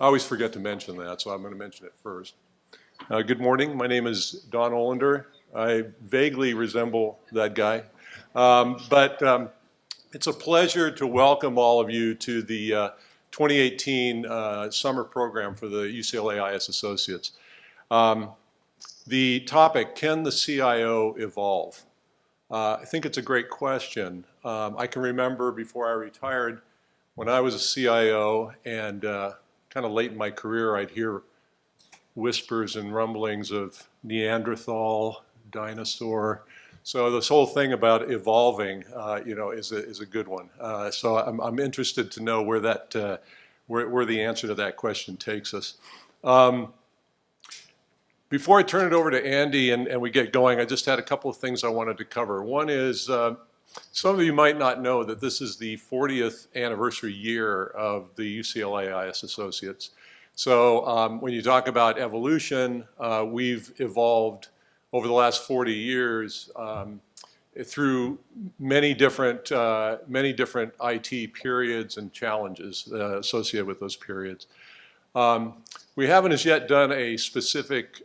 I always forget to mention that, so I'm going to mention it first. Good morning. My name is Don Olander. I vaguely resemble that guy. It's a pleasure to welcome all of you to the 2018 summer program for the UCLA IS Associates. The topic, can the CIO evolve? I think it's a great question. I can remember before I retired, when I was a CIO and kind of late in my career, I'd hear whispers and rumblings of Neanderthal, dinosaur. So this whole thing about evolving, is a good one. So I'm interested to know where that, where the answer to that question takes us. Before I turn it over to Andy and we get going, I just had a couple of things I wanted to cover. One is, some of you might not know that this is the 40th anniversary year of the UCLA IS Associates. So when you talk about evolution, we've evolved over the last 40 years through many different IT periods and challenges associated with those periods. We haven't as yet done a specific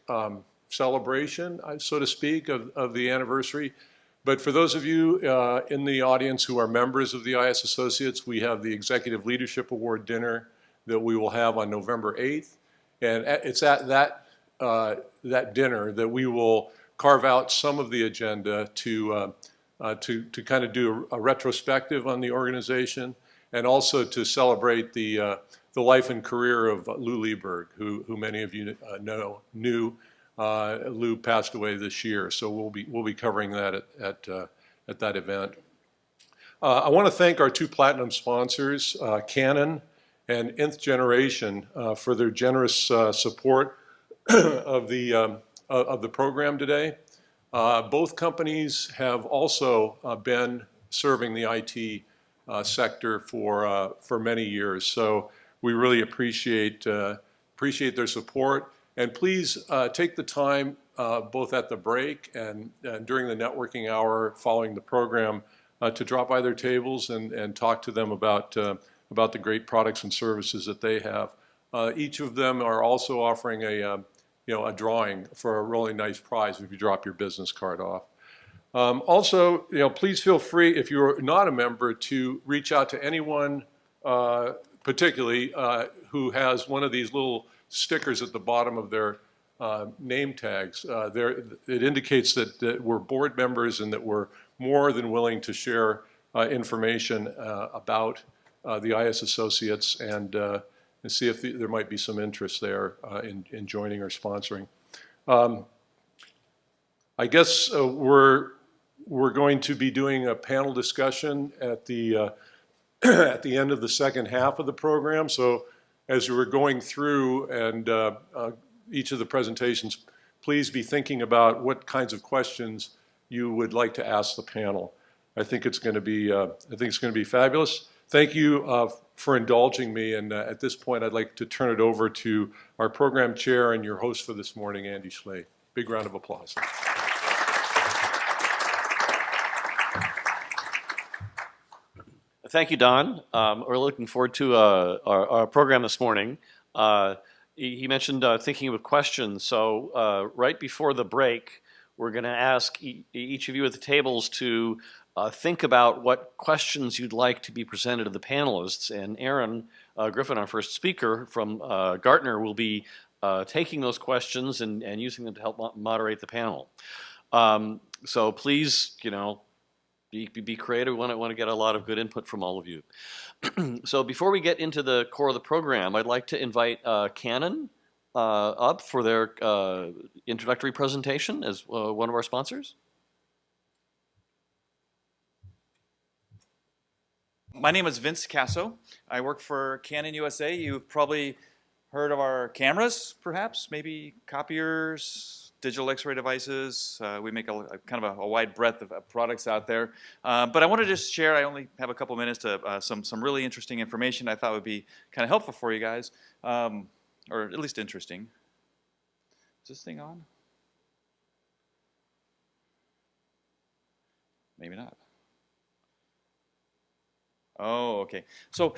celebration, so to speak, of the anniversary. But for those of you in the audience who are members of the IS Associates, we have the Executive Leadership Award dinner that we will have on November 8th. And it's at that dinner that we will carve out some of the agenda to kind of do a retrospective on the organization and also to celebrate the life and career of Lou Lieberg, who many of you knew. Lou passed away this year, so we'll be covering that at that event. I want to thank our two platinum sponsors, Canon and Nth Generation, for their generous support of the program today. Both companies have also been serving the IT sector for many years, so we really appreciate their support. And please take the time, both at the break and during the networking hour following the program, to drop by their tables and talk to them about the great products and services that they have. Each of them are also offering a drawing for a really nice prize if you drop your business card off. Also, please feel free, if you're not a member, to reach out to anyone, particularly who has one of these little stickers at the bottom of their name tags. It indicates that we're board members and that we're more than willing to share information about the IS Associates and see if there might be some interest there in joining or sponsoring. I guess we're going to be doing a panel discussion at the at the end of the second half of the program. So as we're going through and each of the presentations, please be thinking about what kinds of questions you would like to ask the panel. I think it's going to be fabulous. Thank you for indulging me, and at this point I'd like to turn it over to our program chair and your host for this morning, Andy Schley. Big round of applause. Thank you, Don. We're looking forward to our program this morning. He mentioned thinking of questions, so right before the break, we're going to ask each of you at the tables to think about what questions you'd like to be presented to the panelists. And Erin, Griffin, our first speaker from Gartner, will be taking those questions and using them to help moderate the panel. So please, be creative. We want to get a lot of good input from all of you. So before we get into the core of the program, I'd like to invite Canon up for their introductory presentation as one of our sponsors. My name is Vince Casso. I work for Canon USA. You've probably heard of our cameras, perhaps, maybe copiers, digital X-ray devices. We make a kind of a wide breadth of products out there. But I want to just share, I only have a couple minutes, to some really interesting information I thought would be kind of helpful for you guys, or at least interesting. Is this thing on? Maybe not. Oh, okay. So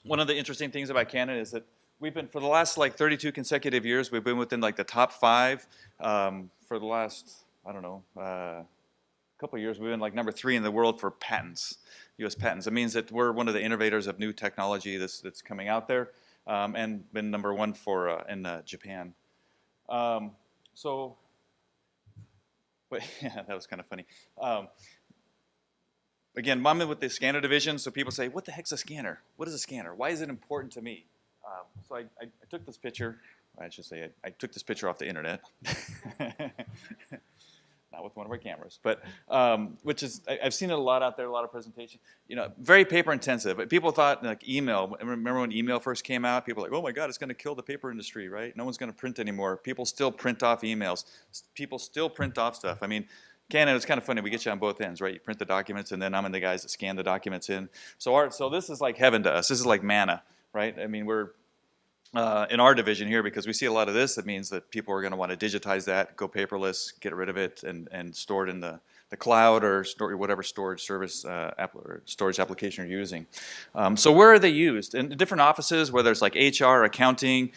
one of the interesting things about Canon is that we've been, for the last like 32 consecutive years, we've been within like the top 5. For the last, I don't know, couple of years, we've been like number 3 in the world for patents, U.S. patents. It means that we're one of the innovators of new technology that's coming out there, and been number 1 for in Japan. So, but yeah, that was kind of funny. Again, I'm in with the scanner division, so people say, what the heck's a scanner? What is a scanner? Why is it important to me? So I took this picture. I should say I took this picture off the internet. Not with one of our cameras, but which is, I've seen it a lot out there, a lot of presentation. You know, very paper intensive. People thought like email. Remember when email first came out? People were like, oh my God, it's going to kill the paper industry, right? No one's going to print anymore. People still print off emails. People still print off stuff. I mean, Canon, it's kind of funny. We get you on both ends, right? You print the documents, and then I'm in the guys that scan the documents in. So this is like heaven to us. This is like manna, right? I mean, we're in our division here, because we see a lot of this, it means that people are going to want to digitize that, go paperless, get rid of it, and store it in the cloud or store whatever storage service or storage application you're using. So where are they used? In different offices, whether it's like HR, accounting,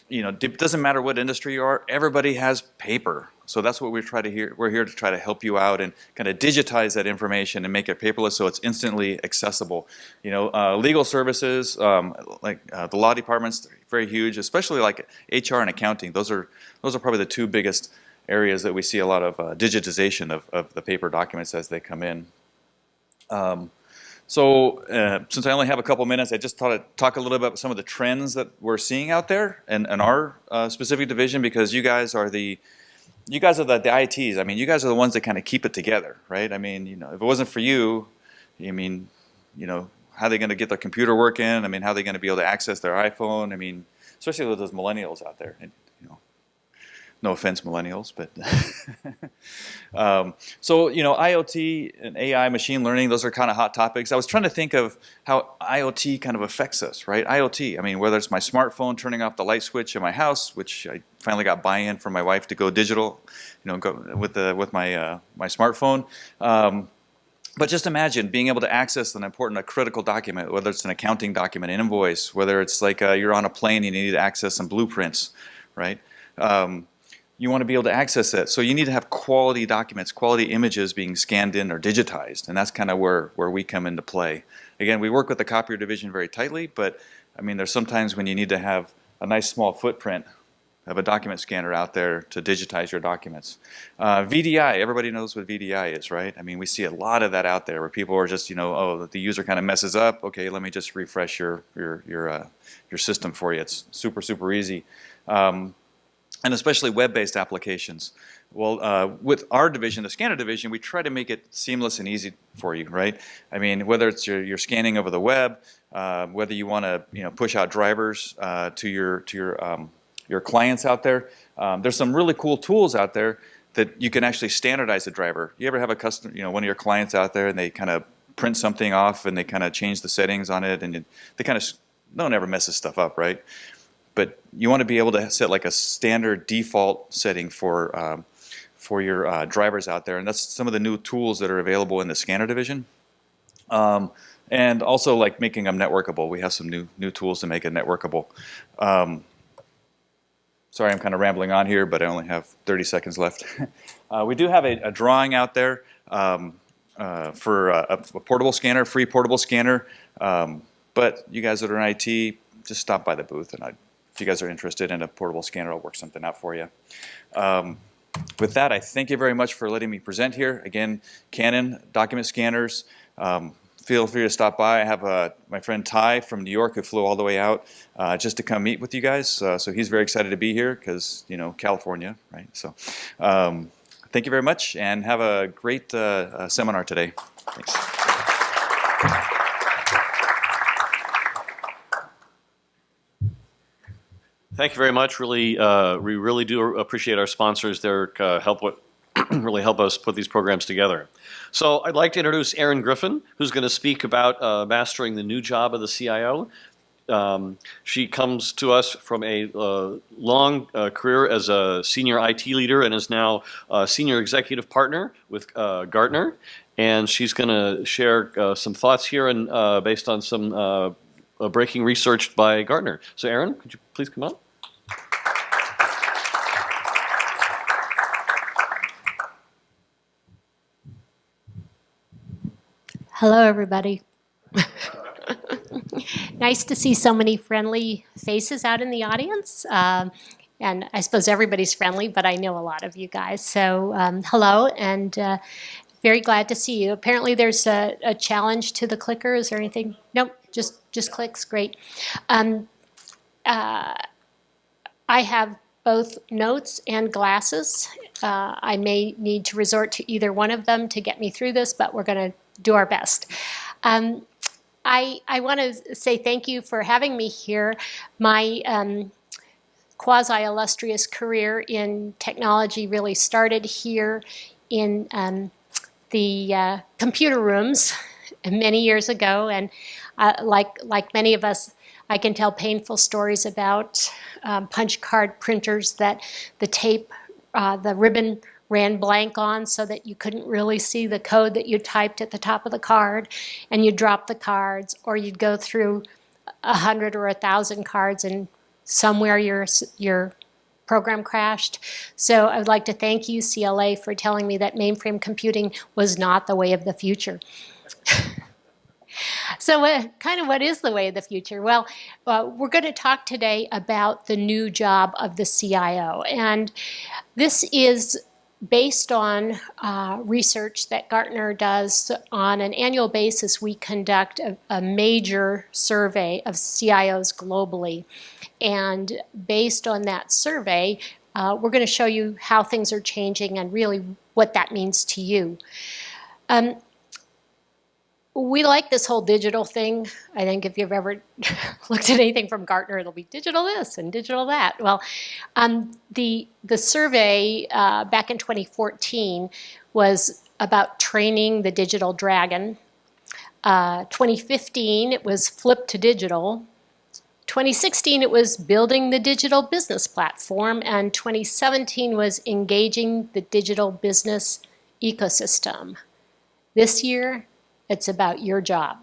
you know, it doesn't matter what industry you are, everybody has paper. So that's what we're here to try to help you out and kind of digitize that information and make it paperless so it's instantly accessible. You know, legal services, like the law departments, very huge, especially like HR and accounting. Those are probably the 2 biggest areas that we see a lot of digitization of the paper documents as they come in. So since I only have a couple minutes, I just thought I'd talk a little bit about some of the trends that we're seeing out there in our specific division, because you guys are the ITs. I mean, you guys are the ones that kind of keep it together, right? I mean, you know, if it wasn't for you, I mean, you know, how are they going to get their computer working? I mean, how are they going to be able to access their iPhone? I mean, especially with those millennials out there. And, you know, no offense, millennials, but so, you know, IoT and AI, machine learning, those are kind of hot topics. I was trying to think of how IoT kind of affects us, right? IoT, I mean, whether it's my smartphone turning off the light switch in my house, which I finally got buy-in from my wife to go digital, you know, go with my my smartphone. But just imagine being able to access an important, a critical document, whether it's an accounting document, an invoice, whether it's like you're on a plane and you need to access some blueprints, right? You want to be able to access it. So you need to have quality documents, quality images being scanned in or digitized. And that's kind of where we come into play. Again, we work with the copier division very tightly, but I mean, there's sometimes when you need to have a nice small footprint of a document scanner out there to digitize your documents. VDI, everybody knows what VDI is, right? I mean, we see a lot of that out there where people are just, you know, oh, the user kind of messes up. Okay, let me just refresh your system for you. It's super, super easy. And especially web-based applications. Well, with our division, the scanner division, we try to make it seamless and easy for you, right? I mean, whether it's your scanning over the web, whether you want to, you know, push out drivers to your clients out there. There's some really cool tools out there that you can actually standardize the driver. You ever have a customer, you know, one of your clients out there, and they kind of print something off and they kind of change the settings on it, and they kind of, no one ever messes stuff up, right? But you want to be able to set like a standard default setting for your drivers out there, and that's some of the new tools that are available in the scanner division. And also like making them networkable. We have some new tools to make it networkable. Sorry, I'm kind of rambling on here, but I only have 30 seconds left. We do have a drawing out there for a portable scanner, free portable scanner. But you guys that are in IT, just stop by the booth, and if you guys are interested in a portable scanner, I'll work something out for you. With that, I thank you very much for letting me present here. Again, Canon document scanners. Feel free to stop by. I have my friend Ty from New York who flew all the way out just to come meet with you guys. So he's very excited to be here because, you know, California, right? So thank you very much, and have a great seminar today. Thanks. Thank you very much. Really, we really do appreciate our sponsors. They're really help us put these programs together. So I'd like to introduce Erin Griffin, who's going to speak about mastering the new job of the CIO. She comes to us from a long career as a senior IT leader and is now a senior executive partner with Gartner. And she's going to share some thoughts here and based on some breaking research by Gartner. So Erin, could you please come up? Hello, everybody. Nice to see so many friendly faces out in the audience. And I suppose everybody's friendly, but I know a lot of you guys. So hello, and very glad to see you. Apparently there's a challenge to the clicker. Is there anything? Nope, just clicks. Great. I have both notes and glasses. I may need to resort to either one of them to get me through this, but we're going to do our best. I want to say thank you for having me here. My quasi-illustrious career in technology really started here in the computer rooms many years ago, and like many of us, I can tell painful stories about punch card printers that the tape, the ribbon ran blank on so that you couldn't really see the code that you typed at the top of the card, and you'd drop the cards, or you'd go through 100 or 1,000 cards and somewhere your program crashed. So I would like to thank UCLA for telling me that mainframe computing was not the way of the future. So kind of what is the way of the future? Well, we're going to talk today about the new job of the CIO. And this is based on research that Gartner does. On an annual basis, we conduct a major survey of CIOs globally. And based on that survey, we're going to show you how things are changing and really what that means to you. We like this whole digital thing. I think if you've ever looked at anything from Gartner, it'll be digital this and digital that. Well, the survey back in 2014 was about training the digital dragon. 2015, it was flip to digital. 2016, it was building the digital business platform. And 2017 was engaging the digital business ecosystem. This year, it's about your job,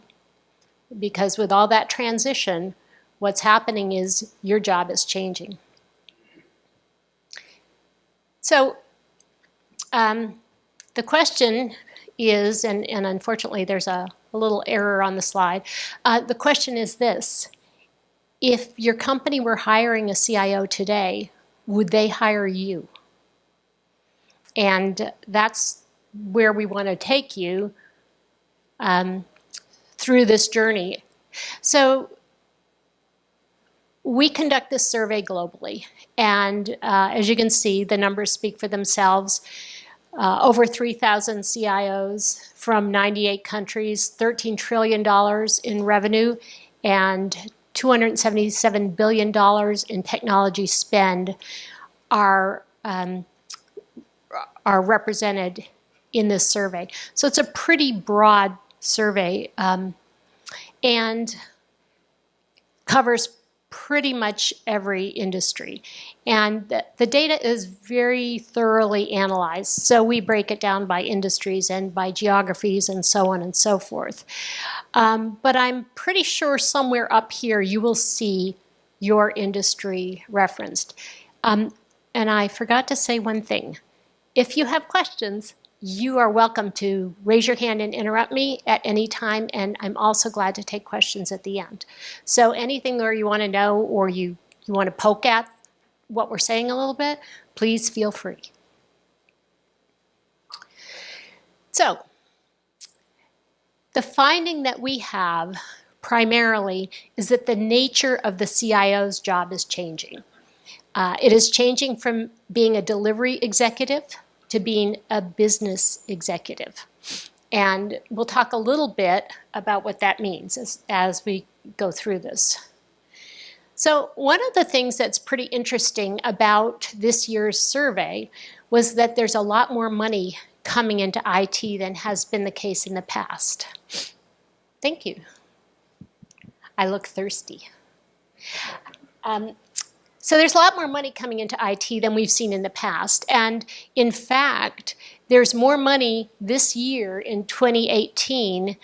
because with all that transition, what's happening is your job is changing. So the question is, and unfortunately there's a little error on the slide, the question is this: if your company were hiring a CIO today, would they hire you? And that's where we want to take you through this journey. So we conduct this survey globally, and as you can see, the numbers speak for themselves. Over 3,000 CIOs from 98 countries, $13 trillion in revenue, and $277 billion in technology spend are represented in this survey. So it's a pretty broad survey and covers pretty much every industry. And the data is very thoroughly analyzed. So we break it down by industries and by geographies and so on and so forth. But I'm pretty sure somewhere up here you will see your industry referenced. And I forgot to say one thing. If you have questions, you are welcome to raise your hand and interrupt me at any time, and I'm also glad to take questions at the end. So anything where you want to know or you want to poke at what we're saying a little bit, please feel free. So the finding that we have primarily is that the nature of the CIO's job is changing. It is changing from being a delivery executive to being a business executive. And we'll talk a little bit about what that means as we go through this. So one of the things that's pretty interesting about this year's survey was that there's a lot more money coming into IT than has been the case in the past. Thank you. I look thirsty. So there's a lot more money coming into IT than we've seen in the past. And in fact, there's more money this year in 2018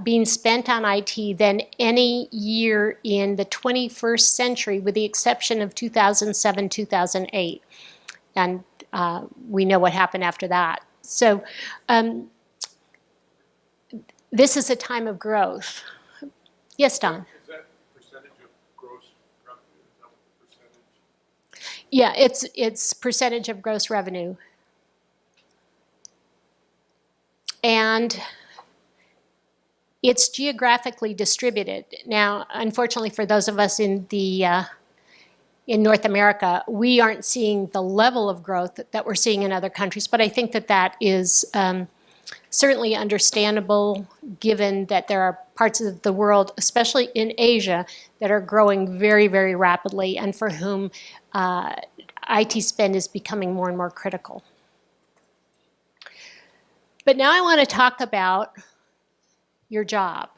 being spent on IT than any year in the 21st century, with the exception of 2007, 2008. And we know what happened after that. So this is a time of growth. Yes, Don? Is that percentage of gross revenue? Is that what the percentage? Yeah, it's percentage of gross revenue. And it's geographically distributed. Now, unfortunately, for those of us in North America, we aren't seeing the level of growth that we're seeing in other countries, but I think that is certainly understandable, given that there are parts of the world, especially in Asia, that are growing very, very rapidly, and for whom IT spend is becoming more and more critical. But now I want to talk about your job.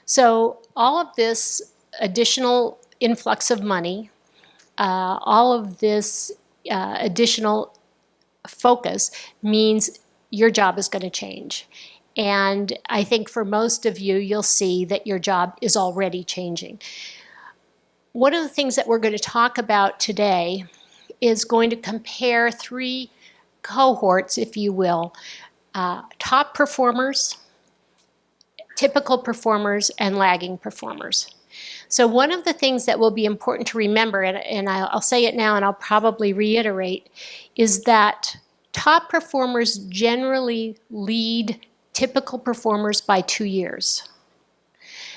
So all of this additional influx of money, all of this additional focus means your job is going to change. And I think for most of you, you'll see that your job is already changing. One of the things that we're going to talk about today is going to compare three cohorts, if you will, top performers, typical performers, and lagging performers. So one of the things that will be important to remember, and I'll say it now and I'll probably reiterate, is that top performers generally lead typical performers by 2 years.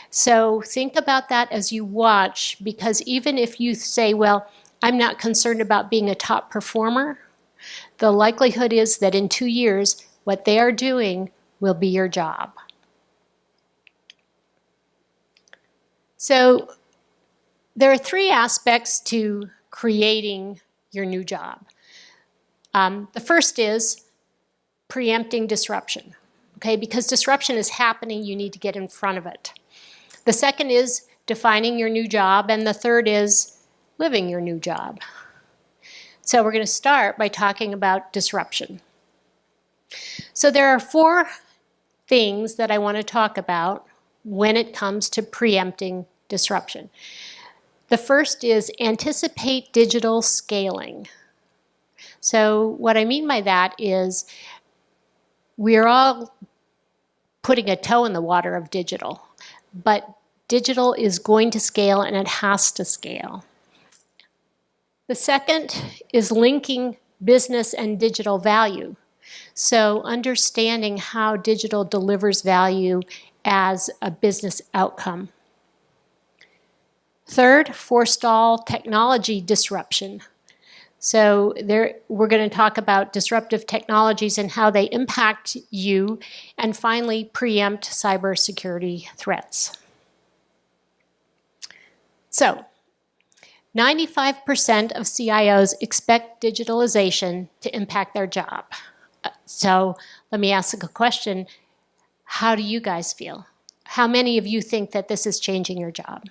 So think about that as you watch, because even if you say, well, I'm not concerned about being a top performer, the likelihood is that in 2 years, what they are doing will be your job. So there are three aspects to creating your new job. The first is preempting disruption, okay? Because disruption is happening, you need to get in front of it. The second is defining your new job, and the third is living your new job. So we're going to start by talking about disruption. So there are 4 things that I want to talk about when it comes to preempting disruption. The first is anticipate digital scaling. So what I mean by that is we're all putting a toe in the water of digital, but digital is going to scale and it has to scale. The second is linking business and digital value. So understanding how digital delivers value as a business outcome. Third, forestall technology disruption. So we're going to talk about disruptive technologies and how they impact you. And finally, preempt cybersecurity threats. So 95% of CIOs expect digitalization to impact their job. So let me ask a question. How do you guys feel? How many of you think that this is changing your job?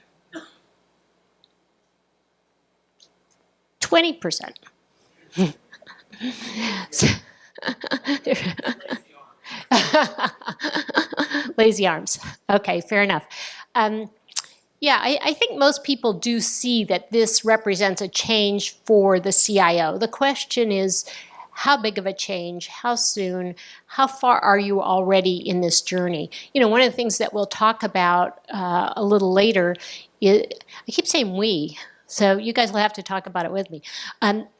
20%. Lazy arms. Okay, fair enough. Yeah, I think most people do see that this represents a change for the CIO. The question is, how big of a change? How soon? How far are you already in this journey? You know, one of the things that we'll talk about a little later is, I keep saying we, so you guys will have to talk about it with me.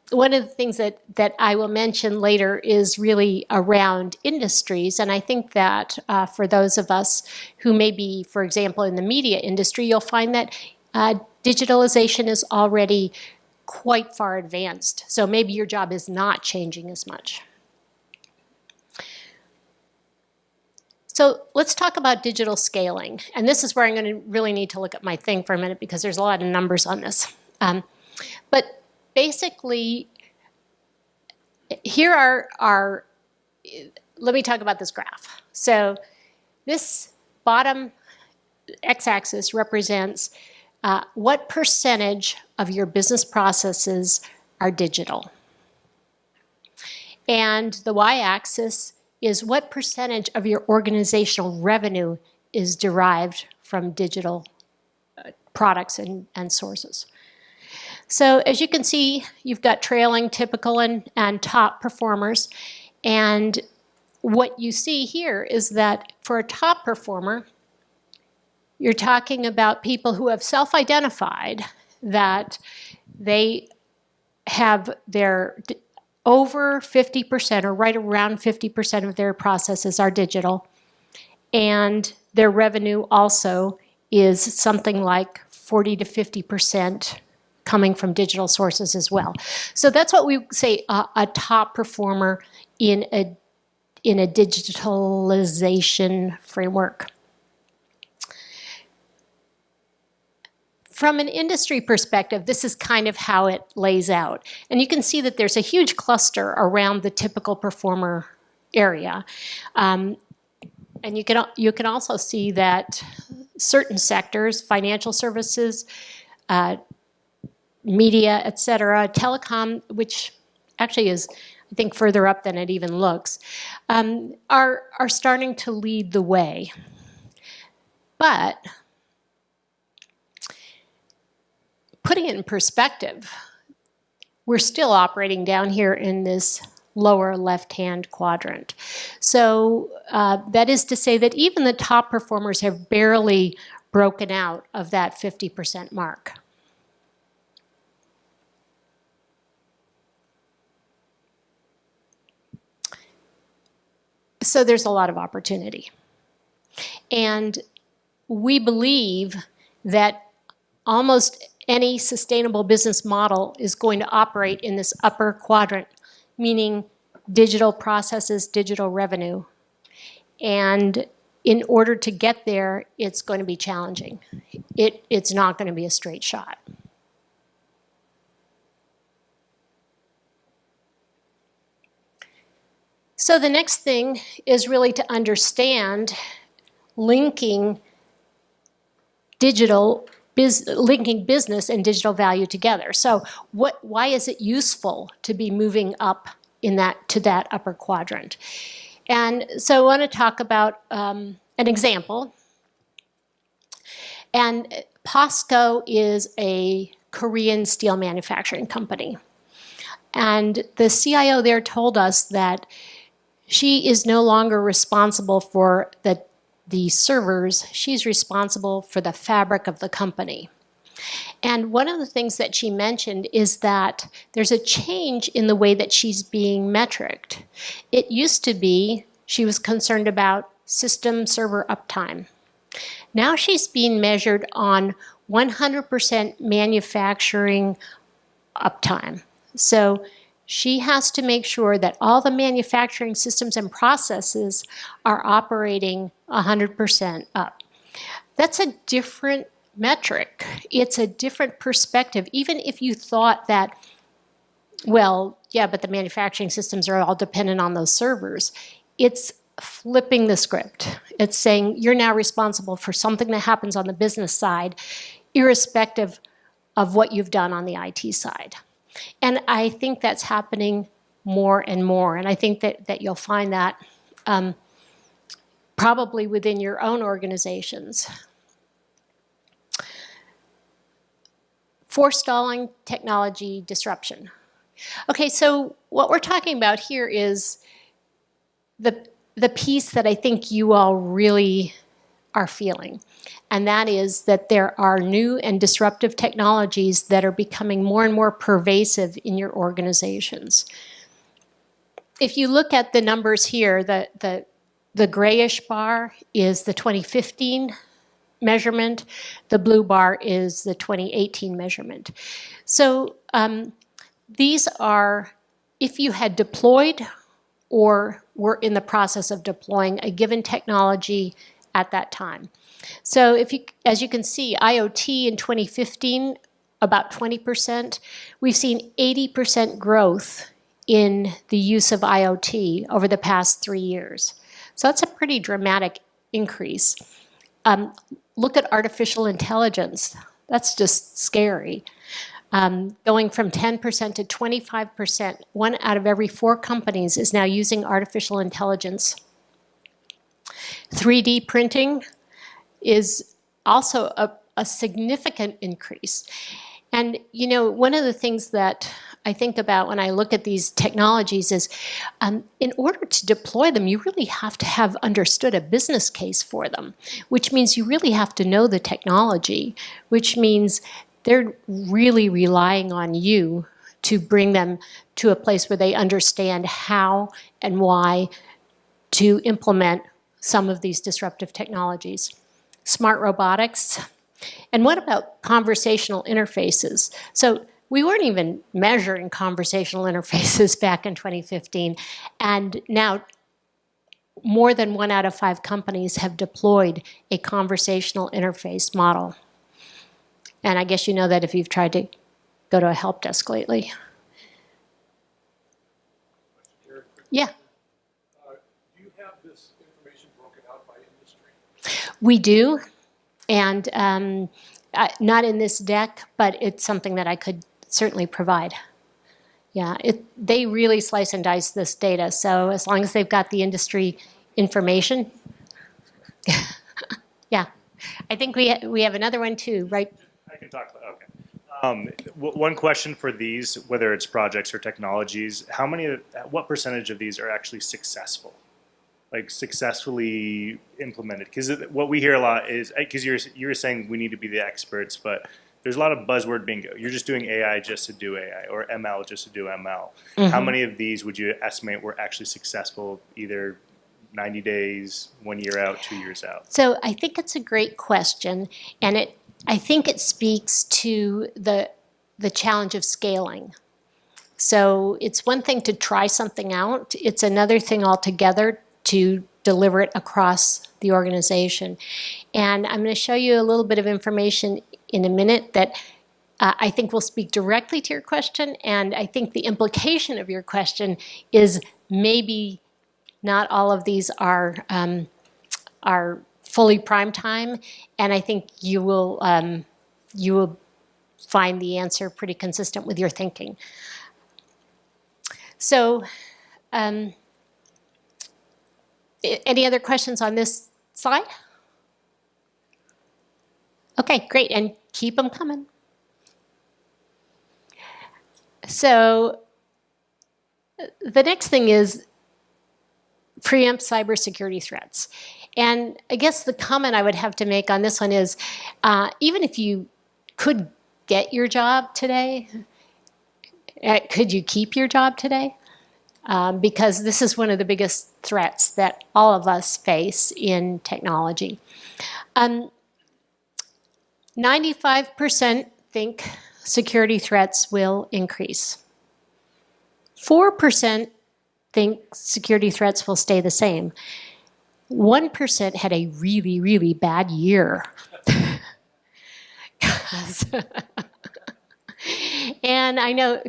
One of the things that I will mention later is really around industries, and I think that for those of us who may be, for example, in the media industry, you'll find that digitalization is already quite far advanced. So maybe your job is not changing as much. So let's talk about digital scaling. And this is where I'm going to really need to look at my thing for a minute because there's a lot of numbers on this. But basically, here are let me talk about this graph. So this bottom x-axis represents what percentage of your business processes are digital. And the y-axis is what percentage of your organizational revenue is derived from digital products and sources. So as you can see, you've got trailing, typical, and top performers. And what you see here is that for a top performer, you're talking about people who have self-identified that they have their over 50% or right around 50% of their processes are digital. And their revenue also is something like 40 to 50% coming from digital sources as well. So that's what we say a top performer in a digitalization framework. From an industry perspective, this is kind of how it lays out. And you can see that there's a huge cluster around the typical performer area. And you can also see that certain sectors, financial services, media, et cetera, telecom, which actually is, I think, further up than it even looks, are starting to lead the way. But putting it in perspective, we're still operating down here in this lower left-hand quadrant. So that is to say that even the top performers have barely broken out of that 50% mark. So there's a lot of opportunity. And we believe that almost any sustainable business model is going to operate in this upper quadrant, meaning digital processes, digital revenue. And in order to get there, it's going to be challenging. It's not going to be a straight shot. So the next thing is really to understand linking business and digital value together. So why is it useful to be moving up to that upper quadrant? And so I want to talk about an example. And POSCO is a Korean steel manufacturing company. And the CIO there told us that she is no longer responsible for the servers, she's responsible for the fabric of the company. And one of the things that she mentioned is that there's a change in the way that she's being metriced. It used to be she was concerned about system server uptime. Now she's being measured on 100% manufacturing uptime. So she has to make sure that all the manufacturing systems and processes are operating 100% up. That's a different metric. It's a different perspective. Even if you thought that, well, yeah, but the manufacturing systems are all dependent on those servers, it's flipping the script. It's saying you're now responsible for something that happens on the business side, irrespective of what you've done on the IT side. And I think that's happening more and more. And I think that you'll find that probably within your own organizations. Forestalling technology disruption. Okay, so what we're talking about here is the piece that I think you all really are feeling. And that is that there are new and disruptive technologies that are becoming more and more pervasive in your organizations. If you look at the numbers here, the grayish bar is the 2015 measurement, the blue bar is the 2018 measurement. So these are, if you had deployed or were in the process of deploying a given technology at that time. So as you can see, IoT in 2015, about 20%. We've seen 80% growth in the use of IoT over the past 3 years. So that's a pretty dramatic increase. Look at artificial intelligence. That's just scary. Going from 10% to 25%. 1 out of every 4 companies is now using artificial intelligence. 3D printing is also a significant increase. And, you know, one of the things that I think about when I look at these technologies is in order to deploy them, you really have to have understood a business case for them, which means you really have to know the technology, which means they're really relying on you to bring them to a place where they understand how and why to implement some of these disruptive technologies. Smart robotics. And what about conversational interfaces? So we weren't even measuring conversational interfaces back in 2015. And now more than 1 out of 5 companies have deployed a conversational interface model. And I guess you know that if you've tried to go to a help desk lately. Yeah. Do you have this information broken out by industry? We do, and not in this deck, but it's something that I could certainly provide. Yeah, they really slice and dice this data, so as long as they've got the industry information. Yeah, I think we have another one too, right? I can talk about, okay. One question for these, whether it's projects or technologies, what percentage of these are actually successful? Like successfully implemented? Because what we hear a lot is, because you were saying we need to be the experts, but there's a lot of buzzword bingo. You're just doing AI just to do AI, or ML just to do ML. Mm-hmm. How many of these would you estimate were actually successful, either 90 days, 1 year out, 2 years out? So I think it's a great question, and I think it speaks to the challenge of scaling. So it's one thing to try something out. It's another thing altogether to deliver it across the organization. And I'm going to show you a little bit of information in a minute that I think will speak directly to your question. And I think the implication of your question is maybe not all of these are fully prime time. And I think you will find the answer pretty consistent with your thinking. So, any other questions on this slide? Okay, great, and keep them coming. So, the next thing is preempt cybersecurity threats. And I guess the comment I would have to make on this one is, even if you could get your job today, could you keep your job today? Because this is one of the biggest threats that all of us face in technology. 95% think security threats will increase. 4% think security threats will stay the same. 1% had a really, really bad year. And I know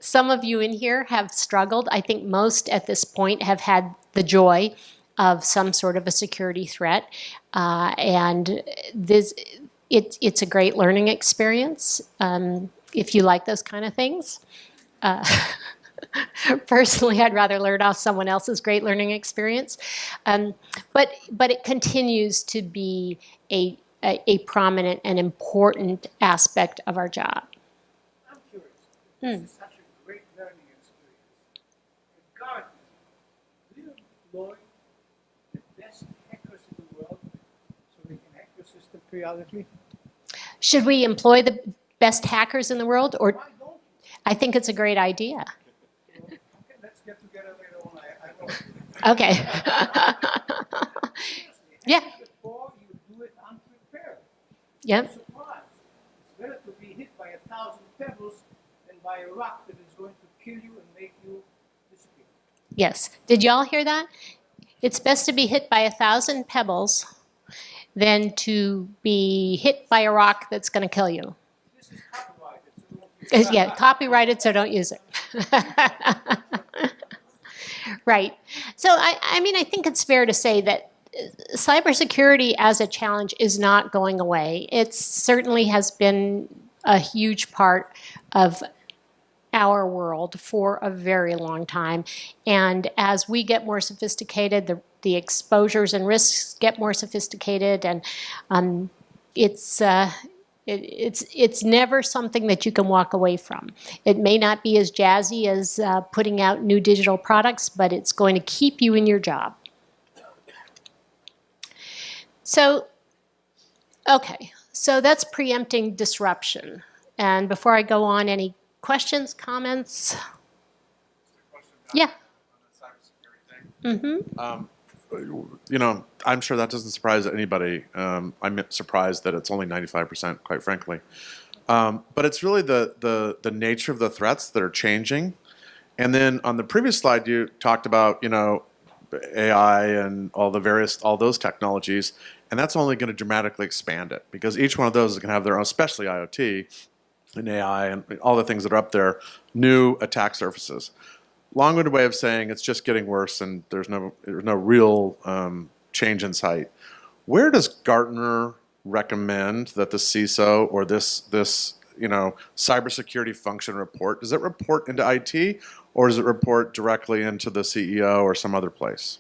some of you in here have struggled. I think most at this point have had the joy of some sort of a security threat. And it's a great learning experience if you like those kind of things. Personally, I'd rather learn off someone else's great learning experience. But it continues to be a prominent and important aspect of our job. I'm curious. This is such a great learning experience. At Gartner, do you employ the best hackers in the world so they can hack your system periodically? Should we employ the best hackers in the world? Or Why don't you? I think it's a great idea. Okay, let's get together later on. I know. Okay. Yeah. Before you do it unprepared. Yep. Surprise. It's better to be hit by 1,000 pebbles than by a rock that is going to kill you and make you disappear. Yes. Did y'all hear that? It's best to be hit by 1,000 pebbles than to be hit by a rock that's going to kill you. This is copyrighted, so don't use it. Yeah, copyrighted, so don't use it. Right. So, I mean, I think it's fair to say that cybersecurity as a challenge is not going away. It certainly has been a huge part of our world for a very long time. And as we get more sophisticated, the exposures and risks get more sophisticated, and it's never something that you can walk away from. It may not be as jazzy as putting out new digital products, but it's going to keep you in your job. So, okay, so that's preempting disruption. And before I go on, any questions, comments? Yeah. Mm-hmm. You know, I'm sure that doesn't surprise anybody. I'm surprised that it's only 95%, quite frankly. But it's really the nature of the threats that are changing. And then on the previous slide, you talked about, you know, AI and all those technologies, and that's only going to dramatically expand it, because each one of those is going to have their own, especially IoT and AI and all the things that are up there, new attack surfaces. Long-winded way of saying it's just getting worse, and there's no real change in sight. Where does Gartner recommend that the CISO or this you know, cybersecurity function report? Does it report into IT, or does it report directly into the CEO or some other place?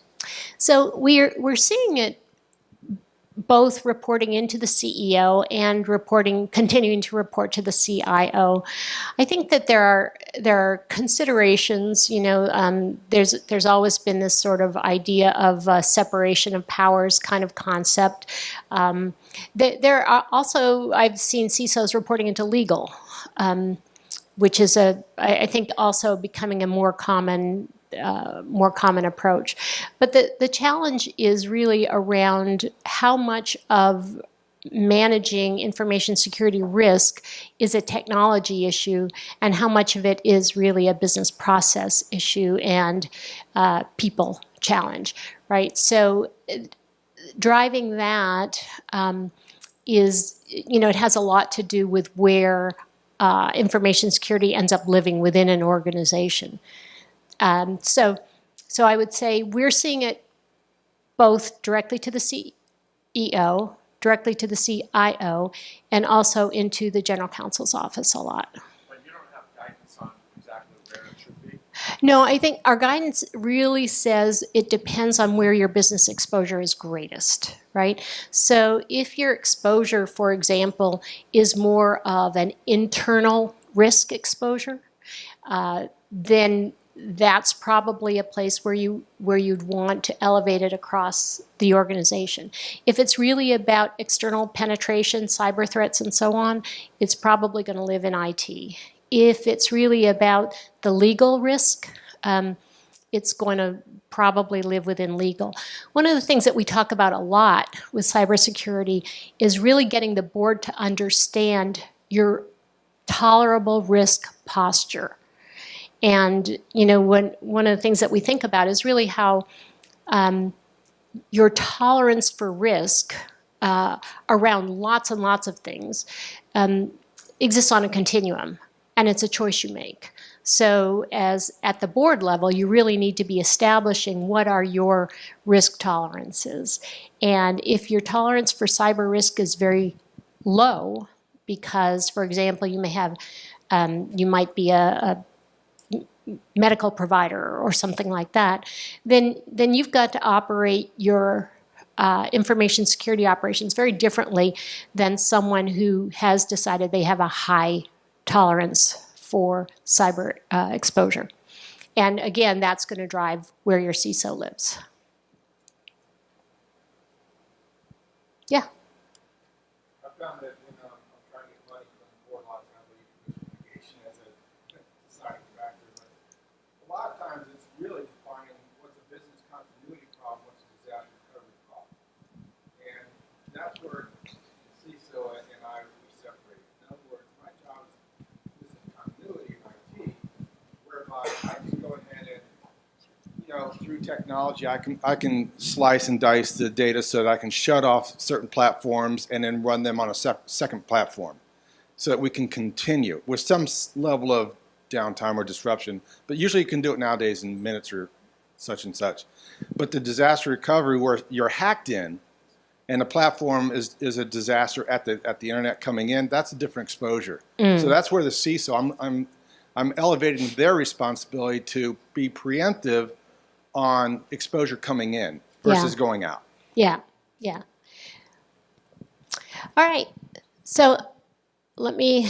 So we're seeing it both reporting into the CEO and continuing to report to the CIO. I think that there are considerations. You know, there's always been this sort of idea of separation of powers kind of concept. There are also, I've seen CISOs reporting into legal, which is I think also becoming a more common approach. But the challenge is really around how much of managing information security risk is a technology issue and how much of it is really a business process issue and people challenge, right? So driving that is, you know, it has a lot to do with where information security ends up living within an organization. So I would say we're seeing it both directly to the CEO, directly to the CIO, and also into the general counsel's office a lot. But you don't have guidance on exactly where it should be? No, I think our guidance really says it depends on where your business exposure is greatest, right? So if your exposure, for example, is more of an internal risk exposure, then that's probably a place where you'd want to elevate it across the organization. If it's really about external penetration, cyber threats, and so on, it's probably going to live in IT. If it's really about the legal risk, it's going to probably live within legal. One of the things that we talk about a lot with cybersecurity is really getting the board to understand your tolerable risk posture. And, you know, one of the things that we think about is really how your tolerance for risk around lots and lots of things exists on a continuum, and it's a choice you make. So as at the board level, you really need to be establishing what are your risk tolerances. And if your tolerance for cyber risk is very low, because, for example, you may have, you might be a medical provider or something like that, then you've got to operate your information security operations very differently than someone who has decided they have a high tolerance for cyber exposure. And again, that's going to drive where your CISO lives. Yeah. I found that when I'm trying to get money from the board, a lot of times I use mitigation as a deciding factor. But a lot of times it's really defining what's a business continuity problem, what's a disaster recovery problem. And that's where CISO and I we separate. In other words, my job is business continuity in IT, whereby I can go ahead and, you know, through technology, I can slice and dice the data so that I can shut off certain platforms and then run them on a second platform, so that we can continue with some level of downtime or disruption. But usually, you can do it nowadays in minutes or such and such. But the disaster recovery where you're hacked in and the platform is a disaster at the internet coming in, that's a different exposure. So that's where the CISO, I'm elevating their responsibility to be preemptive on exposure coming in versus going out. Yeah, yeah. All right, so let me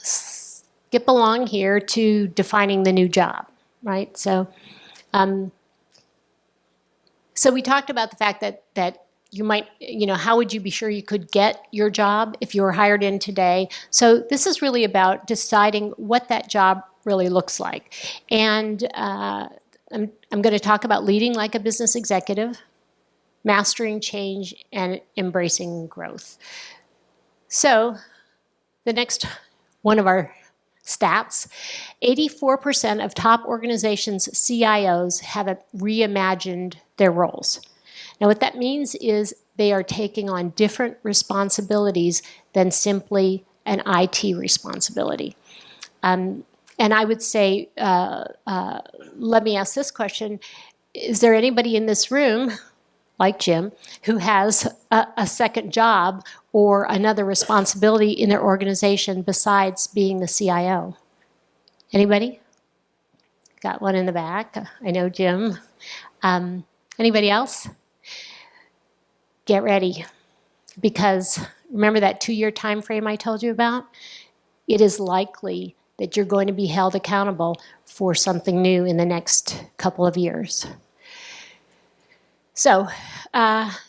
skip along here to defining the new job, right? So, so we talked about the fact that you might, how would you be sure you could get your job if you were hired in today? So this is really about deciding what that job really looks like. And I'm going to talk about leading like a business executive, mastering change, and embracing growth. So the next one of our stats, 84% of top organizations' CIOs have reimagined their roles. Now what that means is they are taking on different responsibilities than simply an IT responsibility. And I would say, let me ask this question, is there anybody in this room, like Jim, who has a second job or another responsibility in their organization besides being the CIO? Anybody? Got one in the back. I know Jim. Anybody else? Get ready, because remember that 2-year time frame I told you about? It is likely that you're going to be held accountable for something new in the next couple of years. So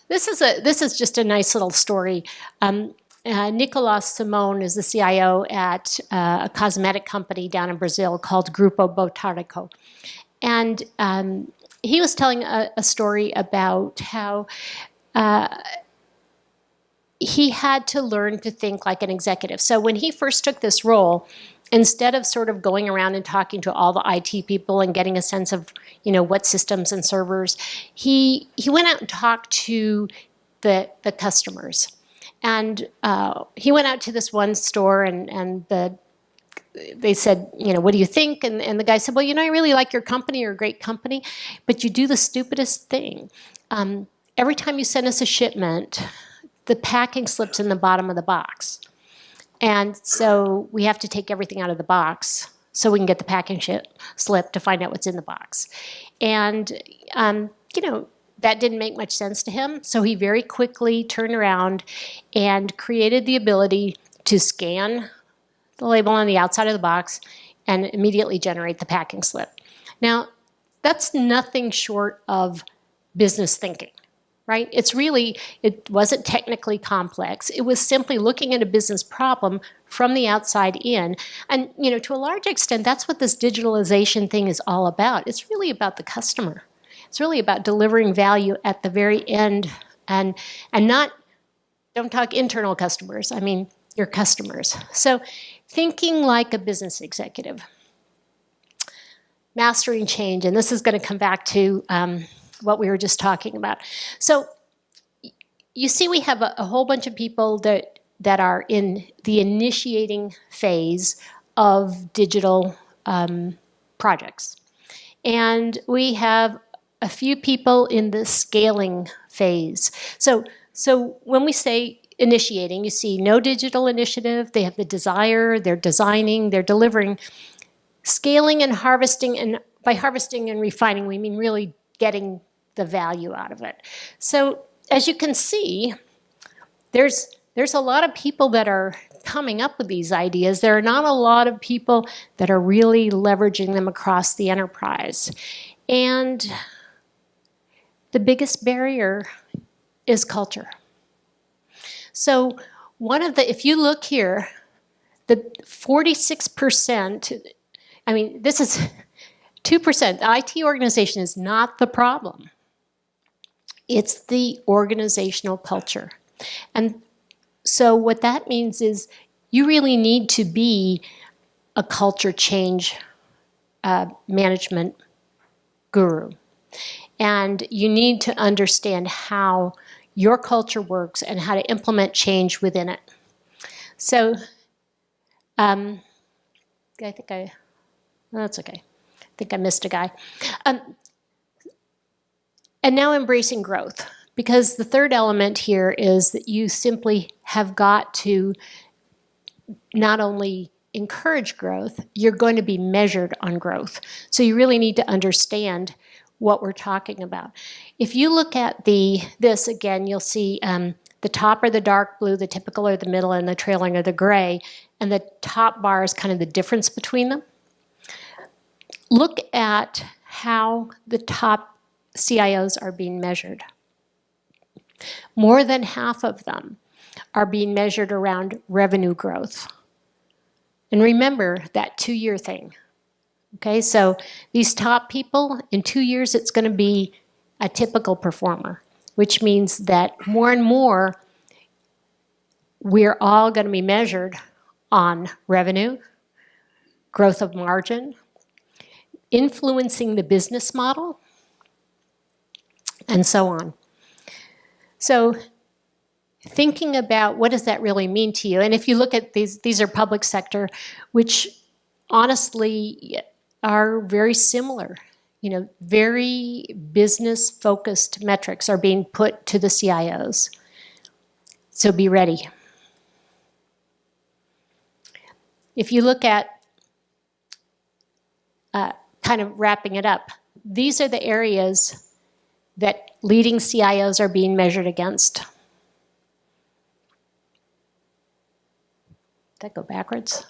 this is just a nice little story. Nicolas Simone is the CIO at a cosmetic company down in Brazil called Grupo Botánico. And he was telling a story about how he had to learn to think like an executive. So when he first took this role, instead of sort of going around and talking to all the IT people and getting a sense of, what systems and servers, he went out and talked to the customers. And he went out to this one store and they said, what do you think? And the guy said, well, I really like your company. You're a great company, but you do the stupidest thing. Every time you send us a shipment, the packing slips in the bottom of the box. And so we have to take everything out of the box so we can get the packing slip to find out what's in the box. And, that didn't make much sense to him. So he very quickly turned around and created the ability to scan the label on the outside of the box and immediately generate the packing slip. Now, that's nothing short of business thinking. Right? It wasn't technically complex. It was simply looking at a business problem from the outside in. And, to a large extent, that's what this digitalization thing is all about. It's really about the customer. It's really about delivering value at the very end and not, don't talk internal customers, I mean your customers. So thinking like a business executive. Mastering change, and this is going to come back to what we were just talking about. So you see we have a whole bunch of people that are in the initiating phase of digital projects. And we have a few people in the scaling phase. So when we say initiating, you see no digital initiative, they have the desire, they're designing, they're delivering. Scaling and harvesting, and by harvesting and refining, we mean really getting the value out of it. So as you can see, there's a lot of people that are coming up with these ideas. There are not a lot of people that are really leveraging them across the enterprise. And the biggest barrier is culture. So if you look here, the 46%, this is 2%. The IT organization is not the problem. It's the organizational culture. And so what that means is you really need to be a culture change management guru. And you need to understand how your culture works and how to implement change within it. So that's okay. I think I missed a guy. And now embracing growth, because the third element here is that you simply have got to not only encourage growth, you're going to be measured on growth. So you really need to understand what we're talking about. If you look at this again, you'll see the top are the dark blue, the typical are the middle, and the trailing are the gray. And the top bar is kind of the difference between them. Look at how the top CIOs are being measured. More than half of them are being measured around revenue growth. And remember that 2-year thing. Okay, so these top people, in 2 years, it's going to be a typical performer, which means that more and more, we're all going to be measured on revenue, growth of margin, influencing the business model, and so on. So thinking about what does that really mean to you, and if you look at these are public sector, which honestly are very similar. You know, very business-focused metrics are being put to the CIOs. So be ready. If you look at, kind of wrapping it up, these are the areas that leading CIOs are being measured against. Did that go backwards?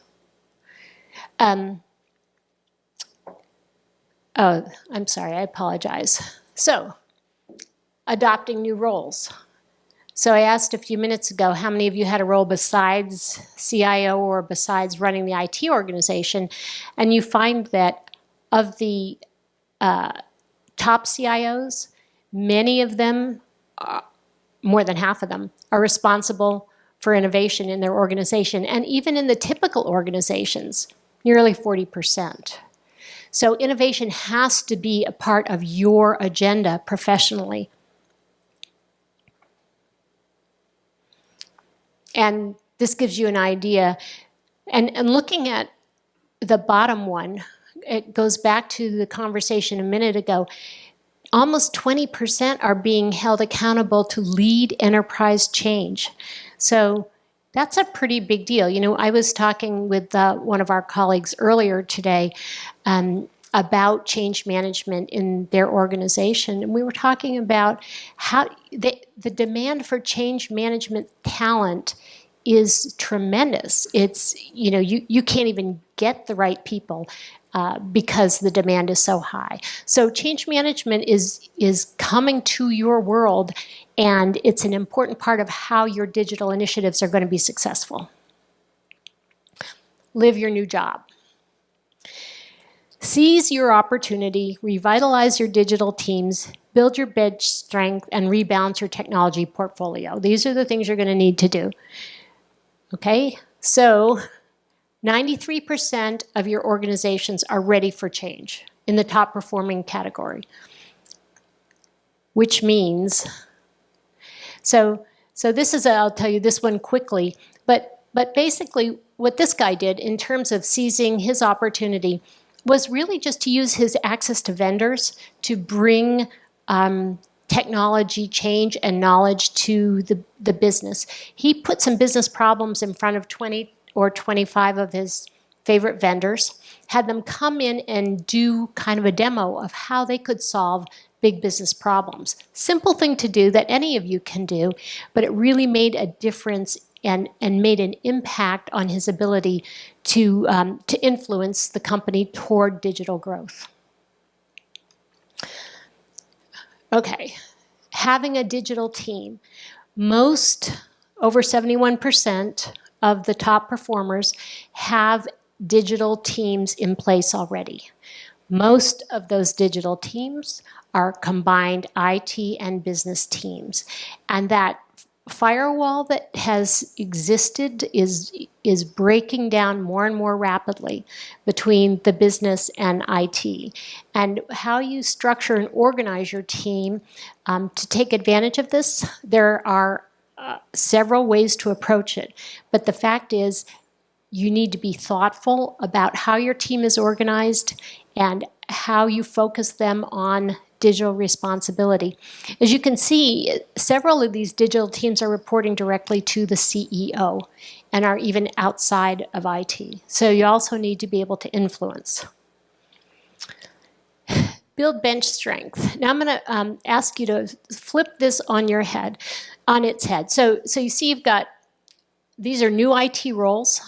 Oh, I'm sorry, I apologize. So, adopting new roles. So I asked a few minutes ago, how many of you had a role besides CIO or besides running the IT organization? And you find that of the top CIOs, many of them, more than half of them, are responsible for innovation in their organization. And even in the typical organizations, nearly 40%. So innovation has to be a part of your agenda professionally. And this gives you an idea. And looking at the bottom one, it goes back to the conversation a minute ago. Almost 20% are being held accountable to lead enterprise change. So that's a pretty big deal. You know, I was talking with one of our colleagues earlier today about change management in their organization. And we were talking about how the demand for change management talent is tremendous. It's, you know, you can't even get the right people because the demand is so high. So change management is coming to your world, and it's an important part of how your digital initiatives are going to be successful. Live your new job. Seize your opportunity, revitalize your digital teams, build your bench strength, and rebalance your technology portfolio. These are the things you're going to need to do. Okay, so 93% of your organizations are ready for change in the top performing category, which means, so this is, I'll tell you this one quickly, but basically what this guy did in terms of seizing his opportunity was really just to use his access to vendors to bring technology change and knowledge to the business. He put some business problems in front of 20 or 25 of his favorite vendors, had them come in and do kind of a demo of how they could solve big business problems. Simple thing to do that any of you can do, but it really made a difference and made an impact on his ability to influence the company toward digital growth. Okay, having a digital team. Most, over 71% of the top performers have digital teams in place already. Most of those digital teams are combined IT and business teams. And that firewall that has existed is breaking down more and more rapidly between the business and IT. And how you structure and organize your team to take advantage of this, there are several ways to approach it. But the fact is, you need to be thoughtful about how your team is organized and how you focus them on digital responsibility. As you can see, several of these digital teams are reporting directly to the CEO and are even outside of IT. So you also need to be able to influence. Build bench strength. Now I'm going to ask you to flip this on its head. So you see you've got, these are new IT roles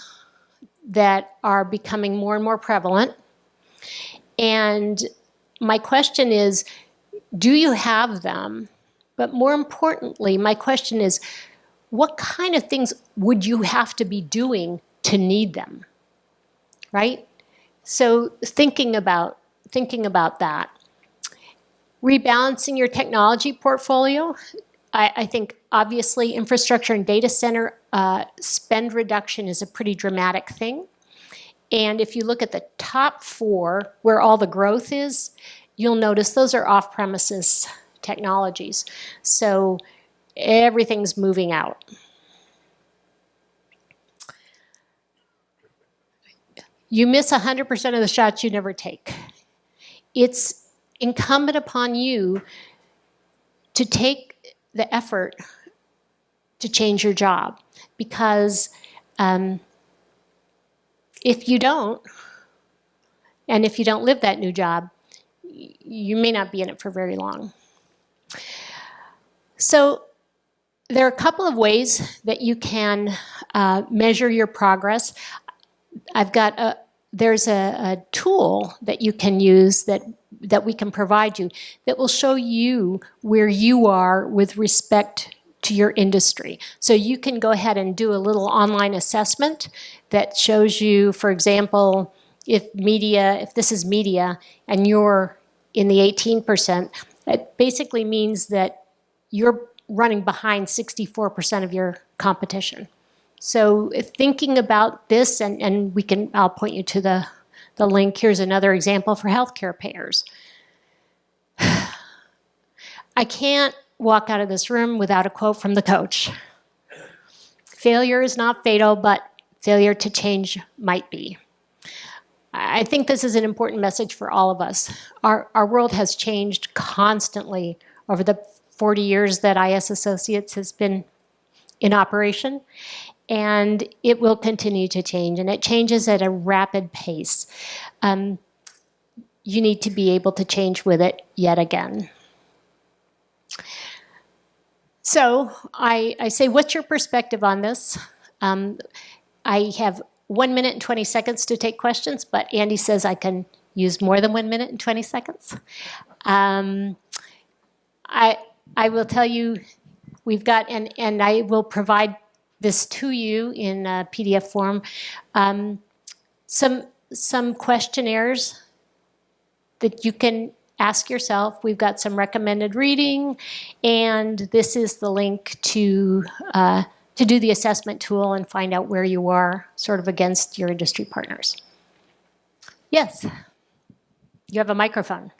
that are becoming more and more prevalent. And my question is, do you have them? But more importantly, my question is, what kind of things would you have to be doing to need them, right? So thinking about that. Rebalancing your technology portfolio. I think obviously infrastructure and data center spend reduction is a pretty dramatic thing. And if you look at the top 4, where all the growth is, you'll notice those are off-premises technologies. So everything's moving out. You miss 100% of the shots you never take. It's incumbent upon you to take the effort to change your job, because if you don't, and if you don't live that new job, you may not be in it for very long. So there are a couple of ways that you can measure your progress. There's a tool that you can use that we can provide you that will show you where you are with respect to your industry. So you can go ahead and do a little online assessment that shows you, for example, if this is media and you're in the 18%, that basically means that you're running behind 64% of your competition. So thinking about this, and I'll point you to the link. Here's another example for healthcare payers. I can't walk out of this room without a quote from the coach. Failure is not fatal, but failure to change might be. I think this is an important message for all of us. Our world has changed constantly over the 40 years that IS Associates has been in operation, and it will continue to change, and it changes at a rapid pace. You need to be able to change with it yet again. So I say, what's your perspective on this? I have 1 minute and 20 seconds to take questions, but Andy says I can use more than 1 minute and 20 seconds. I will tell you, we've got, and I will provide this to you in PDF form, some questionnaires that you can ask yourself. We've got some recommended reading, and this is the link to do the assessment tool and find out where you are sort of against your industry partners. Yes, you have a microphone.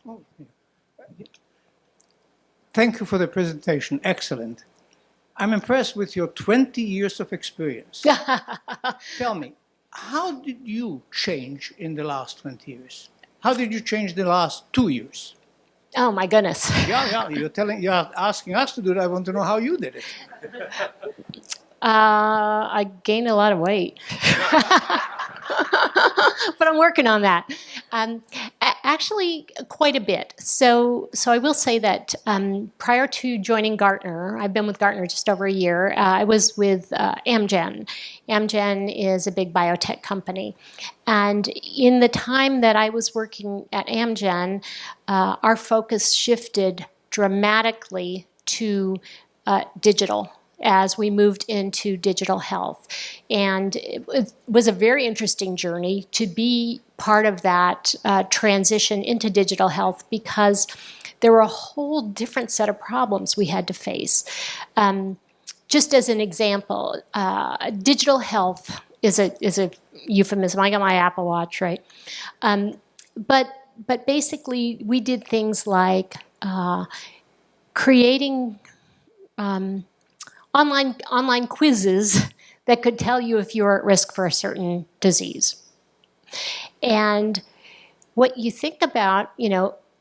Thank you for the presentation, excellent. I'm impressed with your 20 years of experience. Tell me, how did you change in the last 20 years? How did you change the last 2 years? Oh my goodness. Yeah, you're asking us to do it. I want to know how you did it. I gained a lot of weight. But I'm working on that. Actually, quite a bit. So I will say that prior to joining Gartner, I've been with Gartner just over a year. I was with Amgen. Amgen is a big biotech company. And in the time that I was working at Amgen, our focus shifted dramatically to digital as we moved into digital health. And it was a very interesting journey to be part of that transition into digital health, because there were a whole different set of problems we had to face. Just as an example, digital health is a euphemism. I got my Apple Watch, right? But basically, we did things like creating online quizzes that could tell you if you're at risk for a certain disease. And what you think about,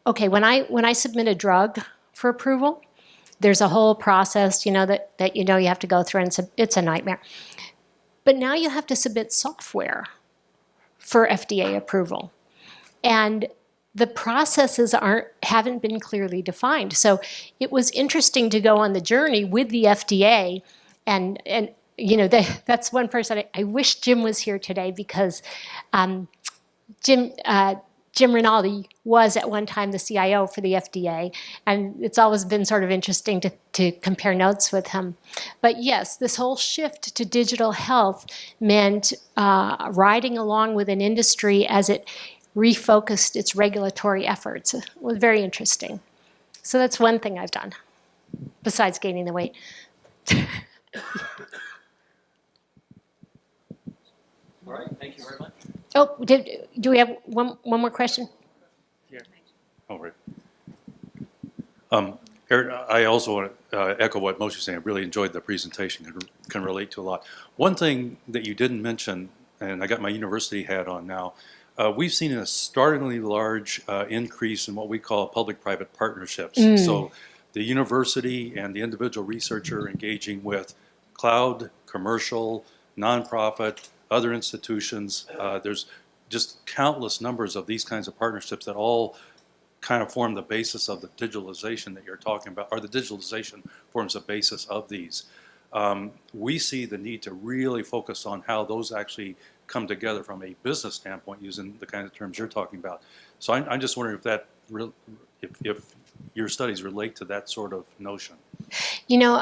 okay, when I submit a drug for approval, there's a whole process, you know, that you have to go through, and it's a nightmare. But now you have to submit software for FDA approval. And the processes haven't been clearly defined. So it was interesting to go on the journey with the FDA, and you know, that's one person. I wish Jim was here today, because Jim Rinaldi was at one time the CIO for the FDA, and it's always been sort of interesting to compare notes with him. But yes, this whole shift to digital health meant riding along with an industry as it refocused its regulatory efforts. It was very interesting. So that's one thing I've done, besides gaining the weight. All right, thank you very much. Oh, do we have one more question? All right. Erin, I also want to echo what Moshe was saying. I really enjoyed the presentation and can relate to a lot. One thing that you didn't mention, and I got my university hat on now, we've seen a startlingly large increase in what we call public-private partnerships. So the university and the individual researcher engaging with cloud, commercial, nonprofit, other institutions. There's just countless numbers of these kinds of partnerships that all kind of form the basis of the digitalization that you're talking about, or the digitalization forms the basis of these. We see the need to really focus on how those actually come together from a business standpoint, using the kind of terms you're talking about. So I'm just wondering if your studies relate to that sort of notion. You know,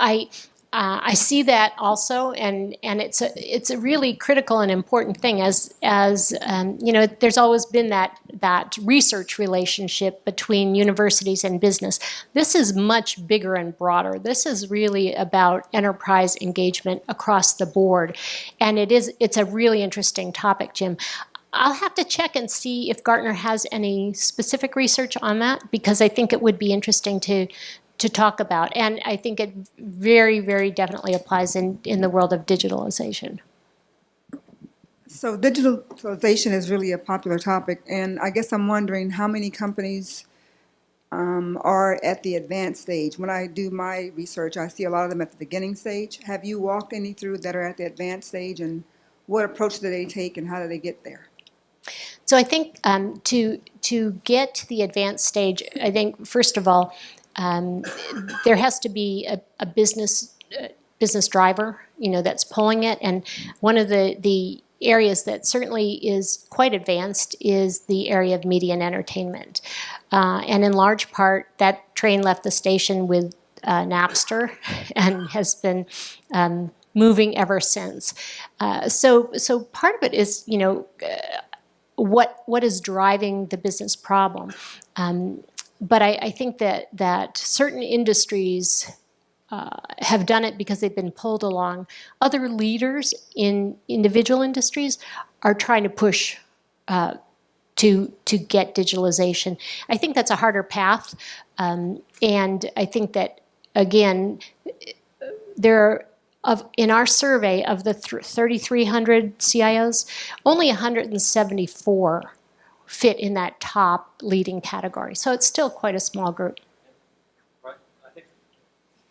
I see that also, and it's a really critical and important thing. As you know, there's always been that research relationship between universities and business. This is much bigger and broader. This is really about enterprise engagement across the board, and it's a really interesting topic, Jim. I'll have to check and see if Gartner has any specific research on that, because I think it would be interesting to talk about. And I think it very, very definitely applies in the world of digitalization. So digitalization is really a popular topic, and I guess I'm wondering how many companies are at the advanced stage. When I do my research, I see a lot of them at the beginning stage. Have you walked any through that are at the advanced stage, and what approach do they take, and how do they get there? So I think to get to the advanced stage, I think first of all, there has to be a business driver, you know, that's pulling it. And one of the areas that certainly is quite advanced is the area of media and entertainment. And in large part, that train left the station with Napster and has been moving ever since. So part of it is, you know, what is driving the business problem. But I think that certain industries have done it because they've been pulled along. Other leaders in individual industries are trying to push to get digitalization. I think that's a harder path, and I think that, again, in our survey of the 3,300 CIOs, only 174 fit in that top leading category. So it's still quite a small group. Right, I think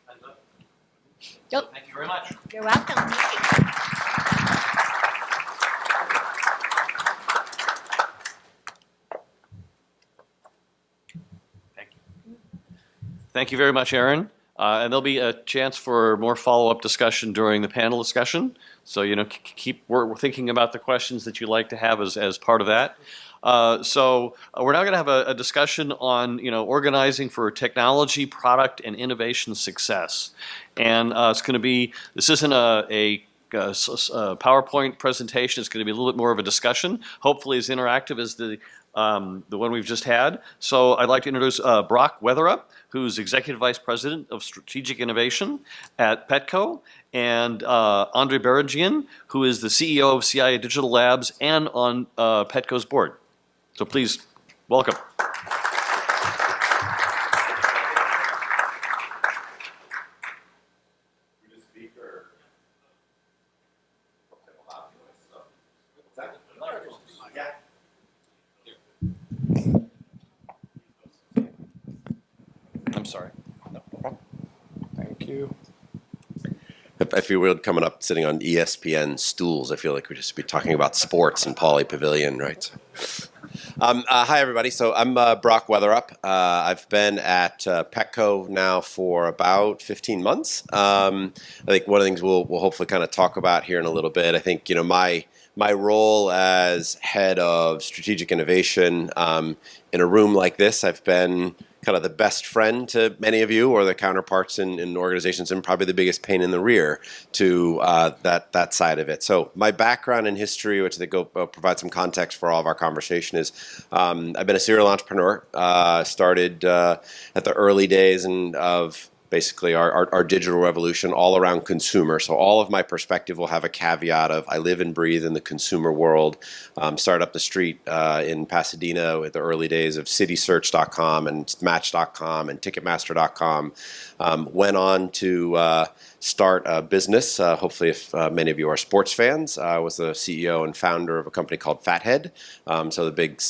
time's up. Yep. Thank you very much. You're welcome. Thank you. Thank you very much, Erin. And there'll be a chance for more follow-up discussion during the panel discussion. So, you know, we're thinking about the questions that you'd like to have as part of that. So we're now going to have a discussion on, you know, organizing for technology, product, and innovation success. And it's going to be, this isn't a PowerPoint presentation. It's going to be a little bit more of a discussion, hopefully as interactive as the one we've just had. So I'd like to introduce Brock Weatherup, who's Executive Vice President of Strategic Innovation at Petco, and Anderee Berrengian, who is the CEO of CIO Digital Labs and on Petco's board. So please, welcome. you. I feel weird coming up sitting on ESPN stools. I feel like we just be talking about sports and Poly Pavilion, right? Hi, everybody. So I'm Brock Weatherup. I've been at Petco now for about 15 months. I think one of the things we'll hopefully kind of talk about here in a little bit, I think, you know, my role as head of strategic innovation in a room like this, I've been kind of the best friend to many of you or the counterparts in organizations, and probably the biggest pain in the rear to that side of it. So my background in history, which I think will provide some context for all of our conversation, is I've been a serial entrepreneur. Started at the early days of basically our digital revolution all around consumer. So all of my perspective will have a caveat of I live and breathe in the consumer world. Started up the street in Pasadena at the early days of citysearch.com and match.com and ticketmaster.com. Went on to start a business. Hopefully if many of you are sports fans, I was the CEO and founder of a company called Fathead. So the big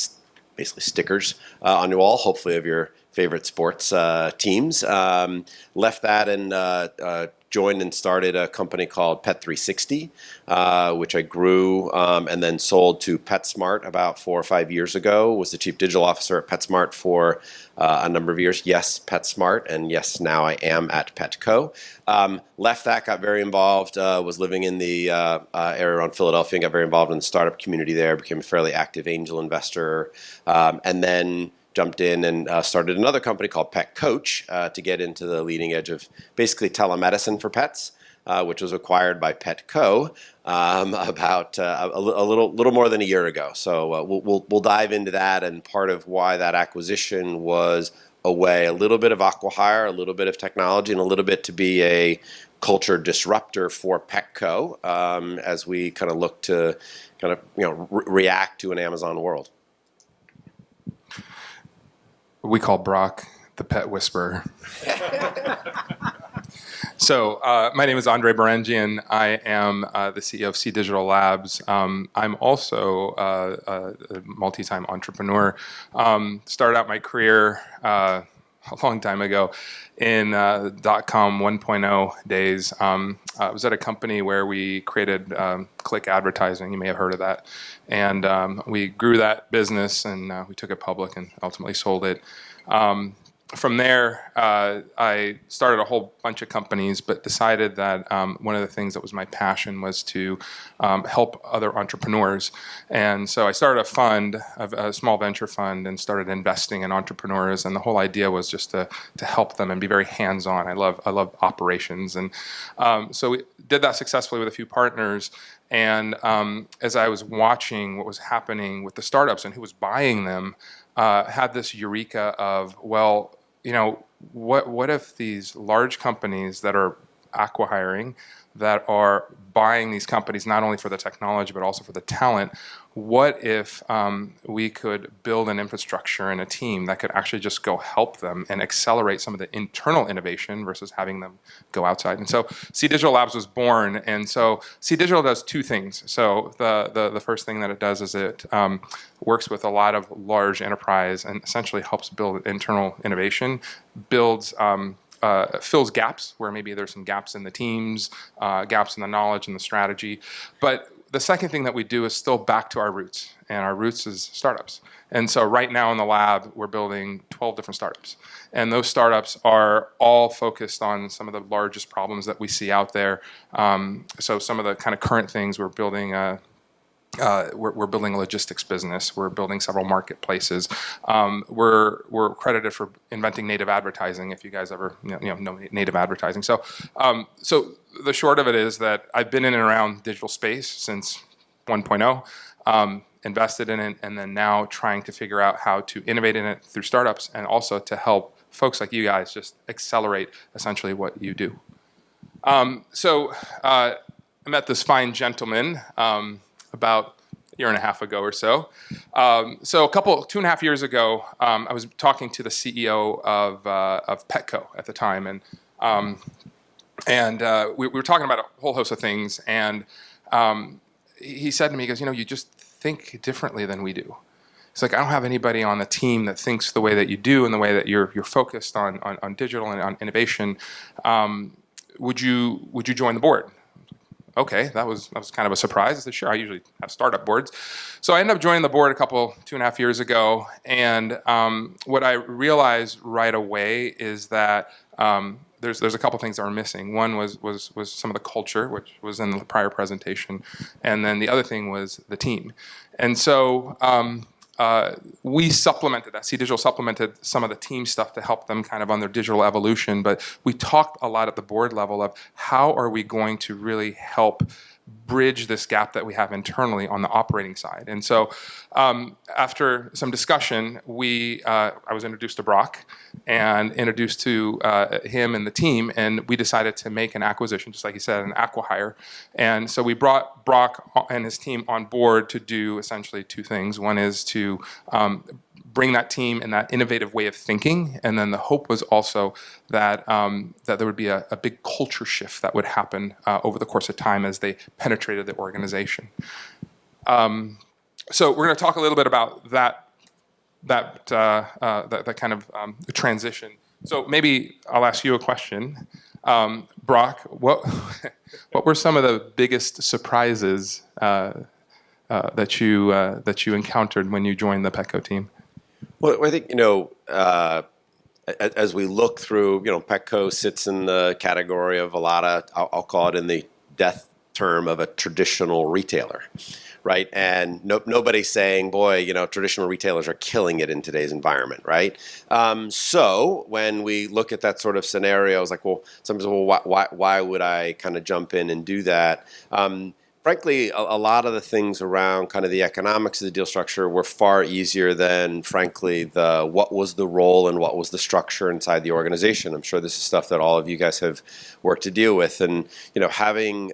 basically stickers on your wall, hopefully of your favorite sports teams. Left that and joined and started a company called Pet360, which I grew and then sold to PetSmart about 4 or 5 years ago. Was the chief digital officer at PetSmart for a number of years. Yes, PetSmart, and yes, now I am at Petco. Left that, got very involved, was living in the area around Philadelphia and got very involved in the startup community there, became a fairly active angel investor, and then jumped in and started another company called Pet Coach to get into the leading edge of basically telemedicine for pets, which was acquired by Petco about a little more than a year ago. So we'll dive into that, and part of why that acquisition was a little bit of acqui-hire, a little bit of technology, and a little bit to be a culture disruptor for Petco as we kind of look to kind of react to an Amazon world. We call Brock the pet whisperer. So my name is Anderee Berrengian. I am the CEO of C Digital Labs. I'm also a multi-time entrepreneur. Started out my career a long time ago in .com 1.0 days. I was at a company where we created click advertising. You may have heard of that. And we grew that business, and we took it public and ultimately sold it. From there, I started a whole bunch of companies, but decided that one of the things that was my passion was to help other entrepreneurs. And so I started a fund, a small venture fund, and started investing in entrepreneurs. And the whole idea was just to help them and be very hands-on. I love operations. And so we did that successfully with a few partners. And as I was watching what was happening with the startups and who was buying them, had this eureka of, well, you know, what if these large companies that are acqui-hiring, that are buying these companies not only for the technology but also for the talent, what if we could build an infrastructure and a team that could actually just go help them and accelerate some of the internal innovation versus having them go outside? And so C Digital Labs was born, and so C Digital does two things. So the first thing that it does is it works with a lot of large enterprise and essentially helps build internal innovation, builds fills gaps where maybe there's some gaps in the teams, gaps in the knowledge and the strategy. But the second thing that we do is still back to our roots, and our roots is startups. And so right now in the lab, we're building 12 different startups. And those startups are all focused on some of the largest problems that we see out there. So some of the kind of current things, we're building we're building a logistics business. We're building several marketplaces. We're credited for inventing native advertising. If you guys ever know native advertising, so the short of it is that I've been in and around digital space since 1.0, invested in it, and then now trying to figure out how to innovate in it through startups, and also to help folks like you guys just accelerate essentially what you do. I met this fine gentleman about a year and a half ago or so. So 2.5 years ago, I was talking to the CEO of Petco at the time, and we were talking about a whole host of things. And he said to me, he goes, you just think differently than we do. It's like, I don't have anybody on the team that thinks the way that you do and the way that you're focused on digital and on innovation. would you join the board? Okay, that was kind of a surprise. I said, sure, I usually have startup boards. So I ended up joining the board 2.5 years ago, and what I realized right away is that there's a couple things that were missing. One was some of the culture, which was in the prior presentation, and then the other thing was the team. And so we supplemented that. Digital supplemented some of the team stuff to help them kind of on their digital evolution, but we talked a lot at the board level of how are we going to really help bridge this gap that we have internally on the operating side. And so after some discussion, I was introduced to Brock and introduced to him and the team, and we decided to make an acquisition, just like he said, an acqui-hire. And so we brought Brock and his team on board to do essentially two things. One is to bring that team and that innovative way of thinking, and then the hope was also that that there would be a big culture shift that would happen over the course of time as they penetrated the organization. So we're going to talk a little bit about that kind of transition. So maybe I'll ask you a question, Brock. What were some of the biggest surprises that you encountered when you joined the Petco team? Well, I think, as we look through, Petco sits in the category of a lot of, I'll call it in the death term of a traditional retailer, right? And nobody's saying, boy, traditional retailers are killing it in today's environment, right? So when we look at that sort of scenario, I was like, well, sometimes, why would I kind of jump in and do that? Frankly, a lot of the things around kind of the economics of the deal structure were far easier than, frankly, what was the role and what was the structure inside the organization. I'm sure this is stuff that all of you guys have worked to deal with. And, having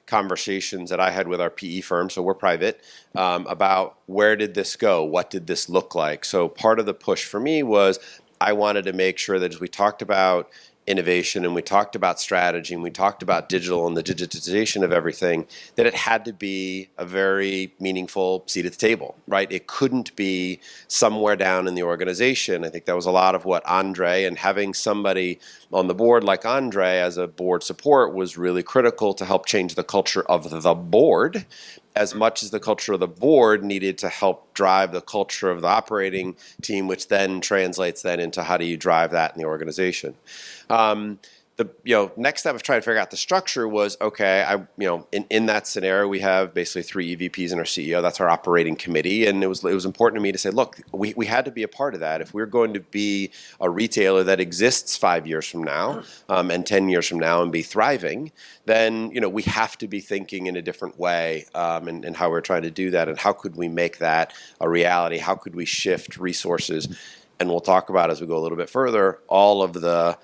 conversations that I had with our PE firm, so we're private, about where did this go? What did this look like? So part of the push for me was I wanted to make sure that as we talked about innovation and we talked about strategy and we talked about digital and the digitization of everything, that it had to be a very meaningful seat at the table, right? It couldn't be somewhere down in the organization. I think that was a lot of what Anderee, and having somebody on the board like Anderee as a board support was really critical to help change the culture of the board, as much as the culture of the board needed to help drive the culture of the operating team, which then translates then into how do you drive that in the organization. The next step of trying to figure out the structure was, okay, in that scenario we have basically 3 EVPs and our CEO. That's our operating committee, and it was important to me to say, look, we had to be a part of that. If we're going to be a retailer that exists 5 years from now and 10 years from now and be thriving, then we have to be thinking in a different way and how we're trying to do that, and how could we make that a reality? How could we shift resources? And we'll talk about, as we go a little bit further, all of the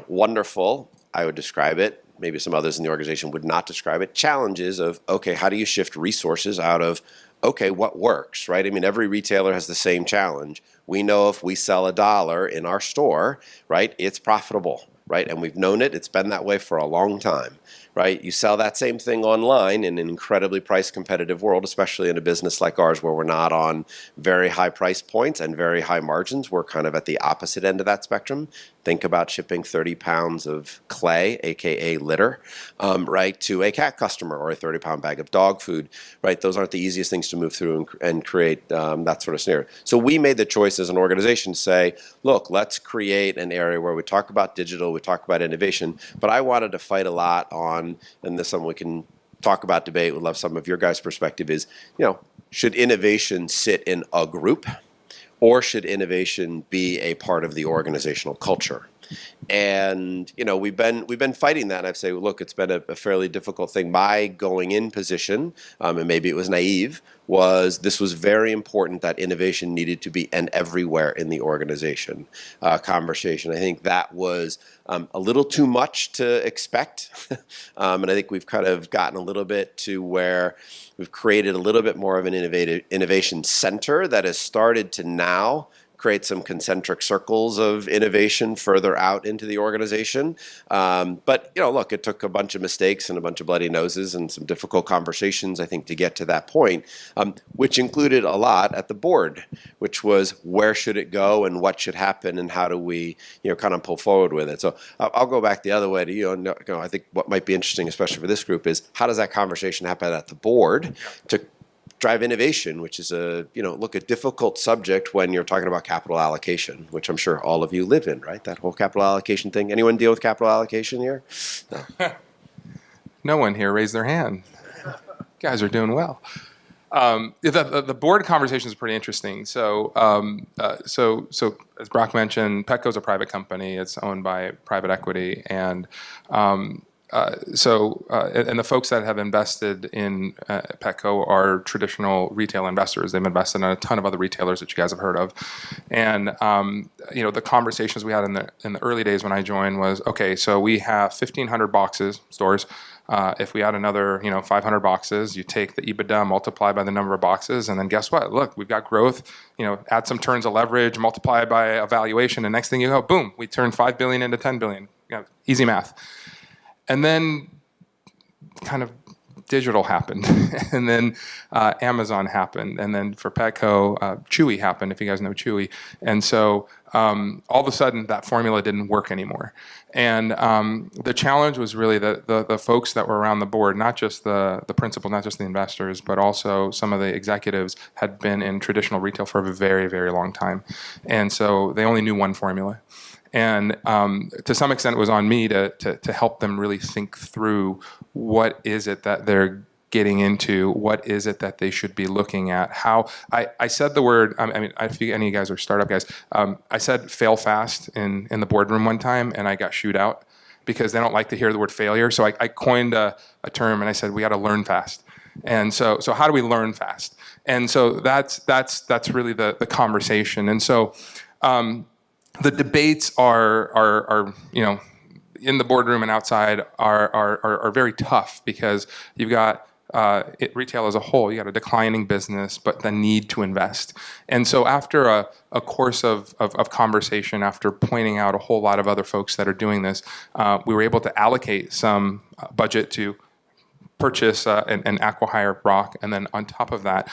wonderful, I would describe it, maybe some others in the organization would not describe it, challenges of, okay, how do you shift resources out of, okay, what works, right? I mean, every retailer has the same challenge. We know if we sell $1 in our store, right, it's profitable, right? And we've known it. It's been that way for a long time, right? You sell that same thing online in an incredibly price competitive world, especially in a business like ours where we're not on very high price points and very high margins. We're kind of at the opposite end of that spectrum. Think about shipping 30 pounds of clay, aka litter, right, to a cat customer, or a 30-pound bag of dog food, right? Those aren't the easiest things to move through and create that sort of scenario. So we made the choice as an organization to say, look, let's create an area where we talk about digital, we talk about innovation, but I wanted to fight a lot on, and this is something we can talk about, debate, would love some of your guys' perspective, is, should innovation sit in a group? Or should innovation be a part of the organizational culture? And we've been fighting that. And I'd say, look, it's been a fairly difficult thing. My going in position, and maybe it was naive, was this was very important that innovation needed to be an everywhere in the organization conversation. I think that was a little too much to expect, and I think we've kind of gotten a little bit to where we've created a little bit more of an innovation center that has started to now create some concentric circles of innovation further out into the organization. But look, it took a bunch of mistakes and a bunch of bloody noses and some difficult conversations, I think, to get to that point, which included a lot at the board, which was where should it go and what should happen and how do we, kind of pull forward with it. So I'll go back the other way to you. And I think what might be interesting, especially for this group, is how does that conversation happen at the board to drive innovation, which is a difficult subject when you're talking about capital allocation, which I'm sure all of you live in, right? That whole capital allocation thing. Anyone deal with capital allocation here? No. No one here raised their hand. You guys are doing well. The board conversation is pretty interesting. So as Brock mentioned, Petco is a private company. It's owned by private equity, and the folks that have invested in Petco are traditional retail investors. They've invested in a ton of other retailers that you guys have heard of. And the conversations we had in the early days when I joined was, okay, so we have 1,500 stores. If we add another 500 boxes, you take the EBITDA, multiply by the number of boxes, and then guess what? Look, we've got growth. Add some turns of leverage, multiply by a valuation, and next thing you go, boom, we turn $5 billion into $10 billion. Easy math. And then kind of digital happened, and then Amazon happened, and then for Petco, Chewy happened, if you guys know Chewy. And so all of a sudden, that formula didn't work anymore. And the challenge was really the folks that were around the board, not just the principal, not just the investors, but also some of the executives had been in traditional retail for a very, very long time. And so they only knew one formula. And to some extent, it was on me to help them really think through what is it that they're getting into, what is it that they should be looking at, how I said the word, I think any of you guys are startup guys, I said fail fast in the boardroom one time, and I got shooed out because they don't like to hear the word failure. So I coined a term, and I said, we got to learn fast. And so how do we learn fast? And so that's really the conversation. And so the debates are in the boardroom and outside are very tough because you've got retail as a whole. You got a declining business, but the need to invest. And so after a course of conversation, after pointing out a whole lot of other folks that are doing this, we were able to allocate some budget to purchase an acqui-hire Brock, and then on top of that,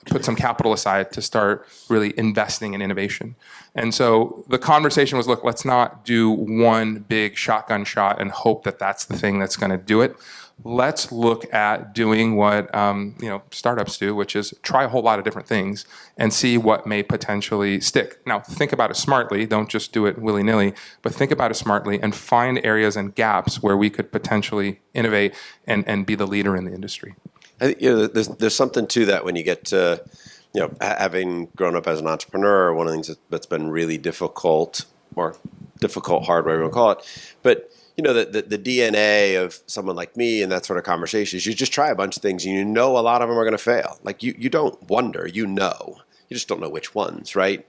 put some capital aside to start really investing in innovation. And so the conversation was, look, let's not do one big shotgun shot and hope that that's the thing that's going to do it. Let's look at doing what startups do, which is try a whole lot of different things and see what may potentially stick. Now, think about it smartly. Don't just do it willy-nilly, but think about it smartly and find areas and gaps where we could potentially innovate and be the leader in the industry. I think, there's something to that when you get to, having grown up as an entrepreneur. One of the things that's been really difficult, hard, whatever you want to call it, but the DNA of someone like me and that sort of conversation is you just try a bunch of things and a lot of them are going to fail. Like you don't wonder, you just don't know which ones, right?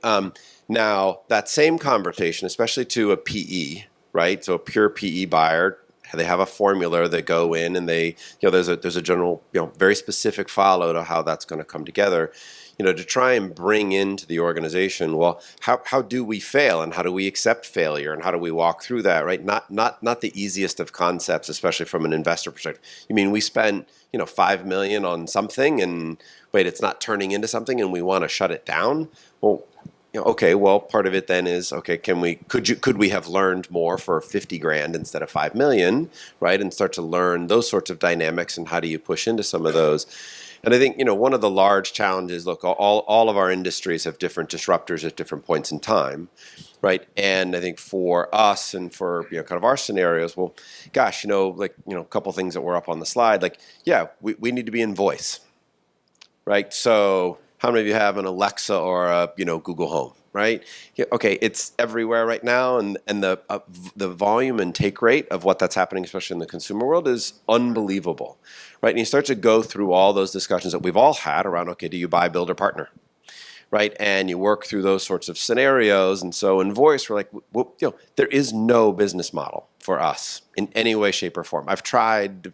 Now that same conversation, especially to a PE, right? So a pure PE buyer, they have a formula they go in and they, there's a general, very specific follow to how that's going to come together. To try and bring into the organization, well, how do we fail and how do we accept failure and how do we walk through that, right? Not the easiest of concepts, especially from an investor perspective. You mean we spent, $5 million on something and wait, it's not turning into something and we want to shut it down? Well, okay, well, part of it then is, okay, could we have learned more for 50 grand instead of 5 million, right? And start to learn those sorts of dynamics and how do you push into some of those? And I think, one of the large challenges, look, all of our industries have different disruptors at different points in time, right? And I think for us and for, kind of our scenarios, well, gosh, a couple things that were up on the slide, like, yeah, we need to be in voice, right? So how many of you have an Alexa or a, Google Home, right? Yeah, okay, it's everywhere right now, and the volume and take rate of what that's happening, especially in the consumer world, is unbelievable, right? And you start to go through all those discussions that we've all had around, okay, do you buy, build, or partner, right? And you work through those sorts of scenarios, and so in voice, we're like, there is no business model for us in any way, shape, or form. I've tried,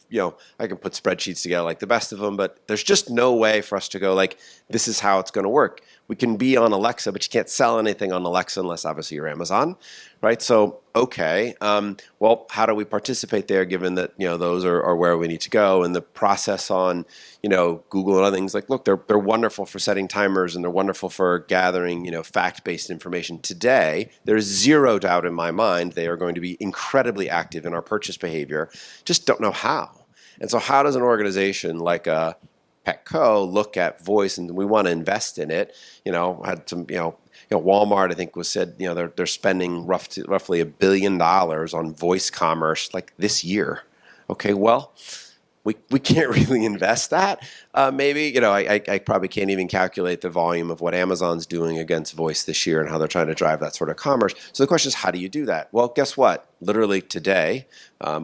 I can put spreadsheets together like the best of them, but there's just no way for us to go like, this is how it's going to work. We can be on Alexa, but you can't sell anything on Alexa unless obviously you're Amazon, right? So, okay, well, how do we participate there given that, those are where we need to go? And the process on, Google and other things, like, look, they're wonderful for setting timers and they're wonderful for gathering, fact-based information. Today, there's zero doubt in my mind they are going to be incredibly active in our purchase behavior. Just don't know how. And so how does an organization like a Petco look at voice, and we want to invest in it? Had some, Walmart, I think, was said, they're spending roughly $1 billion on voice commerce like this year. Okay, well, we can't really invest that. Maybe, I probably can't even calculate the volume of what Amazon's doing against voice this year and how they're trying to drive that sort of commerce. So the question is, how do you do that? Well, guess what? Literally today,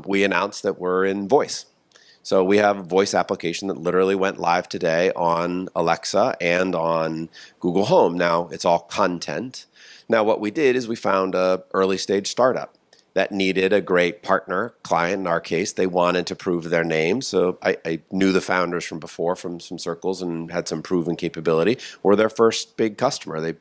we announced that we're in voice. So we have a voice application that literally went live today on Alexa and on Google Home. Now, it's all content. Now, what we did is we found an early stage startup that needed a great partner, client in our case. They wanted to prove their name. So I knew the founders from before, from some circles, and had some proven capability. We're their first big customer. They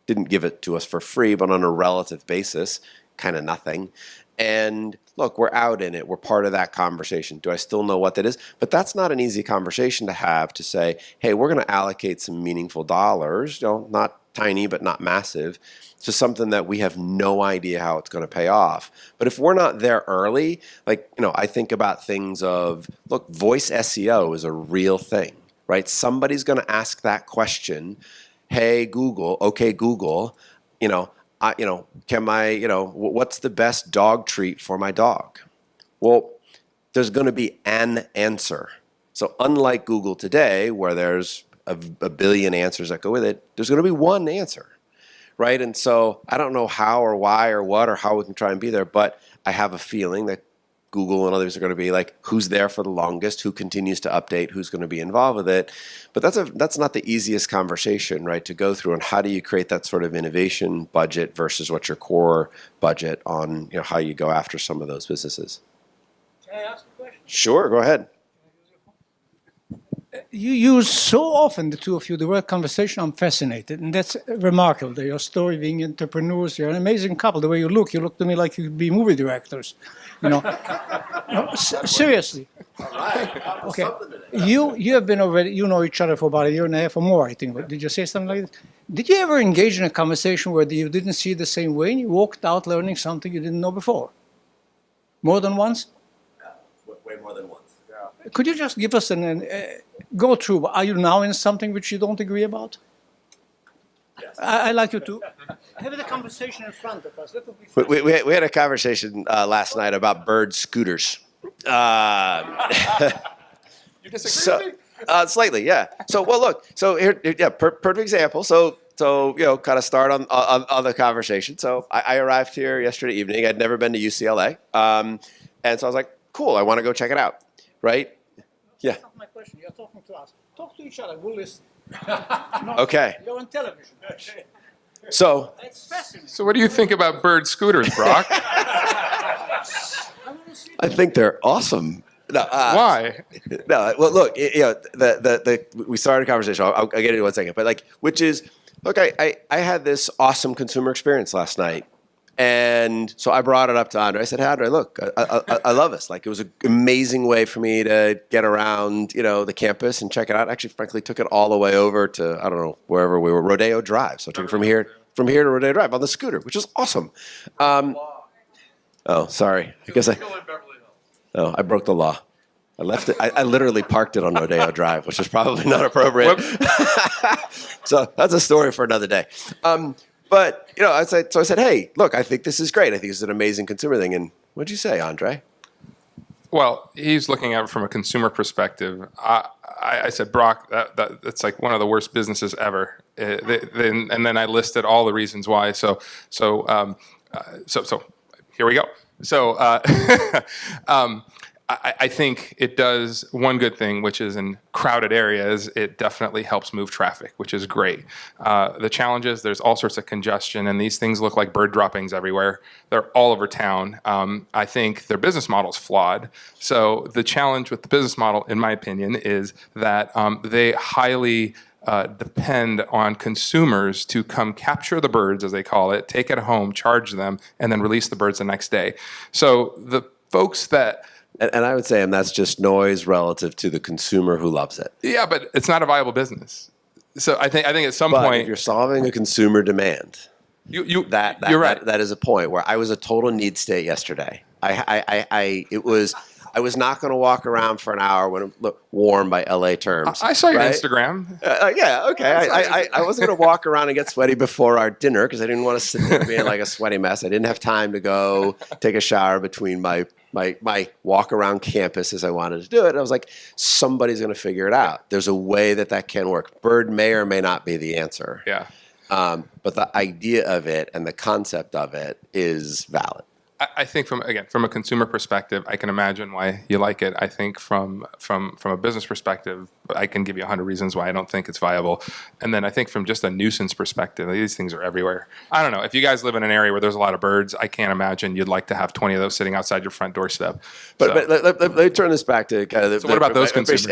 didn't give it to us for free, but on a relative basis, kind of nothing. And look, we're out in it. We're part of that conversation. Do I still know what that is? But that's not an easy conversation to have, to say, hey, we're going to allocate some meaningful dollars, not tiny, but not massive, to something that we have no idea how it's going to pay off. But if we're not there early, I think about things of, look, voice SEO is a real thing, right? Somebody's going to ask that question. Hey, Google, okay, Google, what's the best dog treat for my dog? Well, there's going to be an answer. So unlike Google today, where there's a billion answers that go with it, there's going to be one answer, right? And so I don't know how or why or what or how we can try and be there, but I have a feeling that Google and others are going to be like, who's there for the longest, who continues to update, who's going to be involved with it. But that's not the easiest conversation, right, to go through. And how do you create that sort of innovation budget versus what's your core budget on, how you go after some of those businesses? Can I ask a question? Sure, go ahead. You use so often, the two of you, the word conversation. I'm fascinated, and that's remarkable. Your story, being entrepreneurs, you're an amazing couple. The way you look to me like you could be movie directors. No, seriously. All right. Okay. You have been already, you know each other for about a year and a half or more, I think. But did you say something like this? Did you ever engage in a conversation where you didn't see it the same way and you walked out learning something you didn't know before? More than once? Way more than once. Yeah. Could you just give us go through? Are you now in something which you don't agree about? Yes. I'd like you to have the conversation in front of us. That would be fun. We had a conversation last night about bird scooters. You disagree with me? Slightly, yeah. So, well, look. So here, perfect example. So kind of start on the conversation. So I arrived here yesterday evening. I'd never been to UCLA, and so I was like, cool. I want to go check it out. Right? Yeah. That's not my question. You're talking to us. Talk to each other. We'll listen. Okay. You're on television. So. That's fascinating. So what do you think about bird scooters, Brock? I think they're awesome. No, Why? No, well, look, we started a conversation. I'll get into it in 1 second, but which is, look, I had this awesome consumer experience last night, and so I brought it up to Anderee. I said, hey, Anderee, look, I love this. It was an amazing way for me to get around, the campus and check it out. Actually, frankly, took it all the way over to, I don't know, wherever we were, Rodeo Drive. So I took it from here to Rodeo Drive on the scooter, which was awesome. Oh, sorry. I guess I broke the law. I left it. I literally parked it on Rodeo Drive, which is probably not appropriate. So that's a story for another day. But I said, hey, look, I think this is great. I think it's an amazing consumer thing. And what'd you say, Anderee? Well, he's looking at it from a consumer perspective. I said, Brock, that's like one of the worst businesses ever. And then I listed all the reasons why. So here we go. So I think it does one good thing, which is in crowded areas, it definitely helps move traffic, which is great. The challenge is there's all sorts of congestion, and these things look like bird droppings everywhere. They're all over town. I think their business model is flawed. So the challenge with the business model, in my opinion, is that they highly depend on consumers to come capture the birds, as they call it, take it home, charge them, and then release the birds the next day. So the folks that... And I would say, and that's just noise relative to the consumer who loves it. Yeah, but it's not a viable business. So I think at some But point... if you're solving a consumer demand, you're right. That is a point where I was a total need state yesterday. I was not going to walk around for an hour when it looked warm by LA terms. I saw your right? Instagram. Yeah, okay. I wasn't going to walk around and get sweaty before our dinner because I didn't want to sit there being like a sweaty mess. I didn't have time to go take a shower between my walk around campus as I wanted to do it. And I was like, somebody's going to figure it out. There's a way that can work. Bird may or may not be the answer. Yeah. But the idea of it and the concept of it is valid. I think from a consumer perspective, I can imagine why you like it. I think from a business perspective, I can give you 100 reasons why I don't think it's viable. And then I think from just a nuisance perspective, these things are everywhere. I don't know. If you guys live in an area where there's a lot of birds, I can't imagine you'd like to have 20 of those sitting outside your front doorstep. But let me turn this back to kind of So what about those consumers?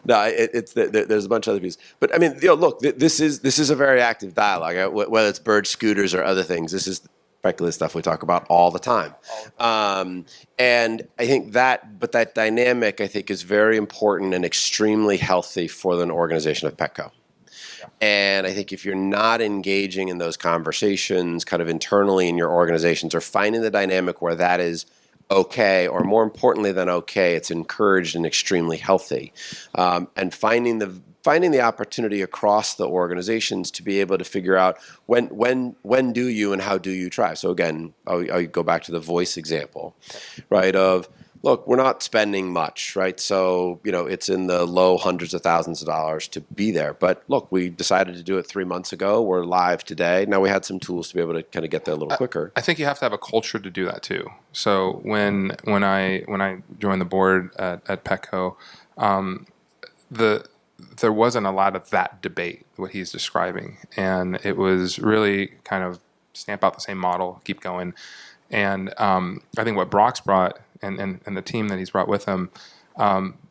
No, there's a bunch of other pieces. But I mean, look, this is a very active dialogue. Whether it's bird scooters or other things, this is the stuff we talk about all the time. And I think that dynamic, I think, is very important and extremely healthy for an organization of Petco. And I think if you're not engaging in those conversations kind of internally in your organizations or finding the dynamic where that is okay, or more importantly than okay, it's encouraged and extremely healthy, and finding the opportunity across the organizations to be able to figure out when do you and how do you try. So again, I'll go back to the voice example, right? Of look, we're not spending much, right? So it's in the low hundreds of thousands of dollars to be there. But look, we decided to do it 3 months ago. We're live today. Now we had some tools to be able to kind of get there a little quicker. I think you have to have a culture to do that too. So when I joined the board at Petco, there wasn't a lot of that debate, what he's describing. And it was really kind of stamp out the same model, keep going. And I think what Brock's brought and the team that he's brought with him,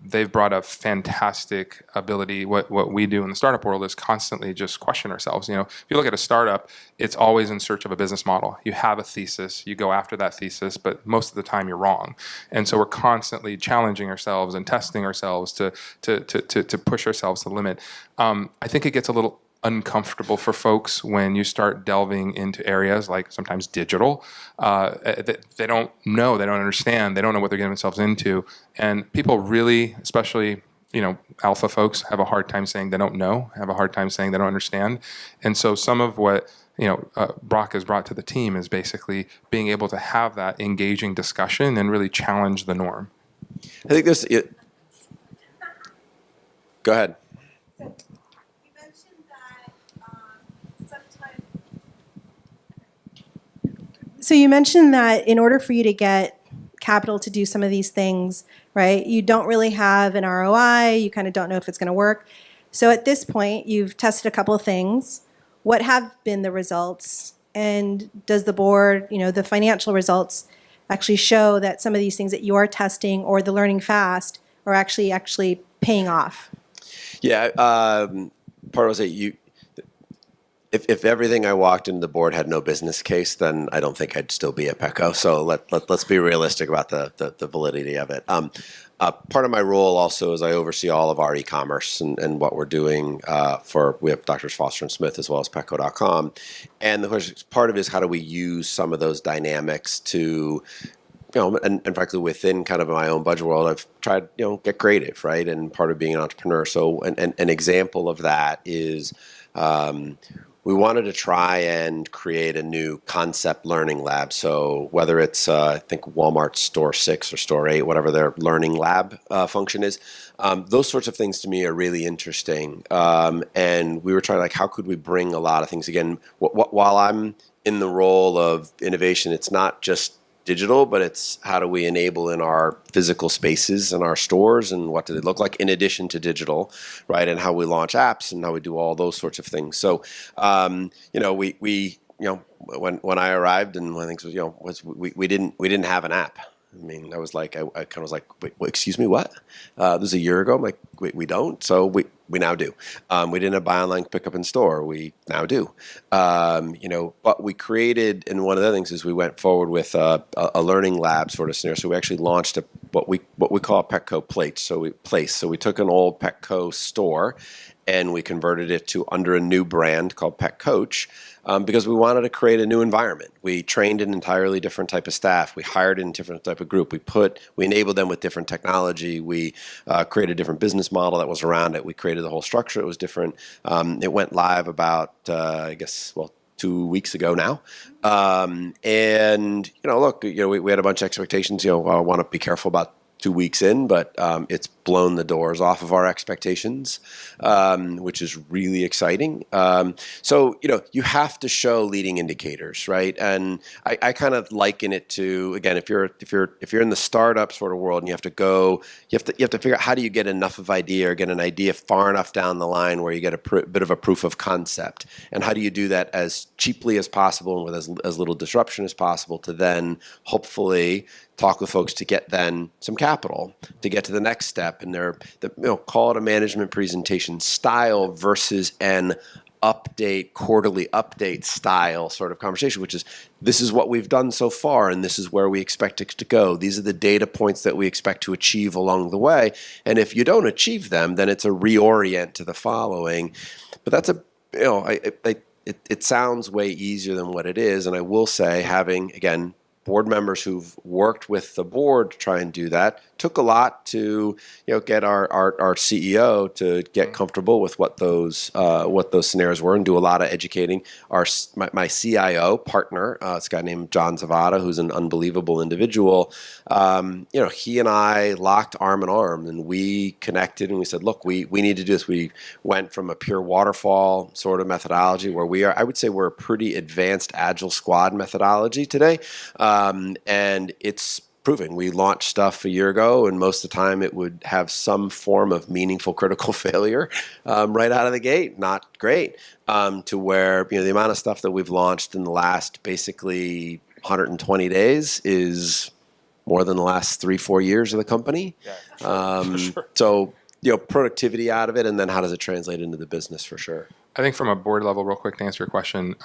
they've brought a fantastic ability. What we do in the startup world is constantly just question ourselves. If you look at a startup, it's always in search of a business model. You have a thesis, you go after that thesis, but most of the time you're wrong. And so we're constantly challenging ourselves and testing ourselves to push ourselves to the limit. I think it gets a little uncomfortable for folks when you start delving into areas like sometimes digital. They don't know, they don't understand, they don't know what they're getting themselves into. And people really, especially alpha folks, have a hard time saying they don't know, have a hard time saying they don't understand. And so some of what Brock has brought to the team is basically being able to have that engaging discussion and really challenge the norm. I think go ahead. So you mentioned that in order for you to get capital to do some of these things, right, you don't really have an ROI, you kind of don't know if it's going to work. So at this point, you've tested a couple of things. What have been the results? And does the board, the financial results actually show that some of these things that you are testing or the learning fast are actually paying off? Yeah, part of it, if everything I walked into the board had no business case, then I don't think I'd still be at Petco. So let's be realistic about the validity of it. Part of my role also is I oversee all of our e-commerce and what we're doing we have Drs. Foster and Smith as well as Petco.com. And the question, part of it is how do we use some of those dynamics to and frankly, within kind of my own budget world, I've tried, get creative, right? And part of being an entrepreneur. So an example of that is we wanted to try and create a new concept learning lab. So whether it's, I think Walmart's Store 6 or Store 8, whatever their learning lab function is, those sorts of things to me are really interesting. And we were trying, how could we bring a lot of things? Again, while I'm in the role of innovation, it's not just digital, but it's how do we enable in our physical spaces in our stores, and what do they look like in addition to digital, right? And how we launch apps and how we do all those sorts of things. So, when I arrived, and one of the things was, we didn't have an app. I mean, I was like, I kind of was like, wait, excuse me, what? This was a year ago. I'm like, we don't. So we now do. We didn't have buy online, pick up in store. We now do. But we created, and one of the other things is we went forward with a learning lab sort of scenario. So we actually launched what we call a Petco Place. So we took an old Petco store and we converted it to under a new brand called Pet Coach. Because we wanted to create a new environment. We trained an entirely different type of staff. We hired in a different type of group. We enabled them with different technology. We created a different business model that was around it. We created the whole structure. It was different. It went live about, 2 weeks ago now. Look, we had a bunch of expectations. I want to be careful about 2 weeks in, but it's blown the doors off of our expectations, which is really exciting. So you have to show leading indicators, right? And I kind of liken it to, again, if you're in the startup sort of world, and you have to figure out how do you get enough of idea, or get an idea far enough down the line where you get a bit of a proof of concept, and how do you do that as cheaply as possible and with as little disruption as possible, to then hopefully talk with folks to get then some capital to get to the next step. And call it a management presentation style versus an quarterly update style sort of conversation, which is, this is what we've done so far, and this is where we expect it to go. These are the data points that we expect to achieve along the way. And if you don't achieve them, then it's a reorient to the following. But that's it sounds way easier than what it is. And I will say, having, again, board members who've worked with the board to try and do that, took a lot to get our CEO to get comfortable with what those scenarios were, and do a lot of educating. My CIO partner, it's a guy named John Zavada, who's an unbelievable individual. He and I locked arm in arm, and we connected, and we said, look, we need to do this. We went from a pure waterfall sort of methodology, where I would say we're a pretty advanced agile squad methodology today. And it's proven. We launched stuff a year ago, and most of the time it would have some form of meaningful critical failure right out of the gate. Not great. To where the amount of stuff that we've launched in the last basically 120 days is more than the last 3-4 years of the company. Yeah, for sure. So productivity out of it, and then how does it translate into the business, for sure. I think from a board level, real quick to answer your question,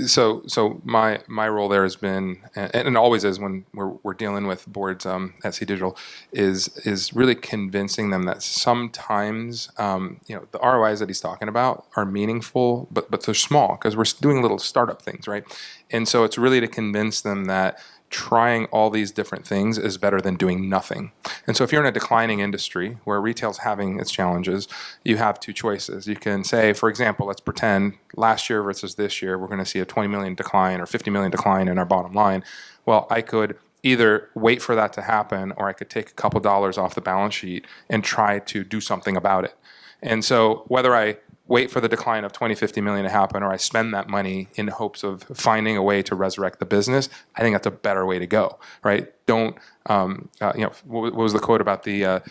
so my role there has been, and always is when we're dealing with boards at C Digital, is really convincing them that sometimes the ROIs that he's talking about are meaningful, but they're small, because we're doing little startup things, right? And so it's really to convince them that trying all these different things is better than doing nothing. And so if you're in a declining industry where retail's having its challenges, you have two choices. You can say, for example, let's pretend last year versus this year, we're going to see a 20 million decline or 50 million decline in our bottom line. Well, I could either wait for that to happen, or I could take a couple dollars off the balance sheet and try to do something about it. And so whether I wait for the decline of 20, 50 million to happen, or I spend that money in hopes of finding a way to resurrect the business, I think that's a better way to go, right? Don't, what was the quote about the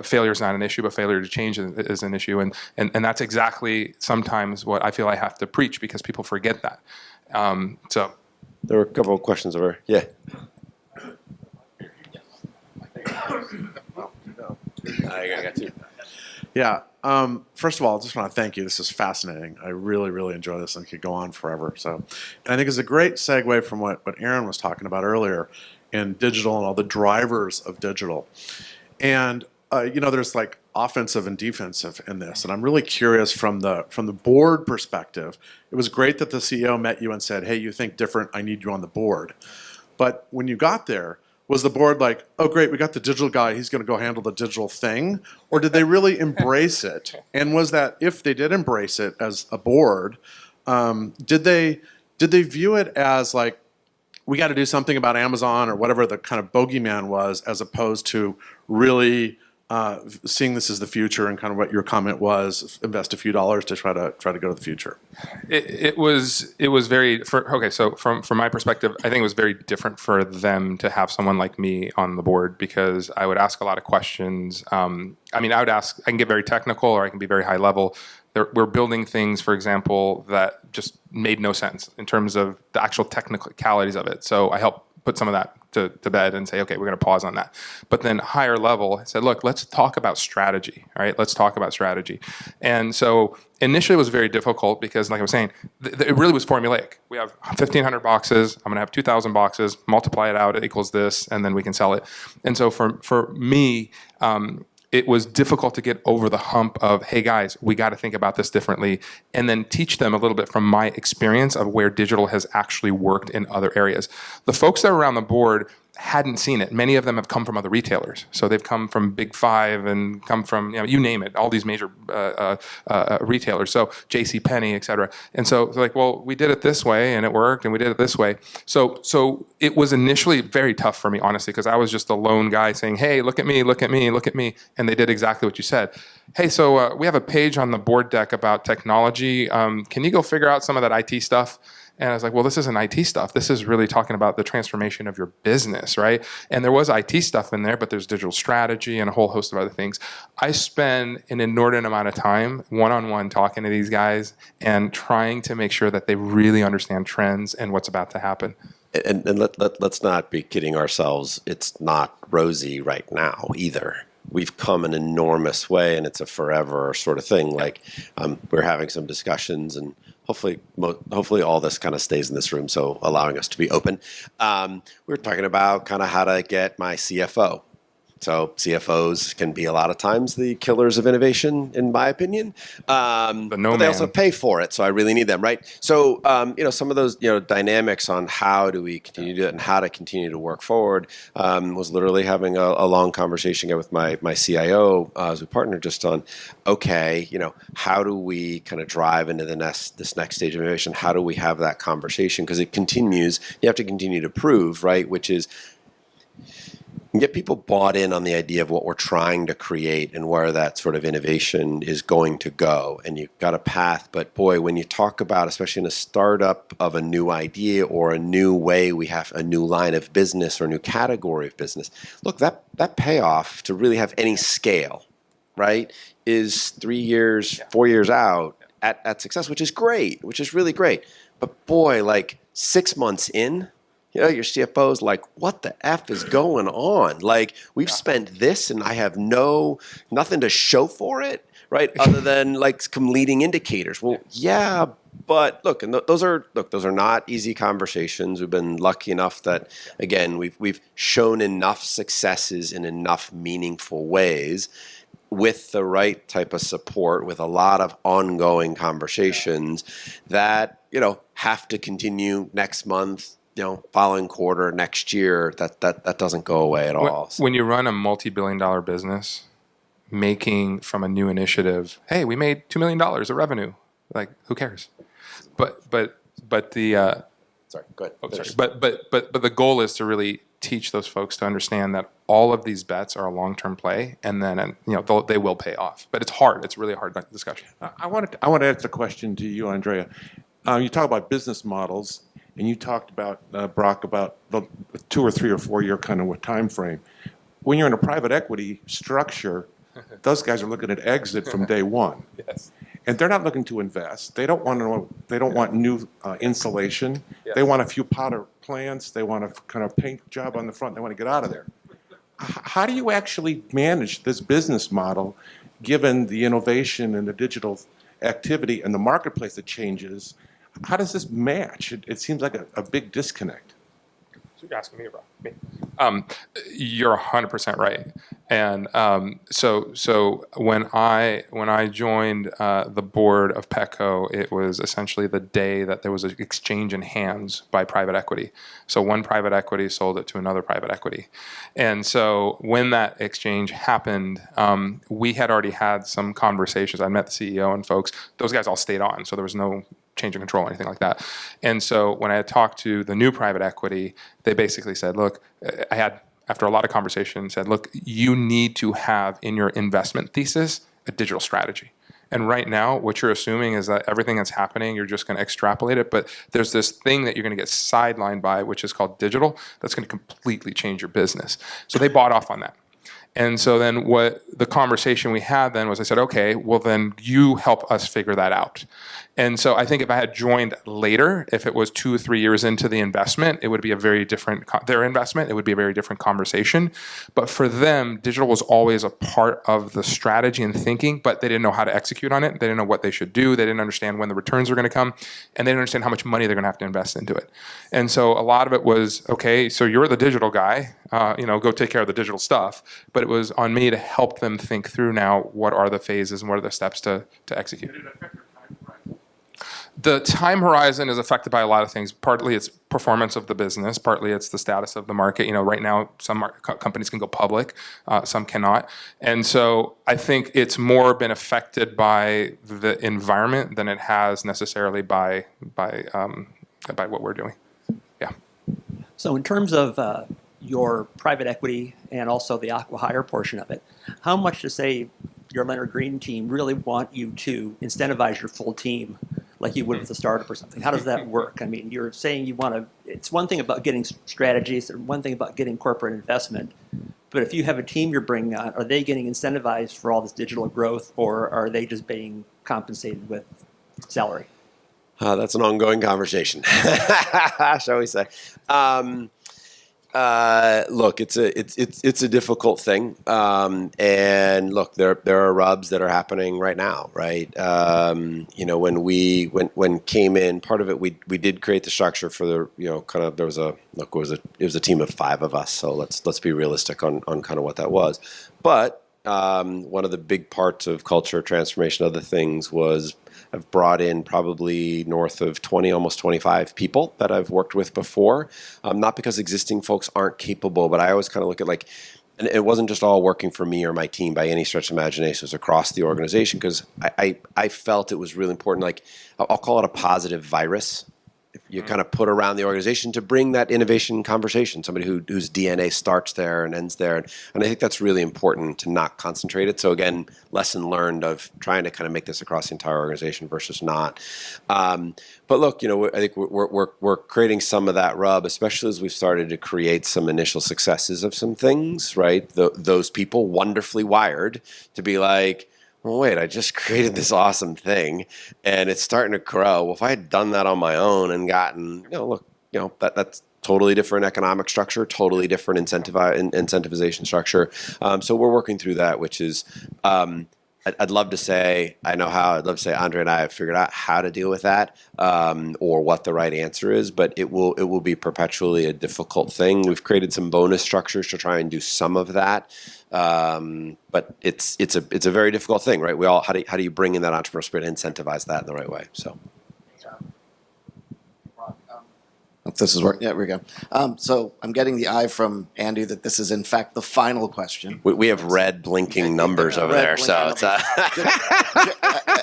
failure is not an issue, but failure to change is an issue. And that's exactly sometimes what I feel I have to preach, because people forget that. So there were a couple of questions over. Yeah. I got you. Yeah. First of all, I just want to thank you. This is fascinating. I really, really enjoy this and could go on forever. So, and I think it's a great segue from what Erin was talking about earlier in digital and all the drivers of digital. And, there's like offensive and defensive in this. And I'm really curious from the board perspective. It was great that the CEO met you and said, hey, you think different. I need you on the board. But when you got there, was the board like, oh, great, we got the digital guy, he's going to go handle the digital thing? Or did they really embrace it? And was that, if they did embrace it as a board, did they view it as like, we got to do something about Amazon or whatever the kind of bogeyman was, as opposed to really seeing this as the future and kind of what your comment was, invest a few dollars to try to go to the future? It was very so from my perspective, I think it was very different for them to have someone like me on the board, because I would ask a lot of questions. I can get very technical, or I can be very high level. We're building things, for example, that just made no sense in terms of the actual technicalities of it. So I helped put some of that to bed and say, okay, we're going to pause on that. But then higher level, I said, look, let's talk about strategy. All right, let's talk about strategy. And so initially it was very difficult because, like I was saying, it really was formulaic. We have 1,500 boxes. I'm going to have 2,000 boxes. Multiply it out, it equals this, and then we can sell it. And so for me, it was difficult to get over the hump of, hey guys, we got to think about this differently, and then teach them a little bit from my experience of where digital has actually worked in other areas. The folks that were around the board hadn't seen it. Many of them have come from other retailers. So they've come from Big Five and come from, you name it, all these major retailers. So JCPenney, et cetera. And so they're like, well, we did it this way and it worked, and we did it this way. So it was initially very tough for me, honestly, because I was just a lone guy saying, hey, look at me, look at me, look at me. And they did exactly what you said. Hey, so we have a page on the board deck about technology. Can you go figure out some of that IT stuff? And I was like, well, this isn't IT stuff. This is really talking about the transformation of your business, right? And there was IT stuff in there, but there's digital strategy and a whole host of other things. I spend an inordinate amount of time one-on-one talking to these guys and trying to make sure that they really understand trends and what's about to happen. And let's not be kidding ourselves. It's not rosy right now either. We've come an enormous way, and it's a forever sort of thing. Like we're having some discussions, and hopefully all this kind of stays in this room, so allowing us to be open. We're talking about kind of how to get my CFO. So CFOs can be a lot of times the killers of innovation, in my opinion. But they also pay for it, so I really need them, right? So some of those dynamics on how do we continue to do it and how to continue to work forward was literally having a long conversation with my CIO as we partnered just on, okay, how do we kind of drive into this next stage of innovation? How do we have that conversation? Because it continues. You have to continue to prove, right? Which is get people bought in on the idea of what we're trying to create and where that sort of innovation is going to go. And you've got a path, but boy, when you talk about, especially in a startup of a new idea or a new way, we have a new line of business or a new category of business. Look, that payoff to really have any scale, right, is 3 years, 4 years out at success, which is great, which is really great. But boy, like 6 months in, your CFO's like, what the F is going on? Like, we've spent this and I have nothing to show for it, right? Other than like some leading indicators. Well, yeah, but look, and those are not easy conversations. We've been lucky enough that, again, we've shown enough successes in enough meaningful ways with the right type of support, with a lot of ongoing conversations that, have to continue next month, following quarter, next year. That doesn't go away at all. When you run a multi-billion-dollar business, making from a new initiative, hey, we made $2 million of revenue. Like, who cares? But the sorry, go ahead. Oh, sorry. But the goal is to really teach those folks to understand that all of these bets are a long-term play, and then they will pay off. But it's hard. It's really a hard discussion. I want to ask a question to you, Andrea. You talk about business models. And you talked about, Brock, about the 2 or 3 or 4 year kind of time frame. When you're in a private equity structure, those guys are looking at exit from day one. Yes. And they're not looking to invest. They don't want new insulation. Yes. They want a few powder plants. They want a kind of paint job on the front. They want to get out of there. How do you actually manage this business model, given the innovation and the digital activity and the marketplace that changes? How does this match? It seems like a big disconnect. So you're asking me about me. You're 100% right. And so when I joined the board of Petco, it was essentially the day that there was an exchange in hands by private equity. So one private equity sold it to another private equity. And so when that exchange happened, we had already had some conversations. I met the CEO and folks. Those guys all stayed on, so there was no change of control or anything like that. And so when I had talked to the new private equity, they basically said, look, I after a lot of conversation, said, look, you need to have in your investment thesis a digital strategy. And right now, what you're assuming is that everything that's happening, you're just going to extrapolate it. But there's this thing that you're going to get sidelined by, which is called digital, that's going to completely change your business. So they bought off on that. And so then what the conversation we had then was I said, okay, well then you help us figure that out. And so I think if I had joined later, if it was 2 or 3 years into the investment, it would be a very different, their investment, it would be a very different conversation. But for them, digital was always a part of the strategy and thinking, but they didn't know how to execute on it. They didn't know what they should do. They didn't understand when the returns were going to come. And they didn't understand how much money they're going to have to invest into it. And so a lot of it was, okay, so you're the digital guy, go take care of the digital stuff. But it was on me to help them think through now what are the phases and what are the steps to execute. The time horizon is affected by a lot of things. Partly it's performance of the business. Partly it's the status of the market. Right now, some companies can go public, some cannot. And so I think it's more been affected by the environment than it has necessarily by what we're doing. Yeah. So in terms of your private equity and also the acqui-hire portion of it, how much to say your Leonard Green team really want you to incentivize your full team like you would with a startup or something? How does that work? I mean, you're saying you want to, it's one thing about getting strategies and one thing about getting corporate investment, but if you have a team you're bringing on, are they getting incentivized for all this digital growth, or are they just being compensated with salary? That's an ongoing conversation, shall we say. Look, it's a difficult thing, and look, there are rubs that are happening right now, right? When came in, part of it we did create the structure for the it was a team of 5 of us, so let's be realistic on kind of what that was, but one of the big parts of culture transformation, other things was I've brought in probably north of 20, almost 25 people that I've worked with before. Not because existing folks aren't capable, but I always kind of look at and it wasn't just all working for me or my team by any stretch of imagination. It was across the organization because I felt it was really important. I'll call it a positive virus. You kind of put around the organization to bring that innovation conversation, somebody whose DNA starts there and ends there. And I think that's really important to not concentrate it. So again, lesson learned of trying to kind of make this across the entire organization versus not. But look, I think we're creating some of that rub, especially as we've started to create some initial successes of some things, right? Those people wonderfully wired to be like, well, wait, I just created this awesome thing and it's starting to grow. Well, if I had done that on my own and gotten, that's totally different economic structure, totally different incentivization structure. So we're working through that, which is, I'd love to say, I know how, I'd love to say Andre and I have figured out how to deal with that, or what the right answer is, but it will be perpetually a difficult thing. We've created some bonus structures to try and do some of that. But it's a very difficult thing, right? How do you bring in that entrepreneurial spirit and incentivize that in the right way? So. If this is working, yeah, we go. So I'm getting the eye from Andy that this is in fact the final question. We have red blinking numbers over there, so it's.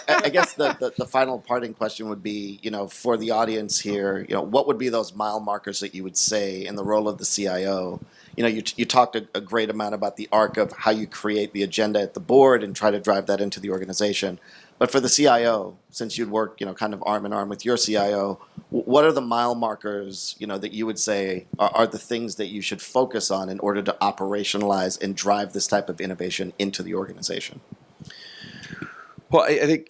I guess the final parting question would be, for the audience here, what would be those mile markers that you would say in the role of the CIO? You talked a great amount about the arc of how you create the agenda at the board and try to drive that into the organization. But for the CIO, since you'd work, kind of arm in arm with your CIO, what are the mile markers, that you would say are the things that you should focus on in order to operationalize and drive this type of innovation into the organization? Well, I think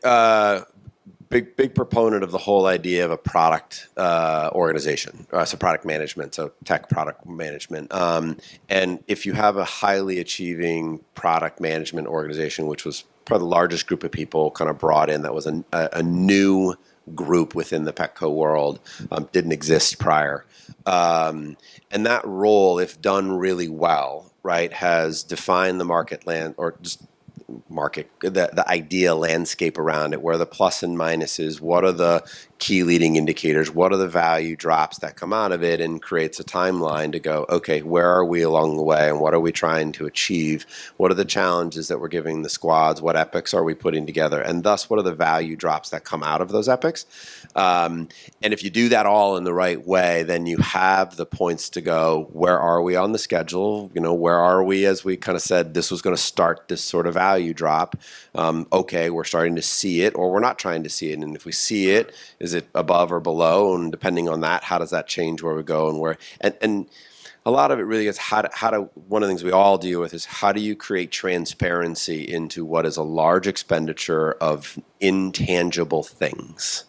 big proponent of the whole idea of a product organization, so product management, so tech product management. And if you have a highly achieving product management organization, which was probably the largest group of people kind of brought in, that was a new group within the Petco world, didn't exist prior. And that role, if done really well, right, has defined the market the idea landscape around it, where the plus and minuses, what are the key leading indicators, what are the value drops that come out of it, and creates a timeline to go, okay, where are we along the way and what are we trying to achieve? What are the challenges that we're giving the squads? What epics are we putting together? And thus, what are the value drops that come out of those epics? And if you do that all in the right way, then you have the points to go, where are we on the schedule? You know, where are we, as we kind of said, this was going to start this sort of value drop. Okay, we're starting to see it, or we're not trying to see it. And if we see it, is it above or below? And depending on that, how does that change where we go and where? And a lot of it really is how to, one of the things we all deal with is how do you create transparency into what is a large expenditure of intangible things,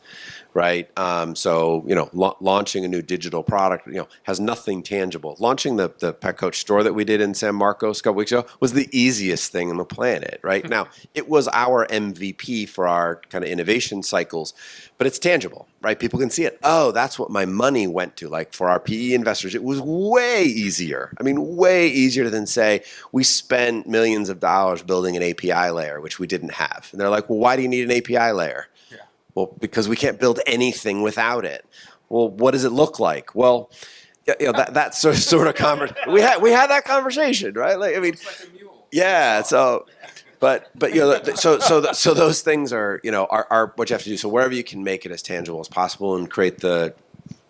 right? So, you know, launching a new digital product, you know, has nothing tangible. Launching the Petco store that we did in San Marcos a couple weeks ago was the easiest thing on the planet, right? Now, it was our MVP for our kind of innovation cycles, but it's tangible, right? People can see it. Oh, that's what my money went to. Like for our PE investors, it was way easier. I mean, way easier than say, we spent millions of dollars building an API layer, which we didn't have. And they're like, well, why do you need an API layer? Well, because we can't build anything without it. Well, what does it look like? Well, you know, that's sort of conversation. We had that conversation, right? Like, I mean, yeah. So, but you know, so those things are, you know, are what you have to do. So wherever you can make it as tangible as possible and create the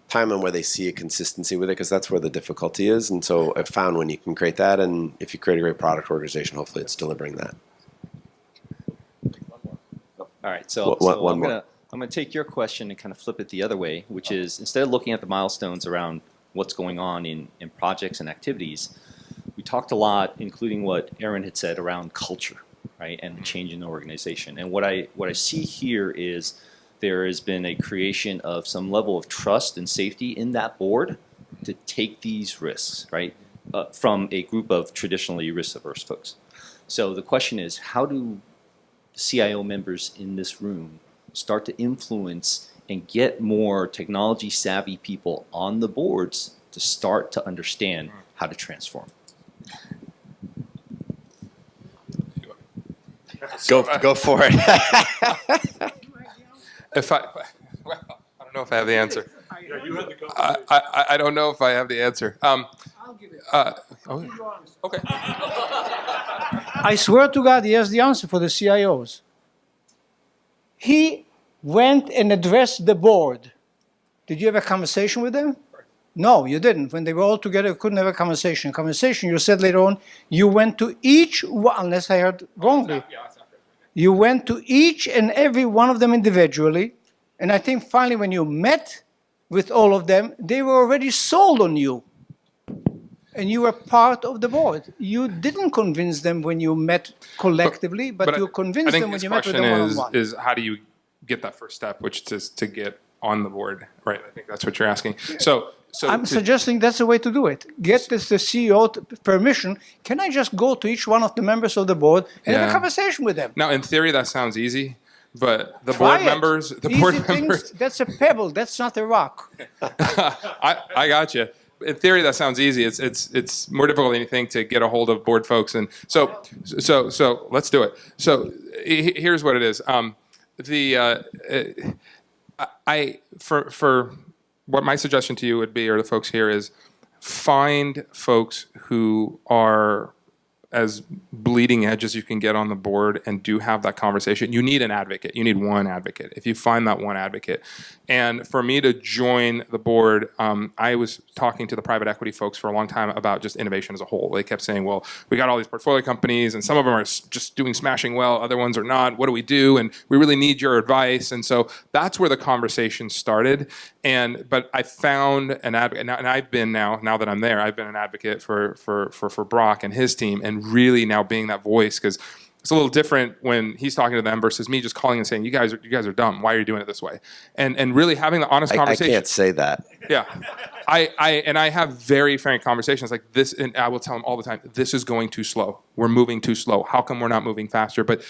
time and where they see a consistency with it, because that's where the difficulty is. And so I've found when you can create that, and if you create a great product organization, hopefully it's delivering that. All right, so I'm going to take your question and kind of flip it the other way, which is instead of looking at the milestones around what's going on in projects and activities, we talked a lot, including what Erin had said around culture, right, and the change in the organization. And what I see here is there has been a creation of some level of trust and safety in that board to take these risks, right, from a group of traditionally risk-averse folks. So the question is, how do CIO members in this room start to influence and get more technology savvy people on the boards to start to understand how to transform? Go for it. Well, I don't know if I have the answer. I don't know if I have the answer. I'll give it. Okay. I swear to God, he has the answer for the CIOs. He went and addressed the board. Did you have a conversation with them? No, you didn't. When they were all together, you couldn't have a conversation. Conversation, you said later on, you went to each one, unless I heard wrongly. You went to each and every one of them individually. And I think finally when you met with all of them, they were already sold on you. And you were part of the board. You didn't convince them when you met collectively, but you convinced them when you met with them one-on-one. Is how do you get that first step, which is to get on the board, right? I think that's what you're asking. So I'm suggesting that's the way to do it. Get the CEO permission. Can I just go to each one of the members of the board and have a conversation with them? Now, in theory, that sounds easy, but the board members, that's a pebble. That's not a rock. I got you. In theory, that sounds easy. It's more difficult than you think to get a hold of board folks, and so let's do it. So here's what it is. For what my suggestion to you would be, or the folks here, is find folks who are as bleeding edge as you can get on the board and do have that conversation. You need an advocate. You need one advocate. If you find that one advocate. And for me to join the board, I was talking to the private equity folks for a long time about just innovation as a whole. They kept saying, well, we got all these portfolio companies and some of them are just doing smashing well, other ones are not. What do we do? And we really need your advice. And so that's where the conversation started. But I found an advocate, and I've been now that I'm there, I've been an advocate for Brock and his team, and really now being that voice, because it's a little different when he's talking to them versus me just calling and saying, you guys are dumb. Why are you doing it this way? And really having the honest conversation. I can't say that. Yeah. I have very frank conversations like this, and I will tell them all the time, this is going too slow. We're moving too slow. How come we're not moving faster? But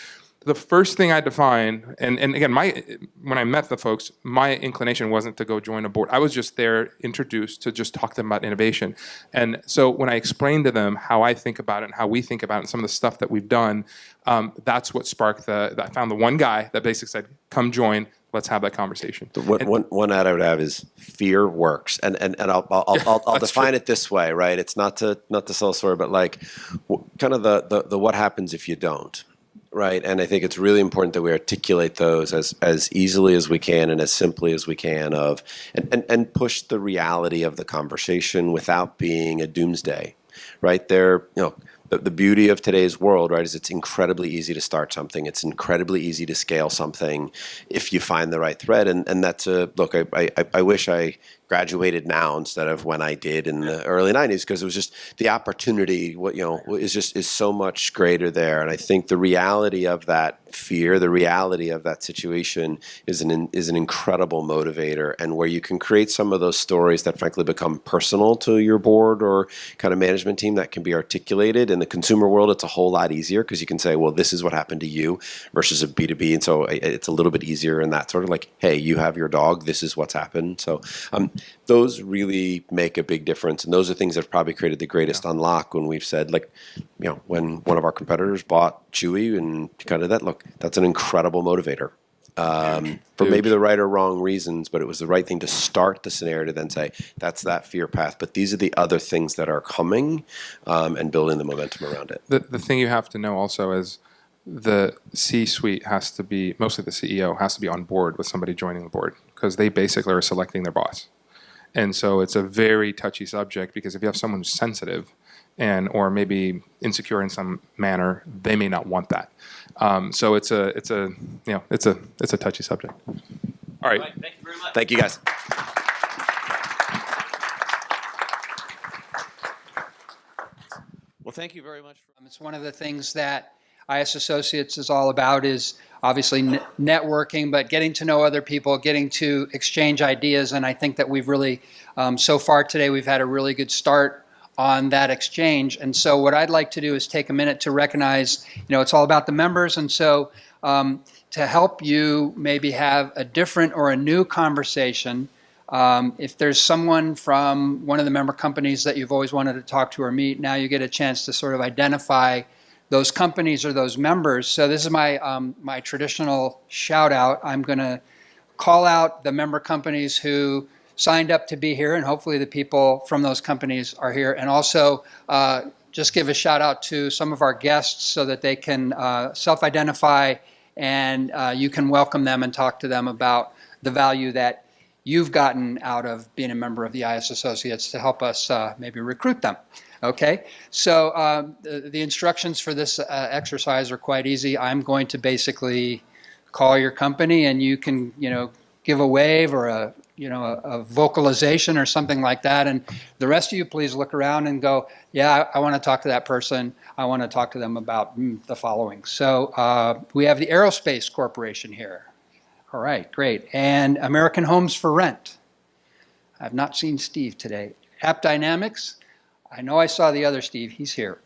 the first thing I define, and again, when I met the folks, my inclination wasn't to go join a board. I was just there introduced to just talk to them about innovation. And so when I explained to them how I think about it and how we think about it and some of the stuff that we've done, that's what sparked I found the one guy that basically said, come join, Let's have that conversation. One ad I would have is fear works, and I'll define it this way, right? It's not to sell a story, but like kind of the what happens if you don't, right? And I think it's really important that we articulate those as easily as we can and as simply as we can and push the reality of the conversation without being a doomsday, right? The beauty of today's world, right, is it's incredibly easy to start something. It's incredibly easy to scale something if you find the right thread. And that's look, I wish I graduated now instead of when I did in the early 90s, because it was just the opportunity, is so much greater there. And I think the reality of that fear, the reality of that situation is an incredible motivator, and where you can create some of those stories that frankly become personal to your board or kind of management team that can be articulated. In the consumer world, it's a whole lot easier because you can say, well, this is what happened to you, versus a B2B. And so it's a little bit easier in that sort of like, hey, you have your dog, this is what's happened. So those really make a big difference. And those are things that have probably created the greatest unlock when we've said, like, when one of our competitors bought Chewy and kind of that, look, that's an incredible motivator. For maybe the right or wrong reasons, but it was the right thing to start the scenario to then say, that's that fear path. But these are the other things that are coming, and building the momentum around it. The thing you have to know also is the C-suite has to be, mostly the CEO, has to be on board with somebody joining the board, because they basically are selecting their boss. And so it's a very touchy subject, because if you have someone who's sensitive or maybe insecure in some manner, they may not want that. So it's a touchy subject. All right. Thank you very much. Thank you, guys. Well, thank you very much. It's one of the things that IS Associates is all about, is obviously networking, but getting to know other people, getting to exchange ideas. And I think that we've really, so far today, we've had a really good start on that exchange. And so what I'd like to do is take a minute to recognize, it's all about the members. And so to help you maybe have a different or a new conversation, if there's someone from one of the member companies that you've always wanted to talk to or meet, now you get a chance to sort of identify those companies or those members. So this is my traditional shout out. I'm going to call out the member companies who signed up to be here, and hopefully the people from those companies are here. And also just give a shout out to some of our guests so that they can self-identify, and you can welcome them and talk to them about the value that you've gotten out of being a member of the IS Associates to help us maybe recruit them. Okay, so the instructions for this exercise are quite easy. I'm going to basically call your company, and you can, give a wave or a vocalization or something like that. And the rest of you, please look around and go, yeah, I want to talk to that person. I want to talk to them about the following. So we have the Aerospace Corporation here. All right, great. And American Homes for Rent. I've not seen Steve today. App Dynamics. I know I saw the other Steve. He's here.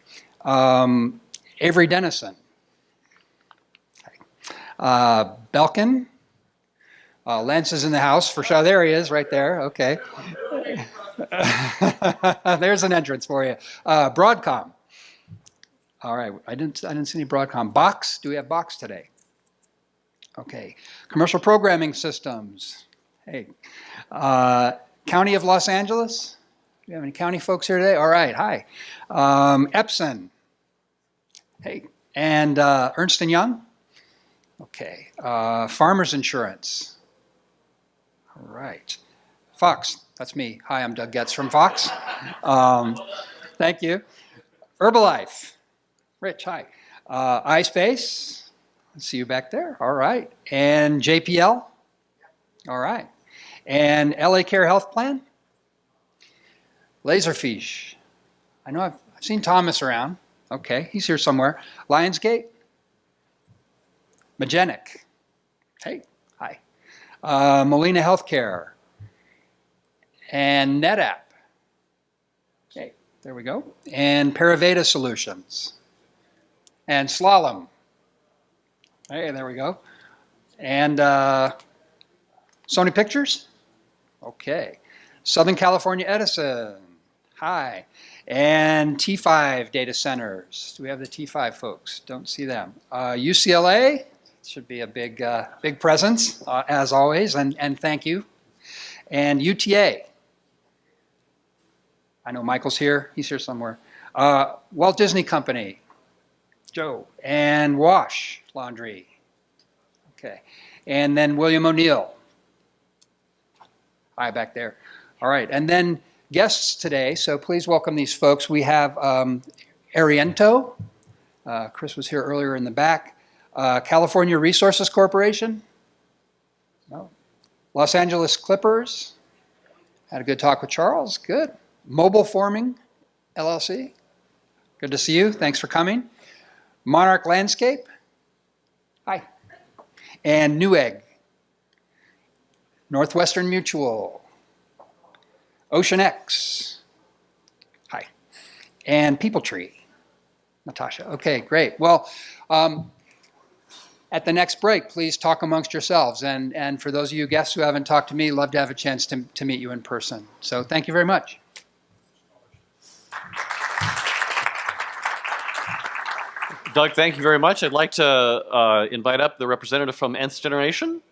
Avery Dennison. Belkin. Lance is in the house for sure. There he is, right there. Okay. There's an entrance for you. Broadcom. All right. I didn't see any Broadcom. Box. Do we have Box today? Okay. Commercial Programming Systems. Hey. County of Los Angeles. Do you have any county folks here today? All right. Hi. Epson. Hey. And Ernst & Young. Okay. Farmers Insurance. All right. Fox, that's me. Hi, I'm Doug Getz from Fox. Thank you. Herbalife. Rich, hi. iSpace. I see you back there. All right. And JPL. All right. And LA Care Health Plan. Laserfish. I know I've seen Thomas around. Okay, he's here somewhere. Lionsgate. Magenic. Hey, hi. Molina Healthcare. And NetApp. Okay, there we go. And Paraveda Solutions. And Slalom. Hey, there we go. And Sony Pictures. Okay. Southern California Edison. Hi. And T5 Data Centers. Do we have the T5 folks? Don't see them. UCLA. Should be a big, big presence, as always, and thank you. And UTA. I know Michael's here. He's here somewhere. Walt Disney Company. Joe. And Wash Laundry. Okay. And then William O'Neill. Hi, back there. All right. And then guests today, so please welcome these folks. We have Ariento. Chris was here earlier in the back. California Resources Corporation. No. Los Angeles Clippers. Had a good talk with Charles. Good. Mobile Forming LLC. Good to see you. Thanks for coming. Monarch Landscape. Hi. And Newegg. Northwestern Mutual. Ocean X. Hi. And People Tree. Natasha. Okay, great. Well, at the next break, please talk amongst yourselves. And for those of you guests who haven't talked to me, love to have a chance to meet you in person. So thank you very much. Doug, thank you very much. I'd like to invite up the representative from Nth Generation,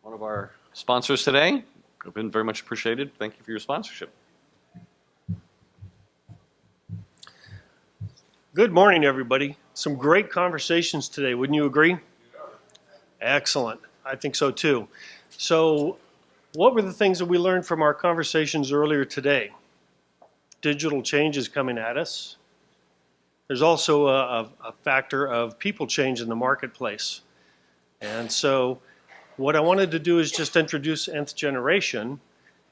one of our sponsors today. Have been very much appreciated. Thank you for your sponsorship. Good morning, everybody. Some great conversations today, wouldn't you agree? Excellent. I think so too. So, what were the things that we learned from our conversations earlier today? Digital change is coming at us. There's also a factor of people change in the marketplace. And so what I wanted to do is just introduce Nth Generation.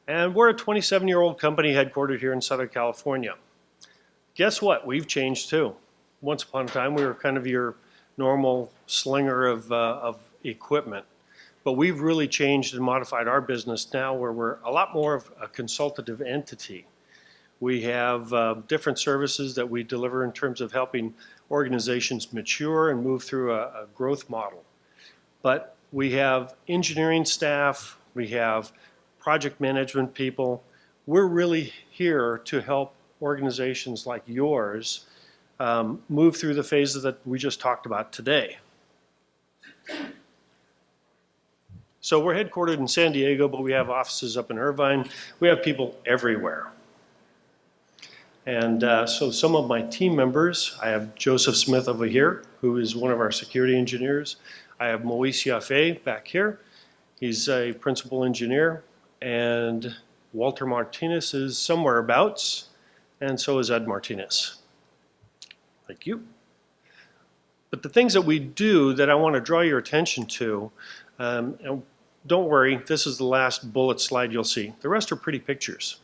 And we're a 27-year-old company headquartered here in Southern California. Guess what? We've changed too. Once upon a time, we were kind of your normal slinger of equipment. But we've really changed and modified our business now where we're a lot more of a consultative entity. We have different services that we deliver in terms of helping organizations mature and move through a growth model. But we have engineering staff, we have project management people. We're really here to help organizations like yours move through the phases that we just talked about today. So we're headquartered in San Diego, but we have offices up in Irvine. We have people everywhere. And so some of my team members, I have Joseph Smith over here, who is one of our security engineers. I have Moise Yaffe back here. He's a principal engineer. And Walter Martinez is somewhere abouts, and so is Ed Martinez. Thank you. But the things that we do that I want to draw your attention to, and don't worry, this is the last bullet slide you'll see. The rest are pretty pictures.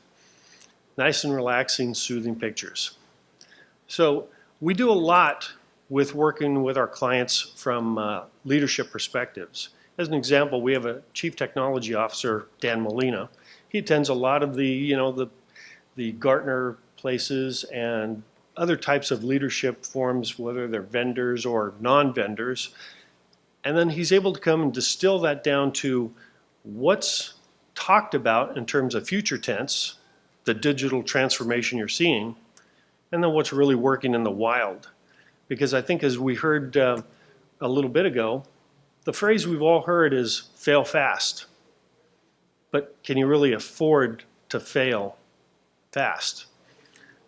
Nice and relaxing, soothing pictures. So we do a lot with working with our clients from leadership perspectives. As an example, we have a Chief Technology Officer, Dan Molina. He attends a lot of the Gartner places and other types of leadership forums, whether they're vendors or non-vendors. And then he's able to come and distill that down to what's talked about in terms of future tense, the digital transformation you're seeing, and then what's really working in the wild. Because I think as we heard a little bit ago, the phrase we've all heard is fail fast. But can you really afford to fail fast?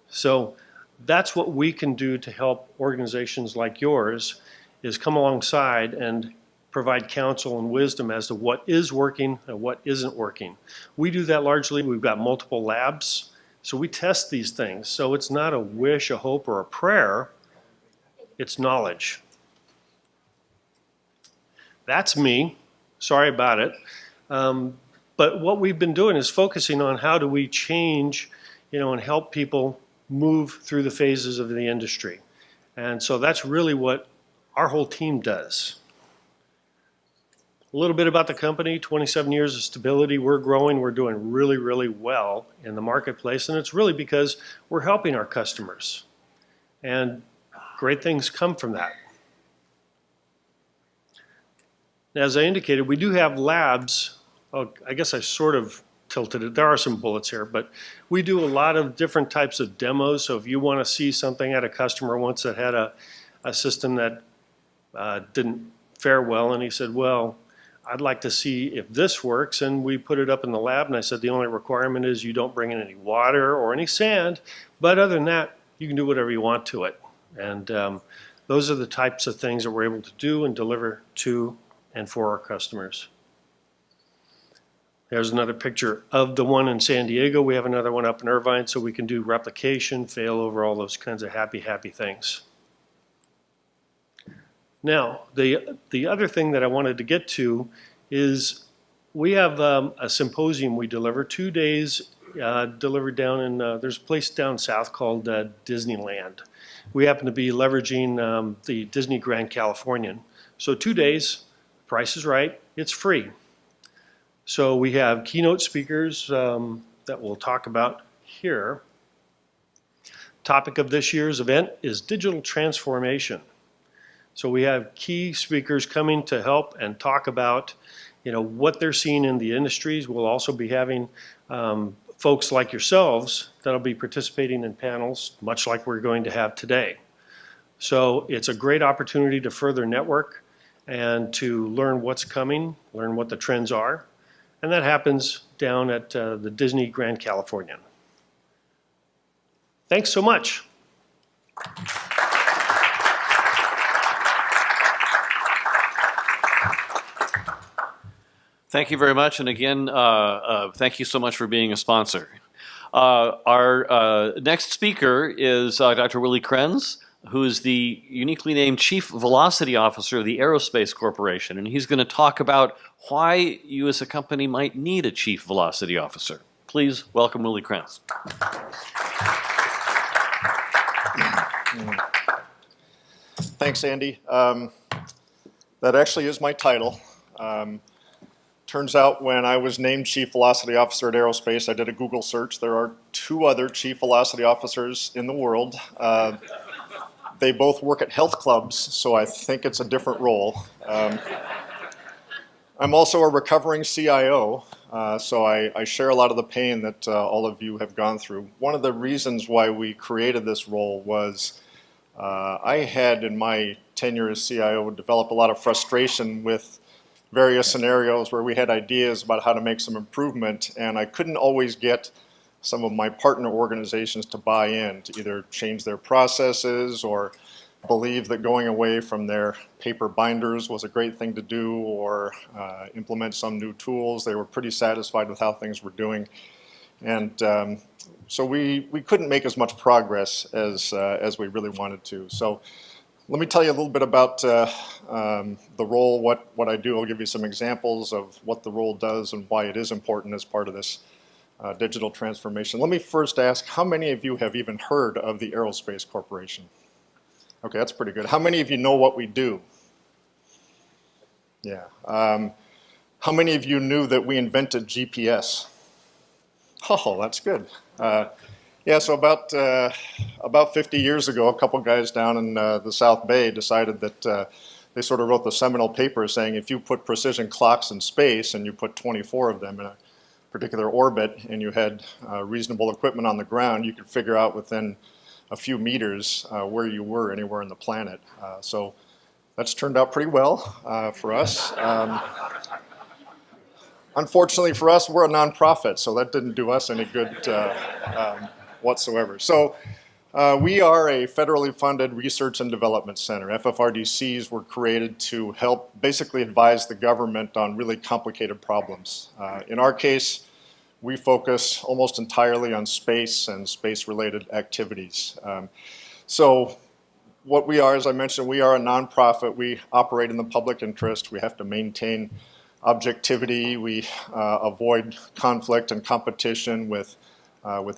So that's what we can do to help organizations like yours, is come alongside and provide counsel and wisdom as to what is working and what isn't working. We do that largely. We've got multiple labs, so we test these things. So it's not a wish, a hope, or a prayer. It's knowledge. That's me. Sorry about it. But what we've been doing is focusing on how do we change, and help people move through the phases of the industry. And so that's really what our whole team does. A little bit about the company, 27 years of stability. We're growing. We're doing really, really well in the marketplace. And it's really because we're helping our customers. And great things come from that. As I indicated, we do have labs. Oh, I guess I sort of tilted it. There are some bullets here, but we do a lot of different types of demos. So if you want to see something at a customer once that had a a system that didn't fare well, and he said, well, I'd like to see if this works, and we put it up in the lab, and I said the only requirement is you don't bring in any water or any sand, but other than that, you can do whatever you want to it. And those are the types of things that we're able to do and deliver to and for our customers. There's another picture of the one in San Diego. We have another one up in Irvine, so we can do replication, failover, all those kinds of happy things. Now, the other thing that I wanted to get to is we have a symposium we deliver, 2 days delivered down in, there's a place down south called Disneyland. We happen to be leveraging the Disney Grand Californian. So 2 days, price is right, it's free. So we have keynote speakers that we'll talk about here. Topic of this year's event is digital transformation. So we have key speakers coming to help and talk about, what they're seeing in the industries. We'll also be having folks like yourselves that'll be participating in panels, much like we're going to have today. So it's a great opportunity to further network and to learn what's coming, learn what the trends are. And that happens down at the Disney Grand Californian. Thanks so much. Thank you very much, and again, thank you so much for being a sponsor. Our next speaker is Dr. Willie Krenz, who is the uniquely named Chief Velocity Officer of the Aerospace Corporation, and he's going to talk about why you as a company might need a Chief Velocity Officer. Please welcome Willie Krenz. Thanks, Andy. That actually is my title. Turns out when I was named Chief Velocity Officer at Aerospace, I did a Google search. There are 2 other Chief Velocity Officers in the world. They both work at health clubs, so I think it's a different role. I'm also a recovering CIO, so I share a lot of the pain that all of you have gone through. One of the reasons why we created this role was I had, in my tenure as CIO, developed a lot of frustration with various scenarios where we had ideas about how to make some improvement, and I couldn't always get some of my partner organizations to buy in, to either change their processes or believe that going away from their paper binders was a great thing to do, or implement some new tools. They were pretty satisfied with how things were doing. And so we couldn't make as much progress as we really wanted to. So let me tell you a little bit about the role, what I do. I'll give you some examples of what the role does and why it is important as part of this digital transformation. Let me first ask, how many of you have even heard of the Aerospace Corporation? Okay, that's pretty good. How many of you know what we do? Yeah. How many of you knew that we invented GPS? Oh, that's good. Yeah, so about 50 years ago, a couple guys down in the South Bay decided that they sort of wrote the seminal paper saying if you put precision clocks in space and you put 24 of them in a particular orbit and you had reasonable equipment on the ground, you could figure out within a few meters where you were anywhere on the planet. So that's turned out pretty well for us. Unfortunately for us, we're a nonprofit, so that didn't do us any good whatsoever. So we are a federally funded research and development center. FFRDCs were created to help basically advise the government on really complicated problems. In our case, we focus almost entirely on space and space-related activities. So what we are, as I mentioned, we are a nonprofit. We operate in the public interest. We have to maintain objectivity. We avoid conflict and competition with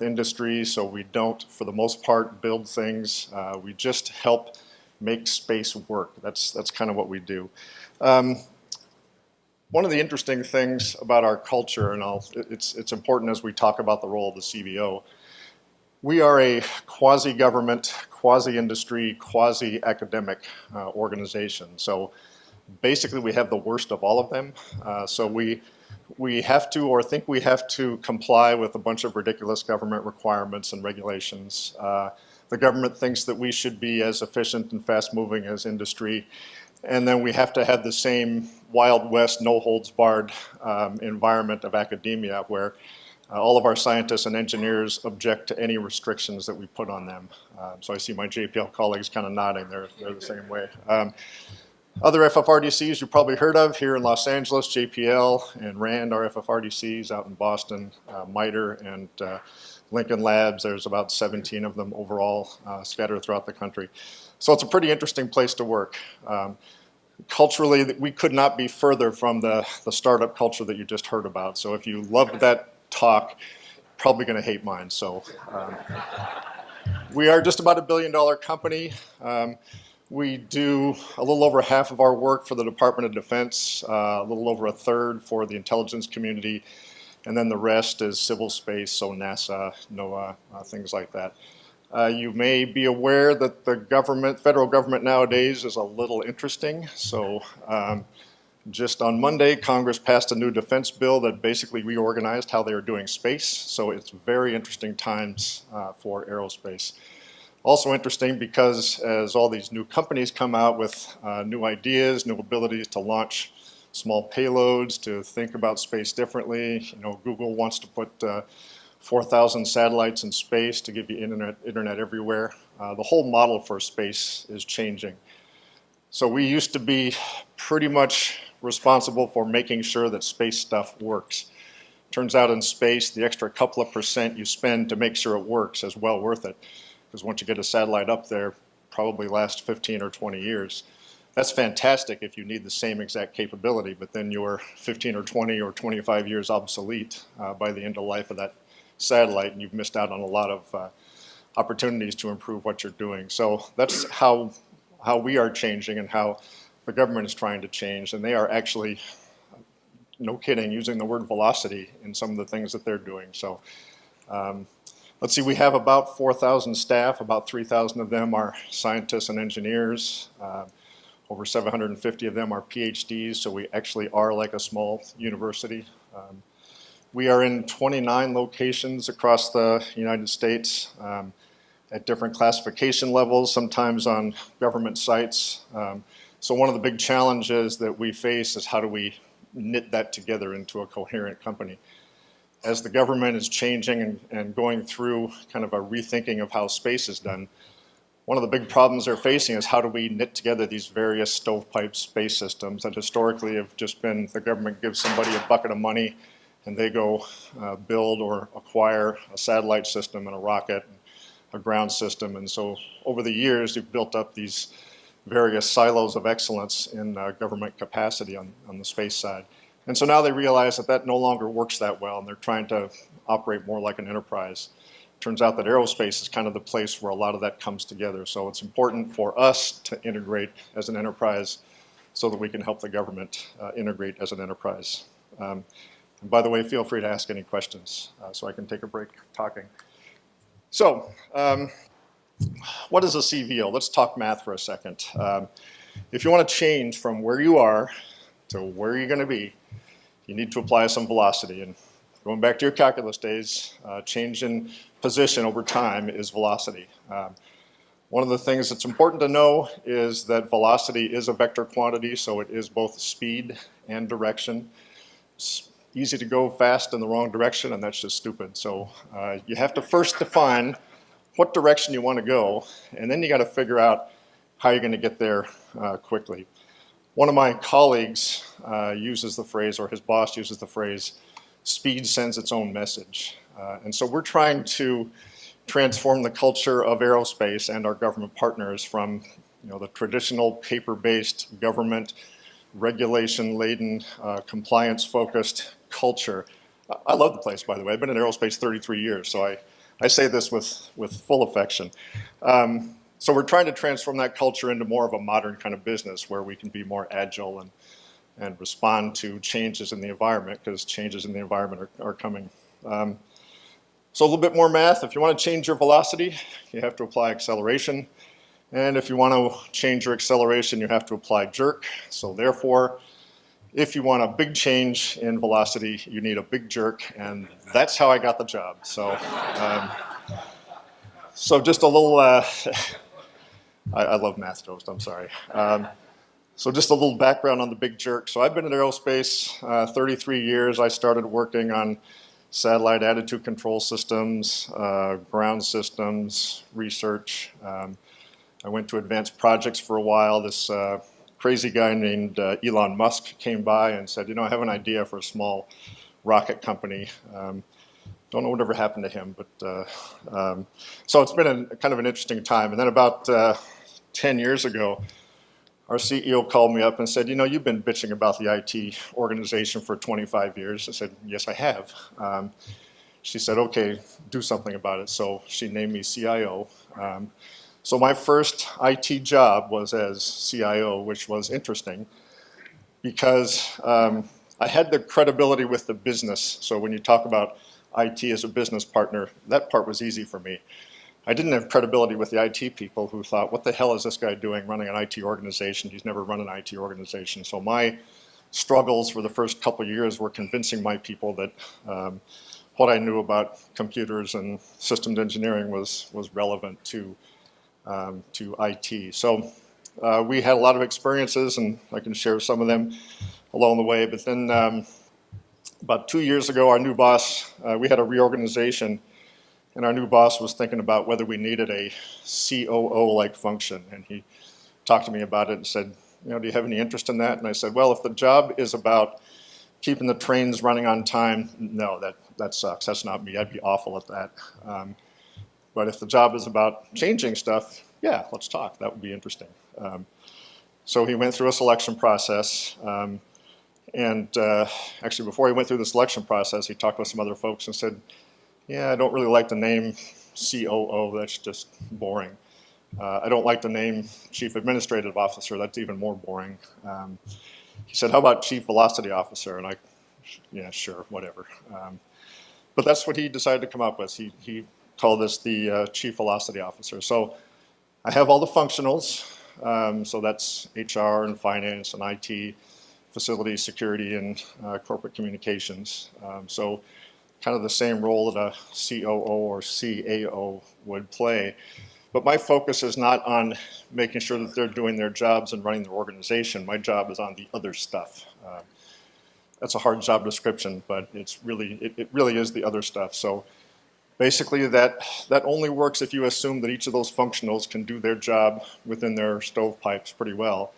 industry, so we don't, for the most part, build things. We just help make space work. That's kind of what we do. One of the interesting things about our culture, and it's important as we talk about the role of the CVO, we are a quasi-government, quasi-industry, quasi-academic organization. So basically we have the worst of all of them. So we have to, or think we have to, comply with a bunch of ridiculous government requirements and regulations. The government thinks that we should be as efficient and fast-moving as industry. And then we have to have the same Wild West, no-holds-barred environment of academia where all of our scientists and engineers object to any restrictions that we put on them. So I see my JPL colleagues kind of nodding. They're the same way. Other FFRDCs you've probably heard of here in Los Angeles, JPL and RAND are FFRDCs out in Boston, MITRE and Lincoln Labs. There's about 17 of them overall scattered throughout the country. So it's a pretty interesting place to work. Culturally, we could not be further from the startup culture that you just heard about. So if you loved that talk, probably going to hate mine. So we are just about $1 billion company. We do a little over half of our work for the Department of Defense, a little over a third for the intelligence community, and then the rest is civil space, so NASA, NOAA, things like that. You may be aware that the federal government nowadays is a little interesting. So just on Monday, Congress passed a new defense bill that basically reorganized how they are doing space. So it's very interesting times for aerospace. Also interesting because as all these new companies come out with new ideas, new abilities to launch small payloads, to think about space differently. You know, Google wants to put 4,000 satellites in space to give you internet everywhere. The whole model for space is changing. So we used to be pretty much responsible for making sure that space stuff works. Turns out in space, the extra couple of % you spend to make sure it works is well worth it. Because once you get a satellite up there, probably lasts 15 or 20 years. That's fantastic if you need the same exact capability, but then you're 15 or 20 or 25 years obsolete by the end of life of that satellite, and you've missed out on a lot of opportunities to improve what you're doing. So that's how we are changing and how the government is trying to change, and they are actually, no kidding, using the word velocity in some of the things that they're doing. So let's see, we have about 4,000 staff, about 3,000 of them are scientists and engineers. Over 750 of them are PhDs, so we actually are like a small university. We are in 29 locations across the United States at different classification levels, sometimes on government sites. So one of the big challenges that we face is how do we knit that together into a coherent company. As the government is changing and going through kind of a rethinking of how space is done, one of the big problems they're facing is how do we knit together these various stovepipe space systems that historically have just been the government gives somebody a bucket of money and they go build or acquire a satellite system and a rocket, and a ground system. And so over the years, you've built up these various silos of excellence in government capacity on the space side. And so now they realize that that no longer works that well, and they're trying to operate more like an enterprise. Turns out that aerospace is kind of the place where a lot of that comes together. So it's important for us to integrate as an enterprise so that we can help the government integrate as an enterprise. And by the way, feel free to ask any questions so I can take a break talking. So what is a CVO? Let's talk math for a second. If you want to change from where you are to where you're going to be, you need to apply some velocity. And going back to your calculus days, change in position over time is velocity. One of the things that's important to know is that velocity is a vector quantity, so it is both speed and direction. It's easy to go fast in the wrong direction, and that's just stupid. So you have to first define what direction you want to go, and then you got to figure out how you're going to get there quickly. One of my colleagues uses the phrase, or his boss uses the phrase, speed sends its own message. And so we're trying to transform the culture of aerospace and our government partners from the traditional paper-based government, regulation-laden, compliance-focused culture. I love the place, by the way. I've been in aerospace 33 years, so I say this with full affection. So we're trying to transform that culture into more of a modern kind of business where we can be more agile and respond to changes in the environment, because changes in the environment are coming. So a little bit more math. If you want to change your velocity, you have to apply acceleration. And if you want to change your acceleration, you have to apply jerk. So therefore, if you want a big change in velocity, you need a big jerk. And that's how I got the job. So So just a little, I love math jokes, I'm sorry. So just a little background on the big jerk. So I've been in aerospace 33 years. I started working on satellite attitude control systems, ground systems, research. I went to advanced projects for a while. This crazy guy named Elon Musk came by and said, you know, I have an idea for a small rocket company. Don't know whatever happened to him, but so it's been kind of an interesting time. And then about 10 years ago, our CEO called me up and said, you know, you've been bitching about the IT organization for 25 years. I said, yes, I have. She said, okay, do something about it. So she named me CIO. So my first IT job was as CIO, which was interesting because I had the credibility with the business. So when you talk about IT as a business partner, that part was easy for me. I didn't have credibility with the IT people who thought, what the hell is this guy doing running an IT organization? He's never run an IT organization. So my struggles for the first couple of years were convincing my people that what I knew about computers and systems engineering was relevant to IT. So we had a lot of experiences, and I can share some of them along the way. But then about 2 years ago, our new boss, we had a reorganization. And our new boss was thinking about whether we needed a COO-like function. And he talked to me about it and said, you know, do you have any interest in that? And I said, well, if the job is about keeping the trains running on time, no, that sucks. That's not me. I'd be awful at that. But if the job is about changing stuff, yeah, let's talk. That would be interesting. So he went through a selection process. Actually, before he went through the selection process, he talked with some other folks and said, yeah, I don't really like the name COO. That's just boring. I don't like the name Chief Administrative Officer. That's even more boring. He said, how about Chief Velocity Officer? And yeah, sure, whatever. But that's what he decided to come up with. He called this the Chief Velocity Officer. So I have all the functionals. So that's HR and finance and IT, facilities, security, and corporate communications. So kind of the same role that a COO or CAO would play. But my focus is not on making sure that they're doing their jobs and running their organization. My job is on the other stuff. That's a hard job description, but it really is the other stuff. So basically that only works if you assume that each of those functionals can do their job within their stovepipes pretty well.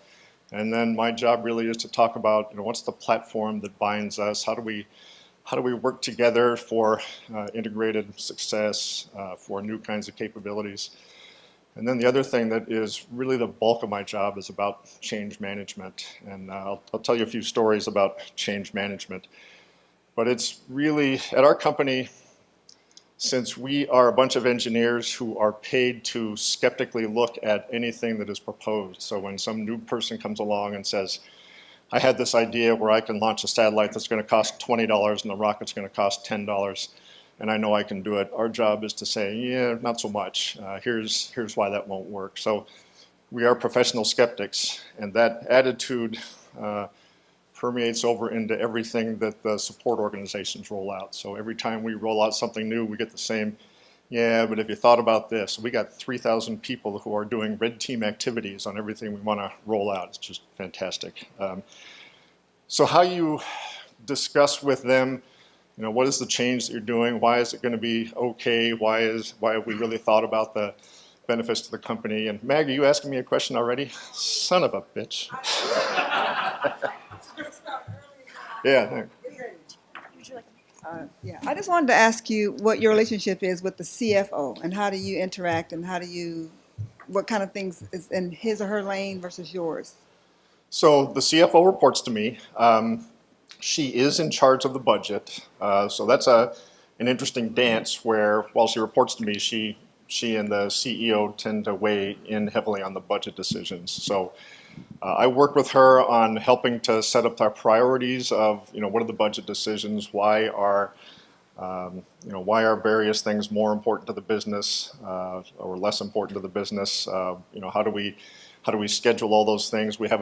And then my job really is to talk about, you know, what's the platform that binds us? How do we work together for integrated success, for new kinds of capabilities? And then the other thing that is really the bulk of my job is about change management. And I'll tell you a few stories about change management. But it's really, at our company, since we are a bunch of engineers who are paid to skeptically look at anything that is proposed. So when some new person comes along and says, I had this idea where I can launch a satellite that's going to cost $20 and the rocket's going to cost $10, and I know I can do it. Our job is to say, yeah, not so much. Here's why that won't work. So we are professional skeptics, and that attitude permeates over into everything that the support organizations roll out. So every time we roll out something new, we get the same, yeah, but if you thought about this, we got 3,000 people who are doing red team activities on everything we want to roll out. It's just fantastic. So how you discuss with them, you know, what is the change that you're doing? Why is it going to be okay? Why have we really thought about the benefits to the company? And Mag, are you asking me a question already? Son of a bitch. Yeah. Yeah, I just wanted to ask you what your relationship is with the CFO, and how do you interact, and what kind of things is in his or her lane versus yours? So the CFO reports to me. She is in charge of the budget. So that's an interesting dance where, while she reports to me, she and the CEO tend to weigh in heavily on the budget decisions. So I work with her on helping to set up our priorities of, you know, what are the budget decisions? Why are various things more important to the business or less important to the business? How do we schedule all those things? We have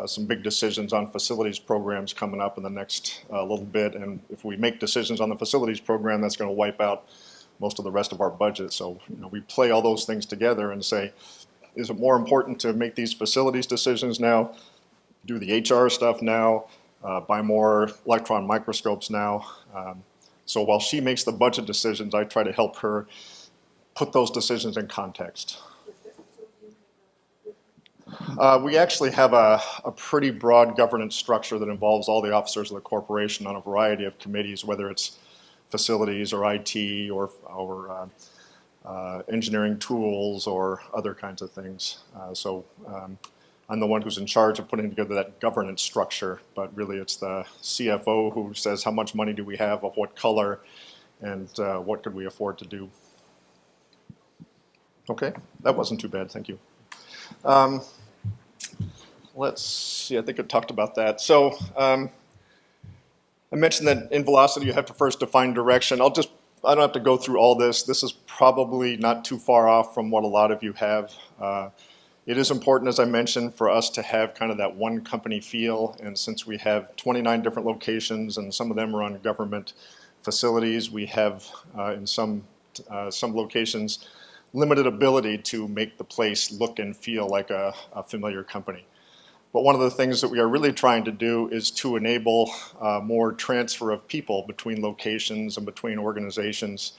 some big decisions on facilities programs coming up in the next little bit, and if we make decisions on the facilities program, that's going to wipe out most of the rest of our budget. So we play all those things together and say, is it more important to make these facilities decisions now, do the HR stuff now, buy more electron microscopes now? So while she makes the budget decisions, I try to help her put those decisions in context. We actually have a pretty broad governance structure that involves all the officers of the corporation on a variety of committees, whether it's facilities or IT or engineering tools or other kinds of things. I'm the one who's in charge of putting together that governance structure, but really it's the CFO who says how much money do we have, of what color, and what could we afford to do. Okay, that wasn't too bad, thank you. Let's see, I think I talked about that. So I mentioned that in velocity you have to first define direction. I don't have to go through all this. This is probably not too far off from what a lot of you have. It is important, as I mentioned, for us to have kind of that one company feel. And since we have 29 different locations and some of them are on government facilities, we have in some locations limited ability to make the place look and feel like a familiar company. But one of the things that we are really trying to do is to enable more transfer of people between locations and between organizations.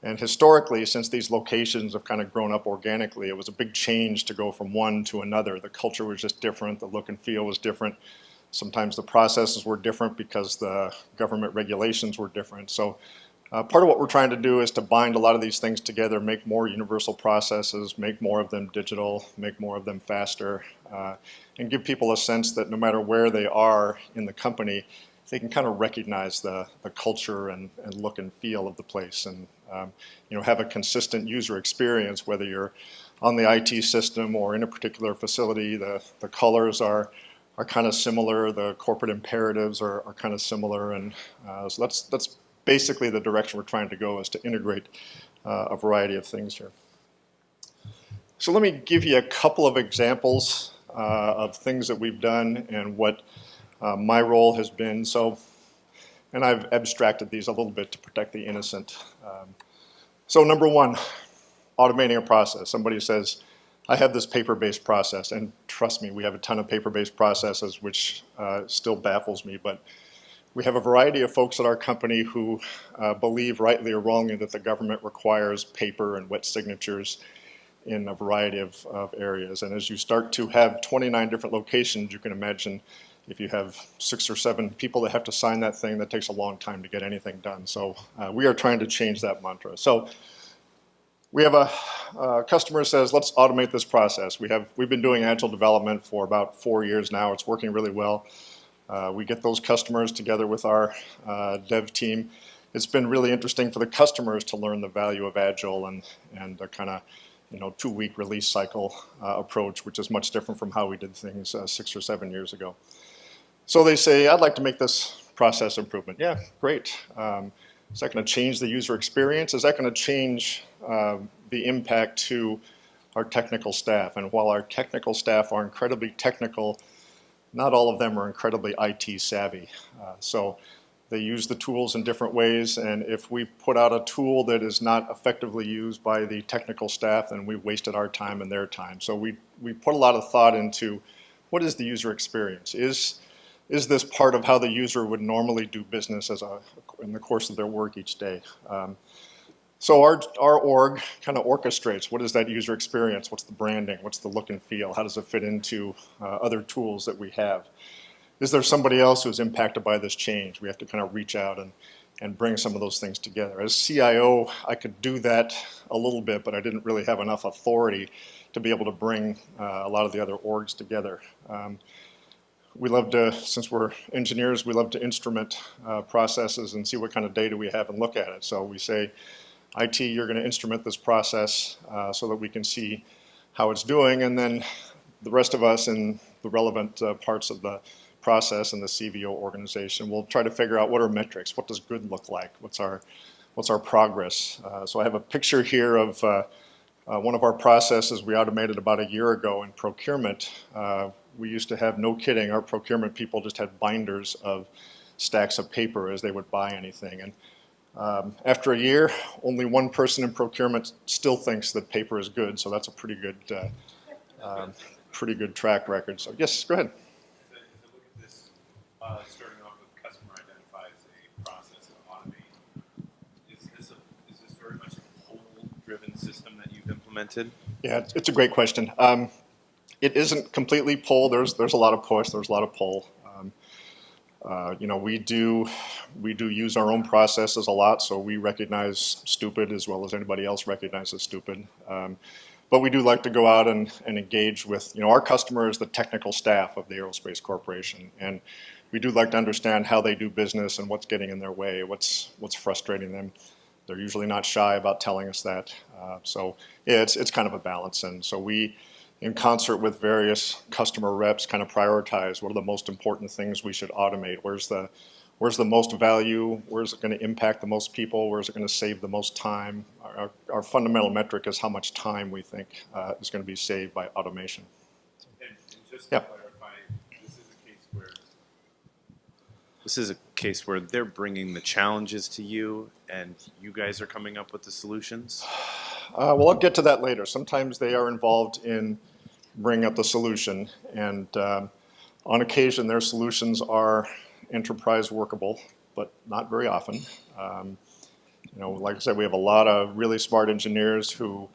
And historically, since these locations have kind of grown up organically, it was a big change to go from one to another. The culture was just different, the look and feel was different. Sometimes the processes were different because the government regulations were different. So part of what we're trying to do is to bind a lot of these things together, make more universal processes, make more of them digital, make more of them faster, and give people a sense that no matter where they are in the company, they can kind of recognize the culture and look and feel of the place, and have a consistent user experience, whether you're on the IT system or in a particular facility. The colors are kind of similar, the corporate imperatives are kind of similar, and so that's basically the direction we're trying to go, is to integrate a variety of things here. So let me give you a couple of examples of things that we've done and what my role has been. And I've abstracted these a little bit to protect the innocent. So number one, automating a process. Somebody says, I have this paper-based process, and trust me, we have a ton of paper-based processes, which still baffles me, but we have a variety of folks at our company who believe, rightly or wrongly, that the government requires paper and wet signatures in a variety of areas. And as you start to have 29 different locations, you can imagine if you have 6 or 7 people that have to sign that thing, that takes a long time to get anything done. So we are trying to change that mantra. So we have a customer says, let's automate this process. We've been doing agile development for about 4 years now. It's working really well. We get those customers together with our dev team. It's been really interesting for the customers to learn the value of agile and the kind of 2-week release cycle approach, which is much different from how we did things 6 or 7 years ago. So they say, I'd like to make this process improvement. Yeah, great. Is that going to change the user experience? Is that going to change the impact to our technical staff? And while our technical staff are incredibly technical, not all of them are incredibly IT savvy. So they use the tools in different ways, and if we put out a tool that is not effectively used by the technical staff, then we've wasted our time and their time. So we put a lot of thought into what is the user experience? Is this part of how the user would normally do business in the course of their work each day? So our org kind of orchestrates what is that user experience, what's the branding, what's the look and feel, how does it fit into other tools that we have? Is there somebody else who's impacted by this change? We have to kind of reach out and bring some of those things together. As CIO, I could do that a little bit, but I didn't really have enough authority to be able to bring a lot of the other orgs together. We love to, since we're engineers, we love to instrument processes and see what kind of data we have and look at it. So we say, IT, you're going to instrument this process so that we can see how it's doing, and then the rest of us in the relevant parts of the process and the CVO organization will try to figure out what are metrics, what does good look like, what's our progress. So I have a picture here of one of our processes we automated about a year ago in procurement. We used to have, no kidding, our procurement people just had binders of stacks of paper as they would buy anything. And After a year, only one person in procurement still thinks that paper is good, so that's a pretty good track record. So yes, go ahead. As I look at this, starting off with customer identifies a process and automate, is this very much a pull-driven system that you've implemented? Yeah, it's a great question. It isn't completely pull. There's a lot of push. There's a lot of pull. You know, we do use our own processes a lot, so we recognize stupid as well as anybody else recognizes stupid. But we do like to go out and engage with, you know, our customer is the technical staff of the Aerospace Corporation, and we do like to understand how they do business and what's getting in their way, what's frustrating them. They're usually not shy about telling us that. So yeah, it's kind of a balance, and so we, in concert with various customer reps, kind of prioritize what are the most important things we should automate. Where's the most value? Where's it going to impact the most people? Where's it going to save the most time? Our fundamental metric is how much time we think is going to be saved by automation. And just to clarify, this is a case where they're bringing the challenges to you, and you guys are coming up with the solutions? Well, I'll get to that later. Sometimes they are involved in bringing up the solution, and on occasion their solutions are enterprise workable, but not very often. You know, like I said, we have a lot of really smart engineers who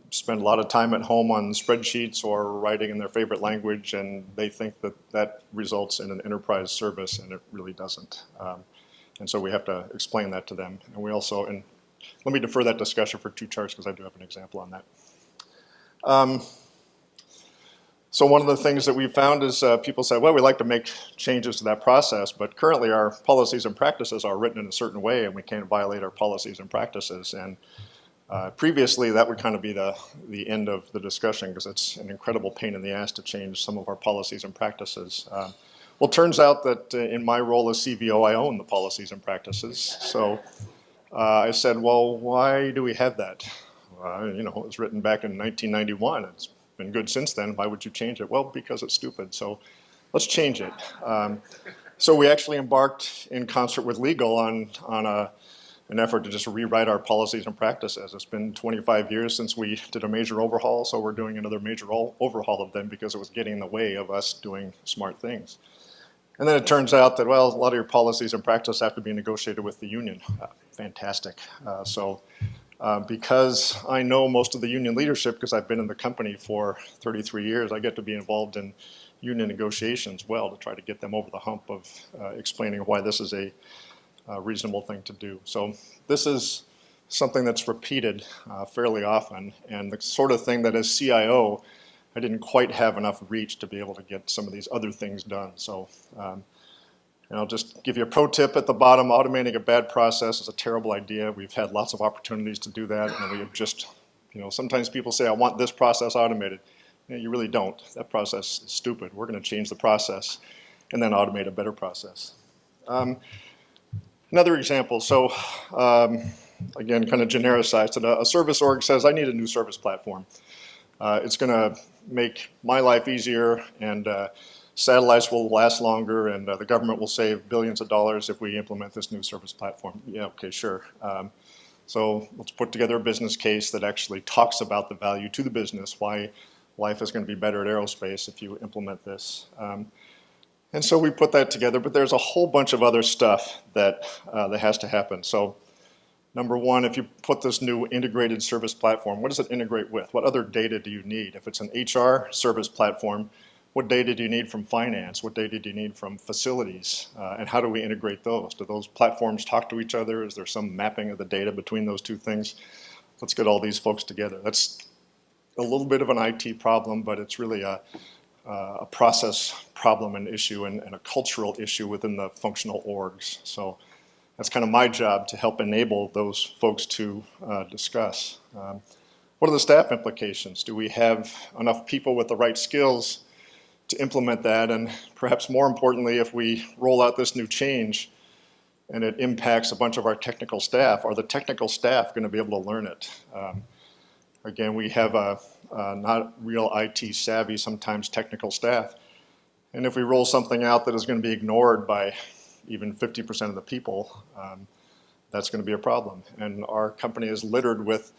spend a lot of time at home on spreadsheets or writing in their favorite language, and they think that that results in an enterprise service, and it really doesn't. And so we have to explain that to them. And we also, and let me defer that discussion for 2 charts because I do have an example on that. So one of the things that we found is people say, well, we like to make changes to that process, but currently our policies and practices are written in a certain way, and we can't violate our policies and practices. And previously, that would kind of be the end of the discussion, because it's an incredible pain in the ass to change some of our policies and practices. Well, it turns out that in my role as CVO, I own the policies and practices. So I said, well, why do we have that? You know, it was written back in 1991. It's been good since then. Why would you change it? Well, because it's stupid. So let's change it. So we actually embarked in concert with legal on an effort to just rewrite our policies and practices. It's been 25 years since we did a major overhaul, so we're doing another major overhaul of them because it was getting in the way of us doing smart things. And then it turns out that, well, a lot of your policies and practices have to be negotiated with the union. Fantastic. Because I know most of the union leadership, because I've been in the company for 33 years, I get to be involved in union negotiations well to try to get them over the hump of explaining why this is a reasonable thing to do. So this is something that's repeated fairly often, and the sort of thing that as CIO, I didn't quite have enough reach to be able to get some of these other things done. So and I'll just give you a pro tip at the bottom. Automating a bad process is a terrible idea. We've had lots of opportunities to do that, and we have just, you know, sometimes people say, I want this process automated. You know, you really don't. That process is stupid. We're going to change the process and then automate a better process. Another example, so again, kind of genericized, a service org says, I need a new service platform. It's going to make my life easier, and satellites will last longer, and the government will save billions of dollars if we implement this new service platform. Yeah, okay, sure. So let's put together a business case that actually talks about the value to the business, why life is going to be better at Aerospace if you implement this. And so we put that together, but there's a whole bunch of other stuff that has to happen. So number one, if you put this new integrated service platform, what does it integrate with? What other data do you need? If it's an HR service platform, what data do you need from finance? What data do you need from facilities? And how do we integrate those? Do those platforms talk to each other? Is there some mapping of the data between those two things? Let's get all these folks together. That's a little bit of an IT problem, but it's really a process problem and issue, and a cultural issue within the functional orgs. So that's kind of my job, to help enable those folks to discuss. What are the staff implications? Do we have enough people with the right skills to implement that? And perhaps more importantly, if we roll out this new change and it impacts a bunch of our technical staff, are the technical staff going to be able to learn it? Again, we have a not real IT savvy, sometimes technical staff. And if we roll something out that is going to be ignored by even 50% of the people, that's going to be a problem. And our company is littered with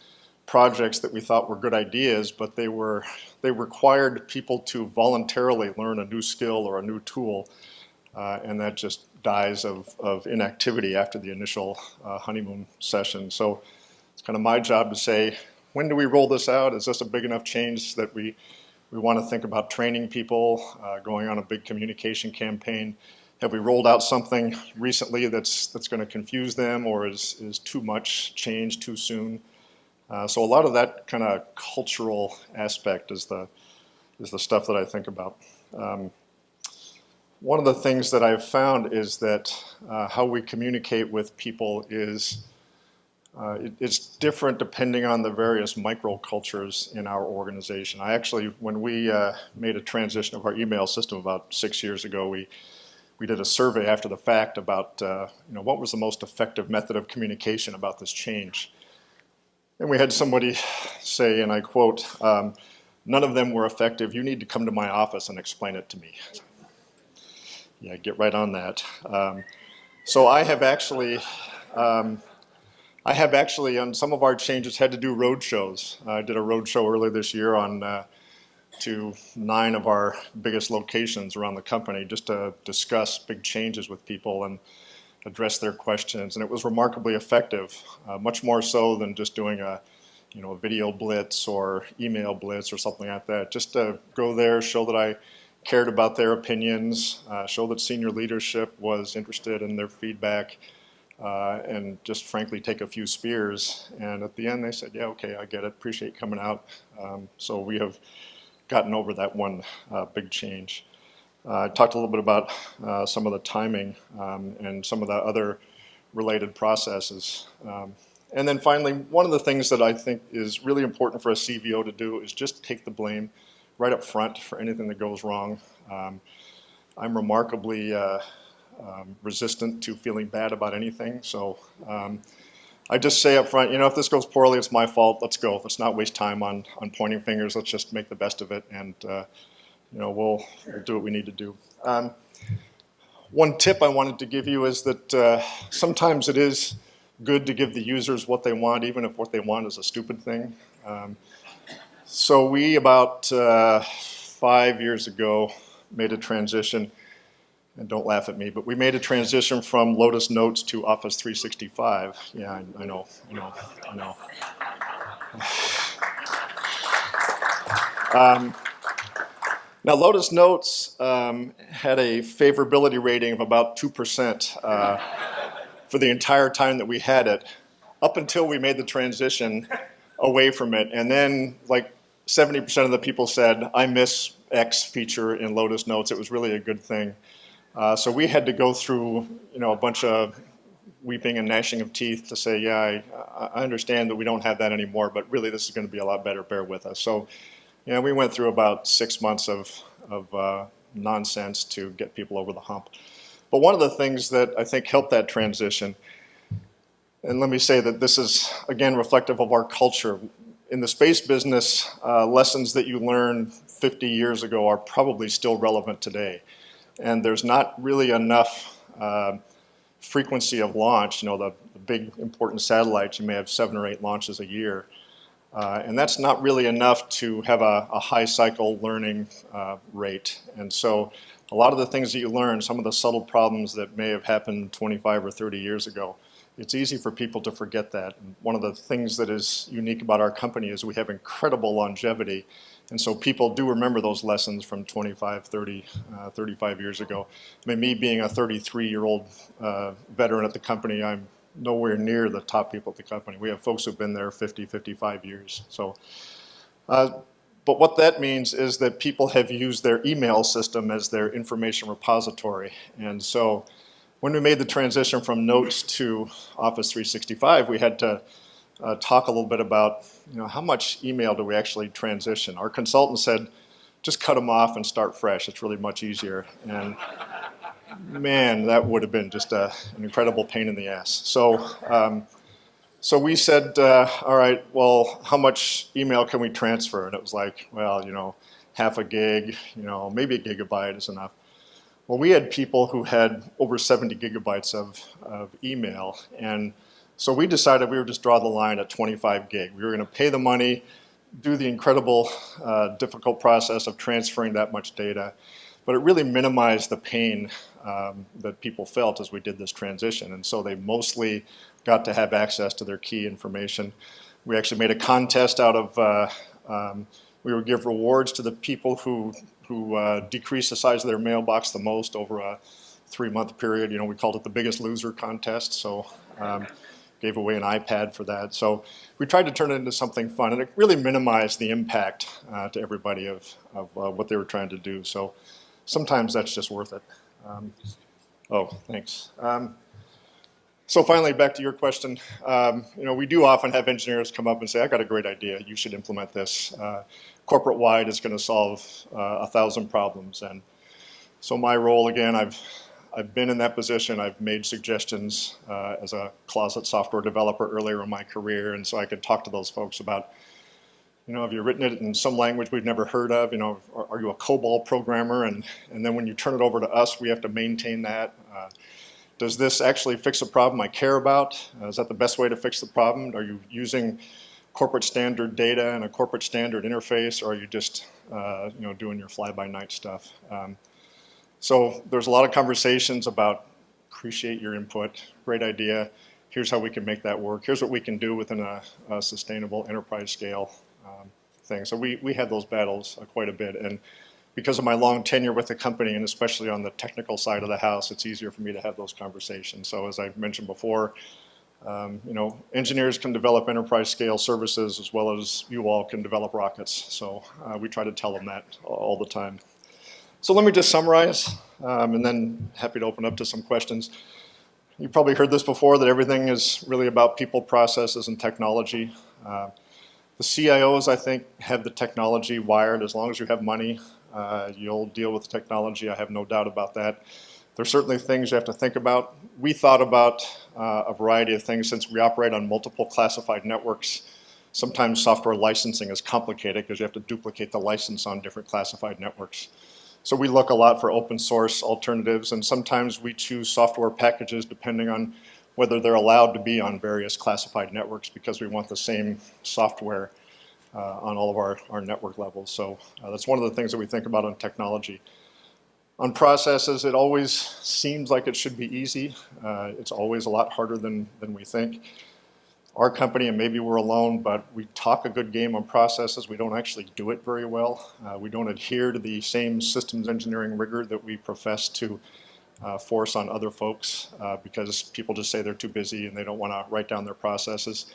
projects that we thought were good ideas, but they required people to voluntarily learn a new skill or a new tool, and that just dies of inactivity after the initial honeymoon session. So it's kind of my job to say, when do we roll this out? Is this a big enough change that we want to think about training people, going on a big communication campaign? Have we rolled out something recently that's going to confuse them, or is too much change too soon? So a lot of that kind of cultural aspect is the stuff that I think about. One of the things that I've found is that how we communicate with people is it's different depending on the various microcultures in our organization. I actually, when we made a transition of our email system about 6 years ago, we did a survey after the fact about what was the most effective method of communication about this change. And we had somebody say, and I quote, "None of them were effective. You need to come to my office and explain it to me." Yeah, get right on that. So I have actually on some of our changes had to do road shows. I did a road show earlier this year to 9 of our biggest locations around the company, just to discuss big changes with people and address their questions, and it was remarkably effective, much more so than just doing a video blitz or email blitz or something like that. Just to go there, show that I cared about their opinions, show that senior leadership was interested in their feedback, and just frankly take a few spears. And at the end they said, yeah, okay, I get it, appreciate coming out. So we have gotten over that one big change. I talked a little bit about some of the timing and some of the other related processes. And then finally, one of the things that I think is really important for a CVO to do is just take the blame right up front for anything that goes wrong. I'm remarkably resistant to feeling bad about anything, so I just say up front, if this goes poorly, it's my fault, let's go. Let's not waste time on pointing fingers, let's just make the best of it, and we'll do what we need to do. One tip I wanted to give you is that sometimes it is good to give the users what they want, even if what they want is a stupid thing. So we, about 5 years ago, made a transition, and don't laugh at me, but we made a transition from Lotus Notes to Office 365. Yeah, I know. Now, Lotus Notes had a favorability rating of about 2% for the entire time that we had it, up until we made the transition away from it. And then, like 70% of the people said, I miss X feature in Lotus Notes. It was really a good thing. So we had to go through, a bunch of weeping and gnashing of teeth to say, yeah, I understand that we don't have that anymore, but really this is going to be a lot better. Bear with us. So, we went through about 6 months of nonsense to get people over the hump. But one of the things that I think helped that transition, and let me say that this is, again, reflective of our culture. In the space business, lessons that you learned 50 years ago are probably still relevant today. And there's not really enough frequency of launch. The big important satellites, you may have 7 or 8 launches a year. And that's not really enough to have a high cycle learning rate. And so a lot of the things that you learn, some of the subtle problems that may have happened 25 or 30 years ago, it's easy for people to forget that. And one of the things that is unique about our company is we have incredible longevity. And so people do remember those lessons from 25, 30, 35 years ago. I mean, me being a 33-year-old veteran at the company, I'm nowhere near the top people at the company. We have folks who've been there 50, 55 years. So, but what that means is that people have used their email system as their information repository. And so when we made the transition from Notes to Office 365, we had to talk a little bit about, how much email do we actually transition? Our consultant said, just cut them off and start fresh. It's really much easier. And man, that would have been just an incredible pain in the ass. So we said, all right, well, how much email can we transfer? And it was like, well, half a gig, maybe a gigabyte is enough. Well, we had people who had over 70 gigabytes of email, and So we decided we would just draw the line at 25 gig. We were going to pay the money, do the incredible, difficult process of transferring that much data, but it really minimized the pain that people felt as we did this transition. And so they mostly got to have access to their key information. We actually made a contest out of, we would give rewards to the people who decreased the size of their mailbox the most over a 3-month period. You know, we called it the Biggest Loser contest. So gave away an iPad for that. So we tried to turn it into something fun, and it really minimized the impact to everybody of what they were trying to do. So sometimes that's just worth it. Oh, thanks. So finally, back to your question. You know, we do often have engineers come up and say, I got a great idea, you should implement this. Corporate-wide is going to solve 1,000 problems. And so my role, again, I've been in that position. I've made suggestions as a closet software developer earlier in my career, and so I could talk to those folks about, you know, have you written it in some language we've never heard of? You know, are you a COBOL programmer? And then when you turn it over to us, we have to maintain that. Does this actually fix a problem I care about? Is that the best way to fix the problem? Are you using corporate standard data and a corporate standard interface, or are you just, you know, doing your fly-by-night stuff? So there's a lot of conversations about appreciate your input, great idea, here's how we can make that work, here's what we can do within a sustainable enterprise scale thing. So we had those battles quite a bit, and because of my long tenure with the company, and especially on the technical side of the house, it's easier for me to have those conversations. So as I mentioned before, you know, engineers can develop enterprise scale services as well as you all can develop rockets. So we try to tell them that all the time. So let me just summarize, and then happy to open up to some questions. You probably heard this before, that everything is really about people, processes, and technology. The CIOs, I think, have the technology wired. As long as you have money, you'll deal with the technology. I have no doubt about that. There's certainly things you have to think about. We thought about a variety of things since we operate on multiple classified networks. Sometimes software licensing is complicated because you have to duplicate the license on different classified networks. So we look a lot for open source alternatives, and sometimes we choose software packages depending on whether they're allowed to be on various classified networks, because we want the same software on all of our network levels. So that's one of the things that we think about on technology. On processes, it always seems like it should be easy. It's always a lot harder than we think. Our company, and maybe we're alone, but we talk a good game on processes. We don't actually do it very well. We don't adhere to the same systems engineering rigor that we profess to force on other folks because people just say they're too busy and they don't want to write down their processes.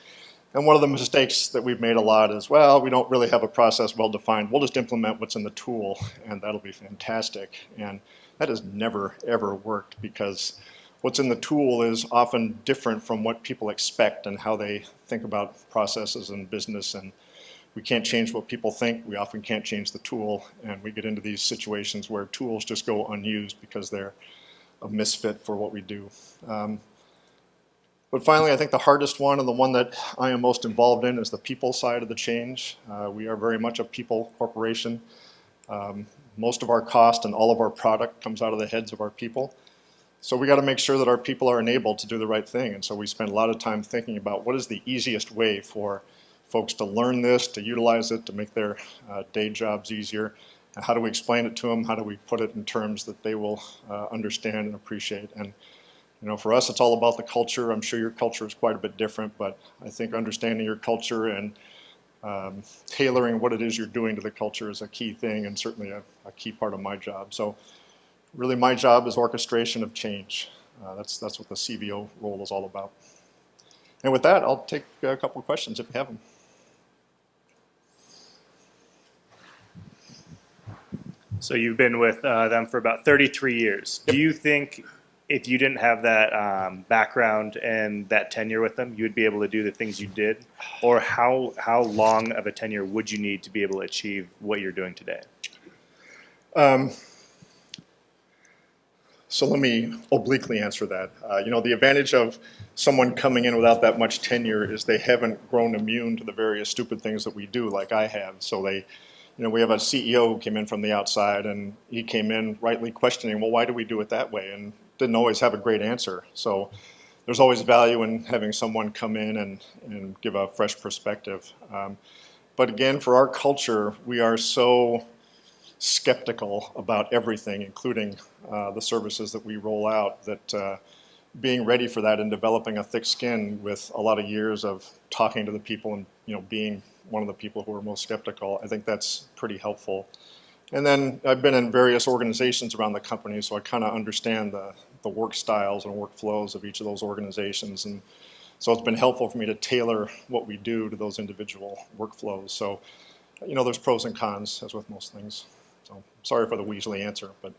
And one of the mistakes that we've made a lot is, well, we don't really have a process well defined. We'll just implement what's in the tool and that'll be fantastic. And that has never, ever worked, because what's in the tool is often different from what people expect and how they think about processes and business. And we can't change what people think. We often can't change the tool. And we get into these situations where tools just go unused because they're a misfit for what we do. But finally, I think the hardest one, and the one that I am most involved in, is the people side of the change. We are very much a people corporation. Most of our cost and all of our product comes out of the heads of our people. So we got to make sure that our people are enabled to do the right thing. And so we spend a lot of time thinking about what is the easiest way for folks to learn this, to utilize it, to make their day jobs easier. And how do we explain it to them? How do we put it in terms that they will understand and appreciate? And you know, for us, it's all about the culture. I'm sure your culture is quite a bit different, but I think understanding your culture and tailoring what it is you're doing to the culture is a key thing, and certainly a key part of my job. So really my job is orchestration of change. That's what the CVO role is all about. And with that, I'll take a couple of questions if you have them. So you've been with them for about 33 years. Yep. Do you think if you didn't have that background and that tenure with them, you would be able to do the things you did? Or how long of a tenure would you need to be able to achieve what you're doing today? So let me obliquely answer that. You know, the advantage of someone coming in without that much tenure is they haven't grown immune to the various stupid things that we do like I have. So they, you know, we have a CEO who came in from the outside, and he came in rightly questioning, well, why do we do it that way? And didn't always have a great answer. So there's always value in having someone come in and give a fresh perspective. But again, for our culture, we are so skeptical about everything, including the services that we roll out, that being ready for that and developing a thick skin with a lot of years of talking to the people and being one of the people who are most skeptical, I think that's pretty helpful. And then I've been in various organizations around the company, so I kind of understand the work styles and workflows of each of those organizations. And so it's been helpful for me to tailor what we do to those individual workflows. So, there's pros and cons, as with most things. So sorry for the Weasley answer, but.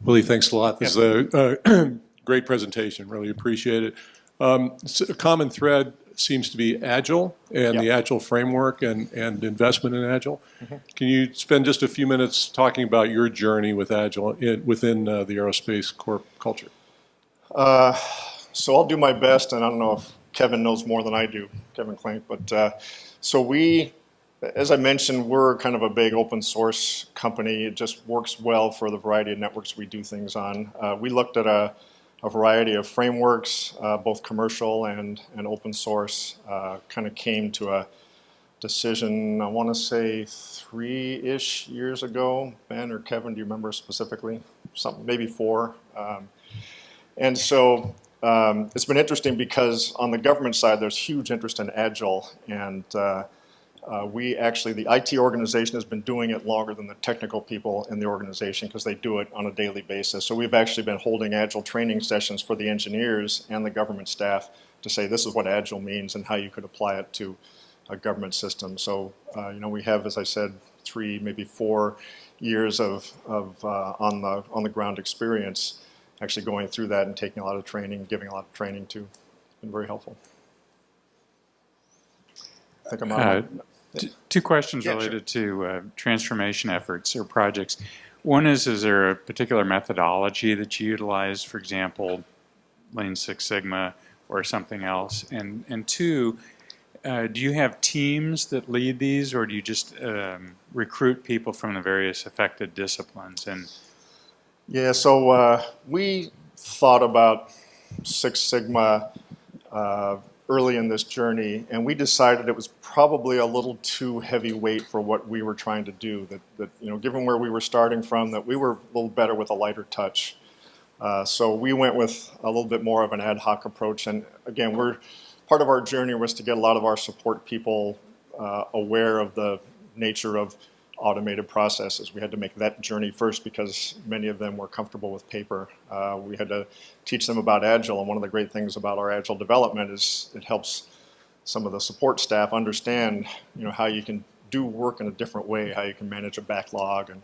Willie, thanks a lot. This is a great presentation. Really appreciate it. A common thread seems to be Agile and the Agile framework and investment in Agile. Can you spend just a few minutes talking about your journey with Agile within the Aerospace Corp culture? So I'll do my best, and I don't know if Kevin knows more than I do, Kevin Clank, but so we, as I mentioned, we're kind of a big open source company. It just works well for the variety of networks we do things on. We looked at a variety of frameworks, both commercial and open source, kind of came to a decision, I want to say 3-ish years ago. Ben or Kevin, do you remember specifically? Something, maybe 4. And so it's been interesting because on the government side, there's huge interest in Agile, and we actually, the IT organization has been doing it longer than the technical people in the organization because they do it on a daily basis. So we've actually been holding Agile training sessions for the engineers and the government staff to say this is what Agile means and how you could apply it to a government system. So, we have, as I said, 3, maybe 4 years of on the ground experience actually going through that and taking a lot of training, giving a lot of training too. It's been very helpful. I think I'm out. Two questions related to transformation efforts or projects. One is there a particular methodology that you utilize, for example, Lean Six Sigma or something else? And two, do you have teams that lead these, or do you just recruit people from the various affected disciplines? Yeah, so we thought about Six Sigma early in this journey, and we decided it was probably a little too heavyweight for what we were trying to do. That given where we were starting from, that we were a little better with a lighter touch. So we went with a little bit more of an ad hoc approach. And again, part of our journey was to get a lot of our support people aware of the nature of automated processes. We had to make that journey first because many of them were comfortable with paper. We had to teach them about Agile, and one of the great things about our Agile development is it helps some of the support staff understand how you can do work in a different way, how you can manage a backlog and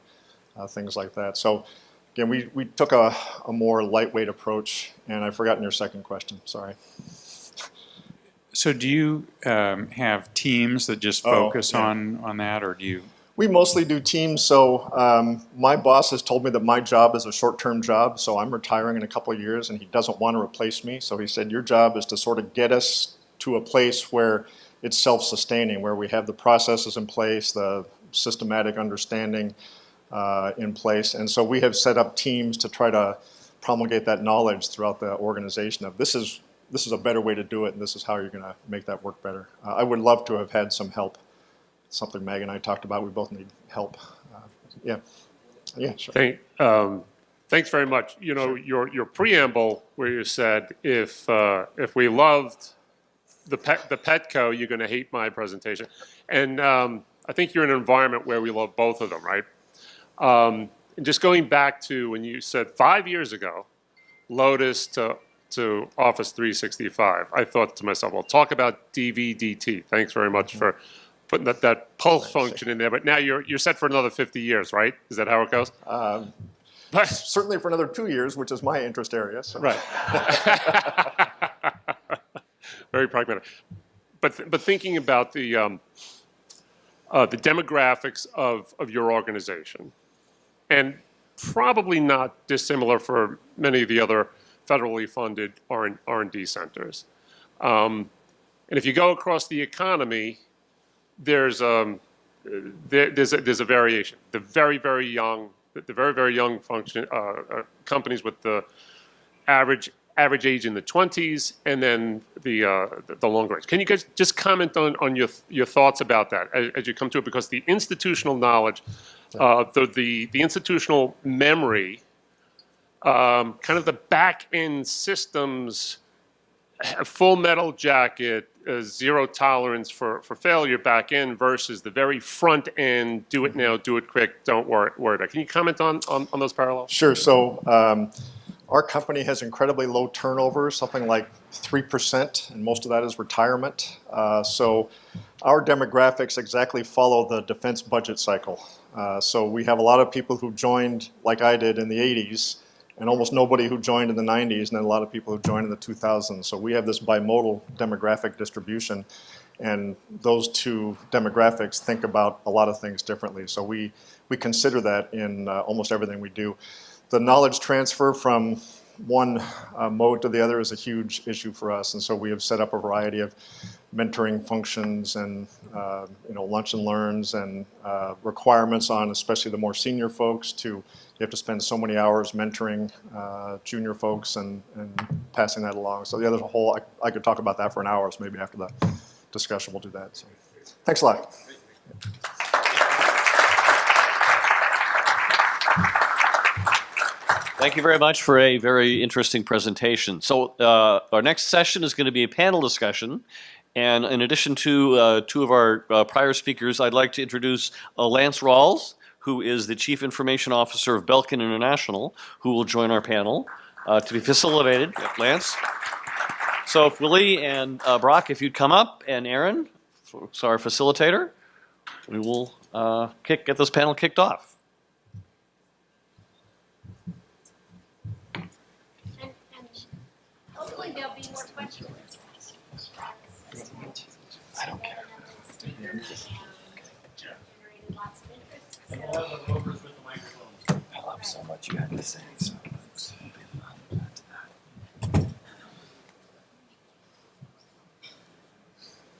things like that. So again, we took a more lightweight approach, and I've forgotten your second question, sorry. So do you have teams that just focus on that, or do you? We mostly do teams, so my boss has told me that my job is a short-term job, so I'm retiring in a couple of years, and he doesn't want to replace me. So he said, your job is to sort of get us to a place where it's self-sustaining, where we have the processes in place, the systematic understanding in place. And so we have set up teams to try to promulgate that knowledge throughout the organization of this is a better way to do it, and this is how you're going to make that work better. I would love to have had some help. Something Meg and I talked about. We both need help. Yeah, sure. Thanks very much. Your preamble where you said if we loved the Petco, you're going to hate my presentation, and I think you're in an environment where we love both of them, right? And just going back to when you said 5 years ago, Lotus to Office 365, I thought to myself, well, talk about DVDT. Thanks very much for putting that pulse function in there, but now you're set for another 50 years, right? Is that how it goes? But certainly for another 2 years, which is my interest area. So. Right. Very pragmatic. But thinking about the demographics of your organization, and probably not dissimilar for many of the other federally funded R&D centers. And if you go across the economy, there's a variation. The very, very young the very, very young companies with the average age in the 20s, and then the longer age. Can you guys just comment on your thoughts about that as you come to it? Because the institutional knowledge, the institutional memory, kind of the back end systems, full metal jacket, zero tolerance for failure back end versus the very front end, do it now, do it quick, don't worry about it. Can you comment on those parallels? Sure. So our company has incredibly low turnover, something like 3%, and most of that is retirement. So our demographics exactly follow the defense budget cycle. So we have a lot of people who joined, like I did, in the 80s, and almost nobody who joined in the 90s, and then a lot of people who joined in the 2000s. So we have this bimodal demographic distribution, and those two demographics think about a lot of things differently. So we consider that in almost everything we do. The knowledge transfer from one mode to the other is a huge issue for us, and so we have set up a variety of mentoring functions and lunch and learns and requirements on especially the more senior folks you have to spend so many hours mentoring junior folks and passing that along. So there's a whole, I could talk about that for an hour, so maybe after the discussion we'll do that. So thanks a lot. Thank you very much for a very interesting presentation. So our next session is going to be a panel discussion. And in addition to two of our prior speakers, I'd like to introduce Lance Ralls, who is the Chief Information Officer of Belkin International, who will join our panel to be facilitated. Lance. So if Willie and Brock, if you'd come up, and Erin, so our facilitator, we will get this panel kicked off. Hopefully there'll be more questions. I don't care. I love so much you had to say. So.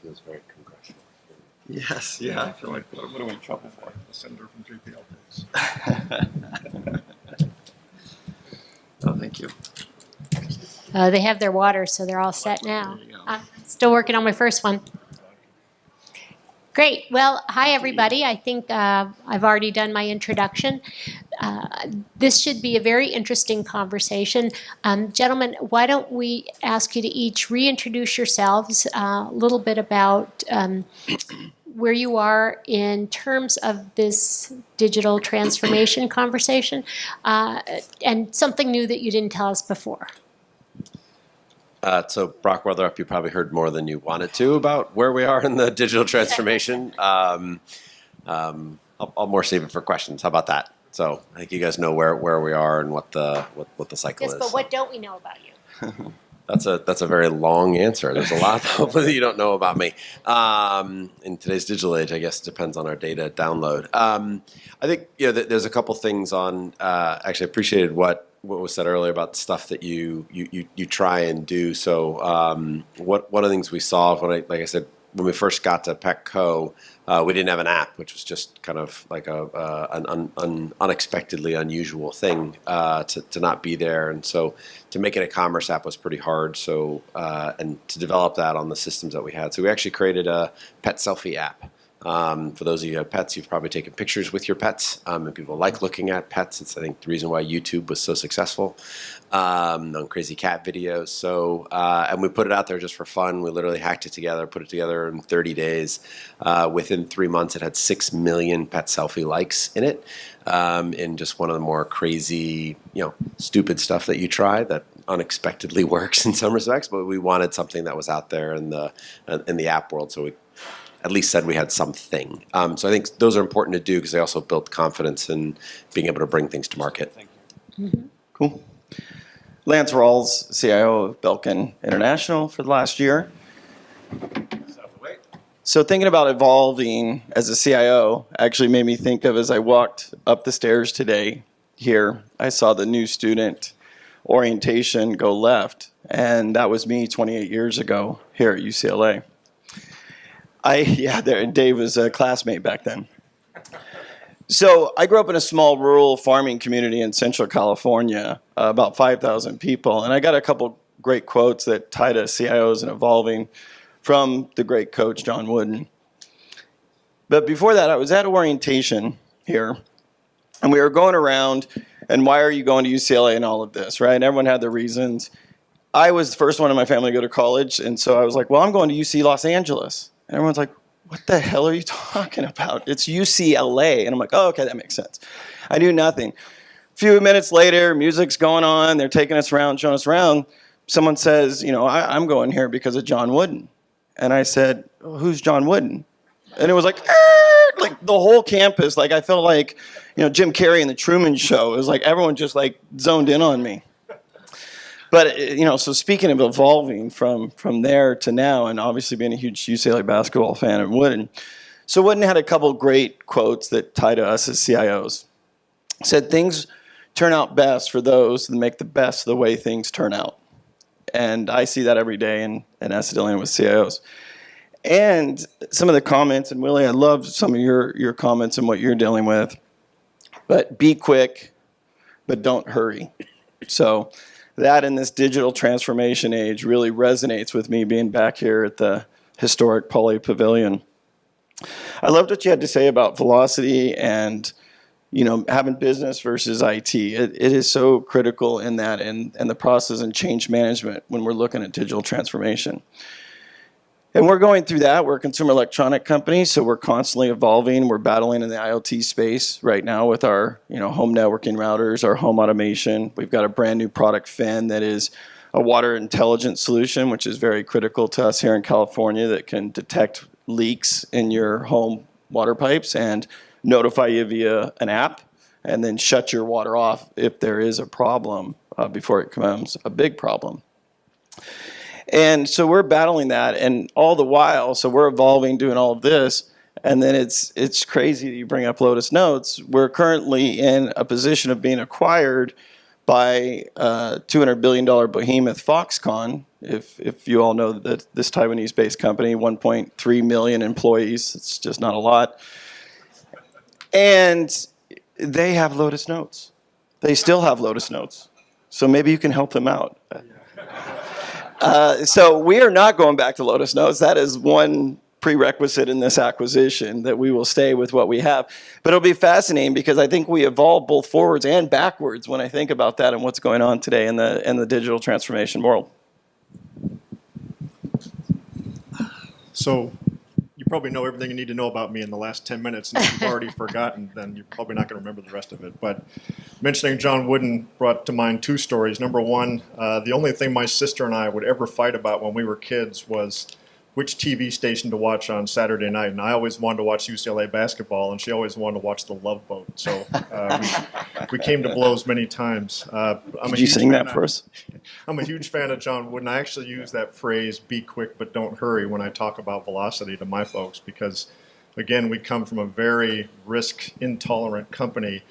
Feels very congressional. Yes, yeah. I feel like what are we in trouble for? The senator from JPL. Oh, thank you. They have their water, so they're all set now. I'm still working on my first one. Great. Well, hi, everybody. I think I've already done my introduction. This should be a very interesting conversation. Gentlemen, why don't we ask you to each reintroduce yourselves, a little bit about where you are in terms of this digital transformation conversation, and something new that you didn't tell us before. So Brock Weatherup, you probably heard more than you wanted to about where we are in the digital transformation. I'll more save it for questions. How about that? So I think you guys know where we are and what the cycle is. Yes, but what don't we know about you? That's a very long answer. There's a lot that you don't know about me. In today's digital age, I guess it depends on our data download. I think there's a couple things on. Actually, I appreciated what was said earlier about the stuff that you try and do. So one of the things we saw like I said, when we first got to Petco, we didn't have an app, which was just kind of like an unexpectedly unusual thing to not be there. And so to make it a commerce app was pretty hard. So and to develop that on the systems that we had. So we actually created a pet selfie app. For those of you who have pets, you've probably taken pictures with your pets, and people like looking at pets. It's, I think, the reason why YouTube was so successful on crazy cat videos. So, and we put it out there just for fun. We literally hacked it together, put it together in 30 days. Within 3 months, it had 6 million pet selfie likes in it, in just one of the more crazy, stupid stuff that you try that unexpectedly works in some respects. But we wanted something that was out there in the app world, so we at least said we had something. So I think those are important to do because they also built confidence in being able to bring things to market. Mm-hmm. Cool. Lance Ralls, CIO of Belkin International for the last year. So thinking about evolving as a CIO actually made me think of, as I walked up the stairs today here, I saw the new student orientation go left, and that was me 28 years ago here at UCLA. Dave was a classmate back then. So I grew up in a small rural farming community in Central California, about 5,000 people, and I got a couple great quotes that tie to CIOs and evolving from the great coach, John Wooden. But before that, I was at orientation here, and we were going around, and why are you going to UCLA and all of this, right? And everyone had their reasons. I was the first one in my family to go to college, and so I was like, well, I'm going to UC Los Angeles. And everyone's like, what the hell are you talking about? It's UCLA. And I'm like, oh, okay, that makes sense. I knew nothing. A few minutes later, music's going on. They're taking us around, showing us around. Someone says, you know, I'm going here because of John Wooden. And I said, oh, who's John Wooden? And it was like the whole campus. Like I felt like, you know, Jim Carrey in the Truman Show. It was like everyone just like zoned in on me. But, you know, so speaking of evolving from there to now, and obviously being a huge UCLA basketball fan of Wooden, so Wooden had a couple great quotes that tie to us as CIOs. He said, things turn out best for those that make the best of the way things turn out. And I see that every day in us dealing with CIOs. And some of the comments, and Willie, I love some of your comments and what you're dealing with, but be quick, but don't hurry. So that in this digital transformation age really resonates with me being back here at the historic Poly Pavilion. I loved what you had to say about velocity and, you know, having business versus IT. It is so critical in that and the process and change management when we're looking at digital transformation. And we're going through that. We're a consumer electronic company, so we're constantly evolving. We're battling in the IoT space right now with our, you know, home networking routers, our home automation. We've got a brand new product, Fin, that is a water intelligence solution, which is very critical to us here in California, that can detect leaks in your home water pipes and notify you via an app, and then shut your water off if there is a problem before it becomes a big problem. And so we're battling that, and all the while, so we're evolving, doing all of this, and then it's crazy that you bring up Lotus Notes. We're currently in a position of being acquired by a $200 billion behemoth Foxconn. If you all know that this Taiwanese-based company, 1.3 million employees, it's just not a lot. And they have Lotus Notes. They still have Lotus Notes. So maybe you can help them out. So we are not going back to Lotus Notes. That is one prerequisite in this acquisition, that we will stay with what we have. But it'll be fascinating because I think we evolve both forwards and backwards when I think about that and what's going on today in the digital transformation world. So you probably know everything you need to know about me in the last 10 minutes, and if you've already forgotten, then you're probably not going to remember the rest of it. But mentioning John Wooden brought to mind two stories. Number one, the only thing my sister and I would ever fight about when we were kids was which TV station to watch on Saturday night. And I always wanted to watch UCLA basketball, and she always wanted to watch The Love Boat. So we came to blows many times. Could you sing that for us? I'm a huge fan of John Wooden. I actually use that phrase, be quick but don't hurry, when I talk about velocity to my folks, because, again, we come from a very risk-intolerant company,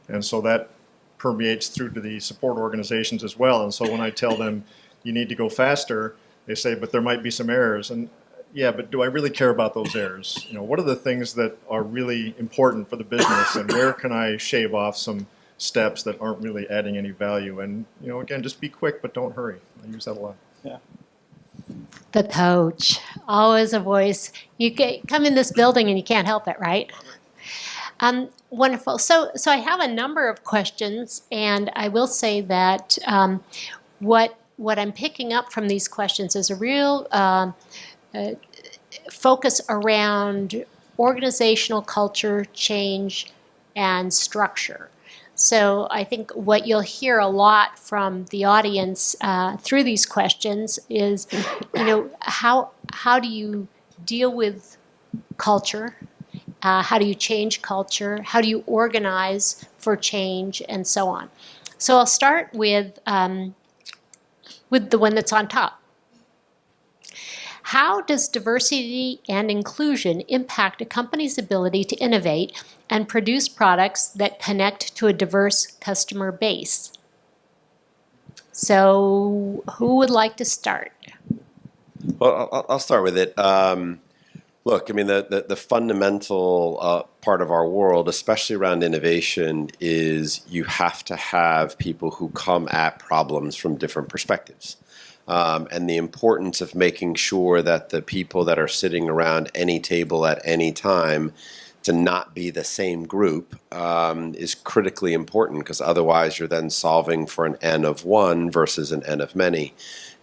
and so that permeates through to the support organizations as well. And so when I tell them you need to go faster, they say, but there might be some errors. And yeah, but do I really care about those errors? You know, what are the things that are really important for the business, and where can I shave off some steps that aren't really adding any value? And, you know, again, just be quick, but don't hurry. I use that a lot. Yeah. The coach, always a voice. You come in this building and you can't help it, right? Wonderful. So I have a number of questions, and I will say that what I'm picking up from these questions is a real focus around organizational culture, change, and structure. So I think what you'll hear a lot from the audience through these questions is, you know, how do you deal with culture? How do you change culture? How do you organize for change, and so on? So I'll start with the one that's on top. How does diversity and inclusion impact a company's ability to innovate and produce products that connect to a diverse customer base? So who would like to start? Well, I'll start with it. Look, I mean, the fundamental part of our world, especially around innovation, is you have to have people who come at problems from different perspectives. And the importance of making sure that the people that are sitting around any table at any time to not be the same group is critically important, because otherwise you're then solving for an N of one versus an N of many.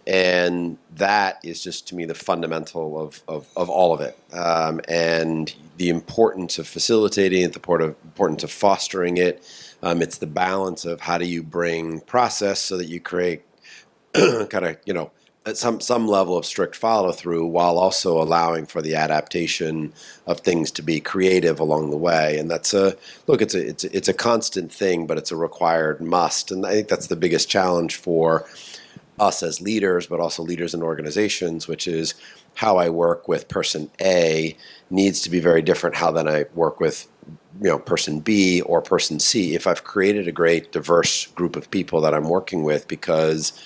And that is just, to me, the fundamental of all of it. And the importance of facilitating it, the importance of fostering it. It's the balance of how do you bring process so that you create kind of, you know, some level of strict follow through, while also allowing for the adaptation of things to be creative along the way. And that's it's a constant thing, but it's a required must. And I think that's the biggest challenge for us as leaders, but also leaders in organizations, which is how I work with person A needs to be very different how then I work with, you know, person B or person C. If I've created a great diverse group of people that I'm working with, because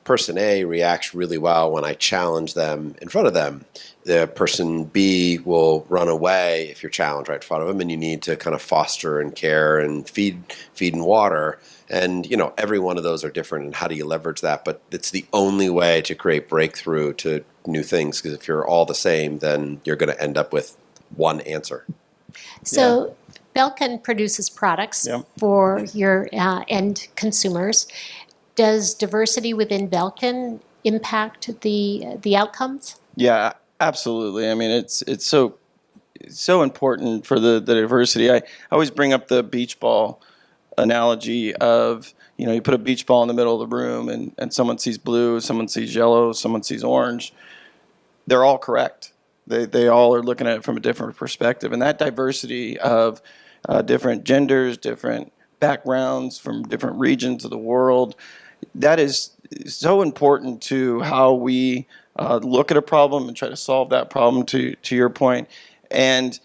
person A reacts really well when I challenge them in front of them, the person B will run away if you're challenged right in front of them, and you need to kind of foster and care and feed and water. And, you know, every one of those are different, and how do you leverage that? But it's the only way to create breakthrough to new things, because if you're all the same, then you're going to end up with one answer. So Belkin produces products for your end consumers. Does diversity within Belkin impact the outcomes? Yeah, absolutely. I mean, it's so important for the diversity. I always bring up the beach ball analogy of, you know, you put a beach ball in the middle of the room and someone sees blue, someone sees yellow, someone sees orange. They're all correct. They all are looking at it from a different perspective. And that diversity of different genders, different backgrounds from different regions of the world, that is so important to how we look at a problem and try to solve that problem, to your point. And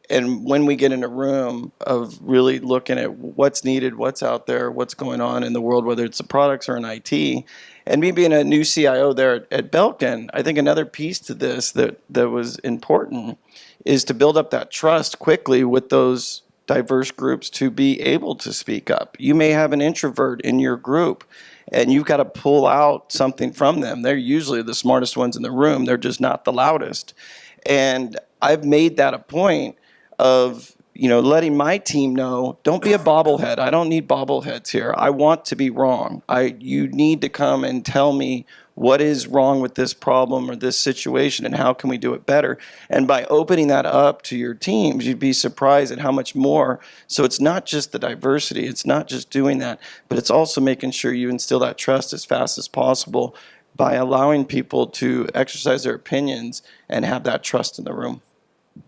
when we get in a room of really looking at what's needed, what's out there, what's going on in the world, whether it's the products or in IT, and me being a new CIO there at Belkin, I think another piece to this that was important is to build up that trust quickly with those diverse groups to be able to speak up. You may have an introvert in your group, and you've got to pull out something from them. They're usually the smartest ones in the room. They're just not the loudest. And I've made that a point of, you know, letting my team know, don't be a bobblehead. I don't need bobbleheads here. I want to be wrong. You need to come and tell me what is wrong with this problem or this situation and how can we do it better. And by opening that up to your teams, you'd be surprised at how much more. So it's not just the diversity, it's not just doing that, but it's also making sure you instill that trust as fast as possible by allowing people to exercise their opinions and have that trust in the room.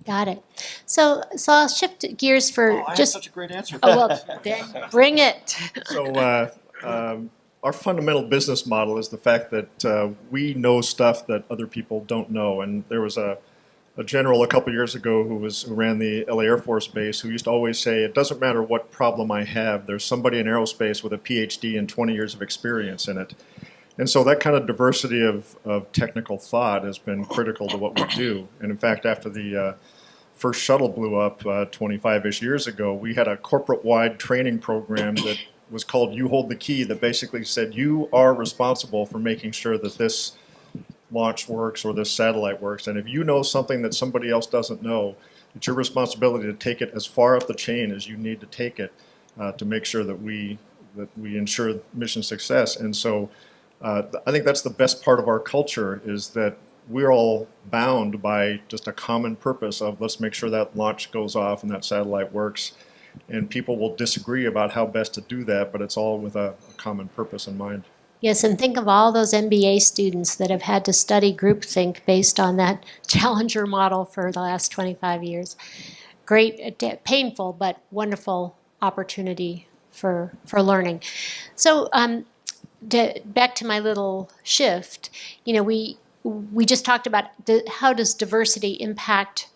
Got it. So I'll shift gears for I just. have such a great answer. Oh, well, then bring it. So our fundamental business model is the fact that we know stuff that other people don't know. And there was a general a couple years ago who ran the LA Air Force Base who used to always say, it doesn't matter what problem I have, there's somebody in aerospace with a PhD and 20 years of experience in it. And so that kind of diversity of technical thought has been critical to what we do. And in fact, after the first shuttle blew up 25-ish years ago, we had a corporate-wide training program that was called You Hold the Key, that basically said you are responsible for making sure that this launch works or this satellite works. And if you know something that somebody else doesn't know, it's your responsibility to take it as far up the chain as you need to take it to make sure that we ensure mission success. And so I think that's the best part of our culture, is that we're all bound by just a common purpose of let's make sure that launch goes off and that satellite works. And people will disagree about how best to do that, but it's all with a common purpose in mind. Yes, and think of all those MBA students that have had to study groupthink based on that Challenger model for the last 25 years. Great, painful, but wonderful opportunity for learning. So back to my little shift, you know, we just talked about how does diversity impact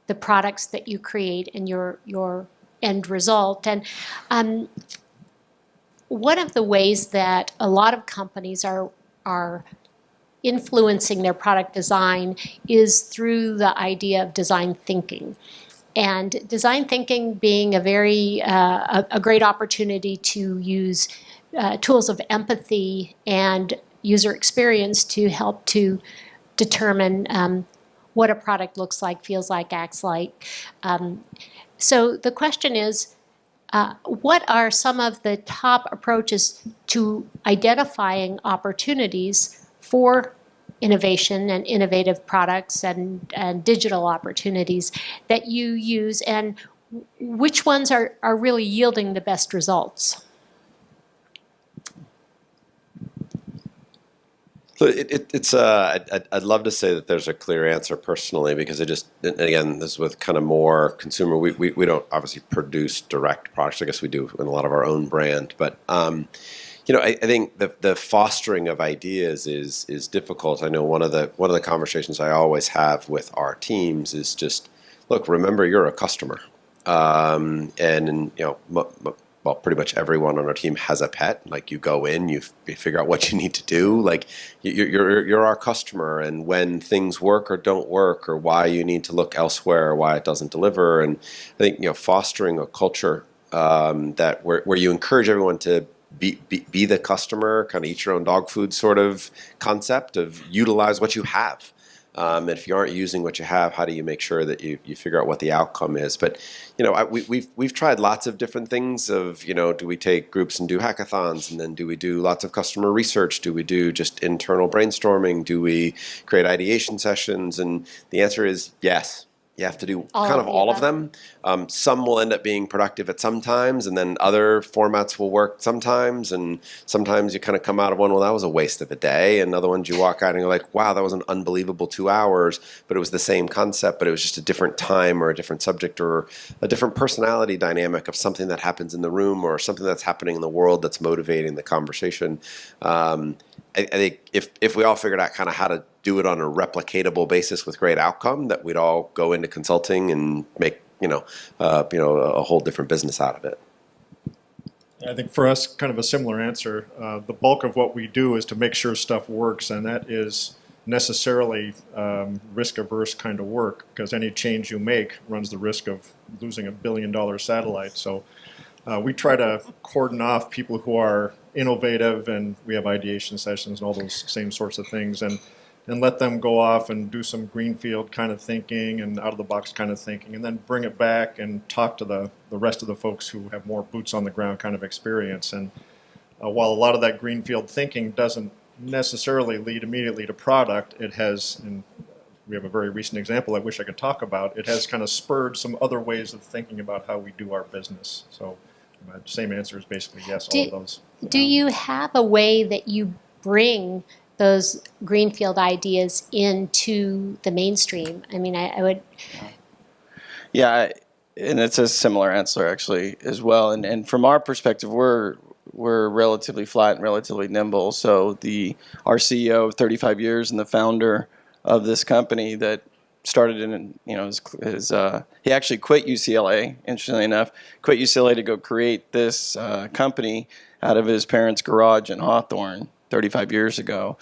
the products that you create and your end result. And one of the ways that a lot of companies are influencing their product design is through the idea of design thinking. And design thinking being a very a great opportunity to use tools of empathy and user experience to help to determine what a product looks like, feels like, acts like. So the question is, what are some of the top approaches to identifying opportunities for innovation and innovative products and digital opportunities that you use, and which ones are really yielding the best results? So I'd love to say that there's a clear answer personally, because again, this is with kind of more consumer. We don't obviously produce direct products. I guess we do in a lot of our own brand, but I think the fostering of ideas is difficult. I know one of the conversations I always have with our teams is just, look, remember you're a customer, and well, pretty much everyone on our team has a pet. Like, you go in, you figure out what you need to do. Like, you're our customer, and when things work or don't work, or why you need to look elsewhere, or why it doesn't deliver. And I think fostering a culture that where you encourage everyone to be the customer, kind of eat your own dog food sort of concept of utilize what you have. And if you aren't using what you have, how do you make sure that you figure out what the outcome is? But we've tried lots of different things. Of do we take groups and do hackathons, and then do we do lots of customer research? Do we do just internal brainstorming? Do we create ideation sessions? And the answer is yes. You have to do all of them. Some will end up being productive at some times, and then other formats will work sometimes. And sometimes you kind of come out of one, well, that was a waste of a day. And other ones you walk out and you're like, wow, that was an unbelievable 2 hours, but it was the same concept, but it was just a different time or a different subject or a different personality dynamic of something that happens in the room or something that's happening in the world that's motivating the conversation. I think if we all figured out kind of how to do it on a replicatable basis with great outcome, that we'd all go into consulting and make a whole different business out of it. I think for us, kind of a similar answer. The bulk of what we do is to make sure stuff works, and that is necessarily risk-averse kind of work, because any change you make runs the risk of losing $1 billion satellite. So we try to cordon off people who are innovative, and we have ideation sessions and all those same sorts of things, and let them go off and do some greenfield kind of thinking and out-of-the-box kind of thinking, and then bring it back and talk to the rest of the folks who have more boots-on-the-ground kind of experience. And while a lot of that greenfield thinking doesn't necessarily lead immediately to product, it has, and we have a very recent example I wish I could talk about, it has kind of spurred some other ways of thinking about how we do our business. So same answer is basically yes, all of those. Do you have a way that you bring those greenfield ideas into the mainstream? I mean, I would... Yeah, and it's a similar answer actually as well. And from our perspective, we're relatively flat and relatively nimble. So our CEO of 35 years and the founder of this company that started in, he actually quit UCLA, interestingly enough, quit UCLA to go create this company out of his parents' garage in Hawthorne 35 years ago.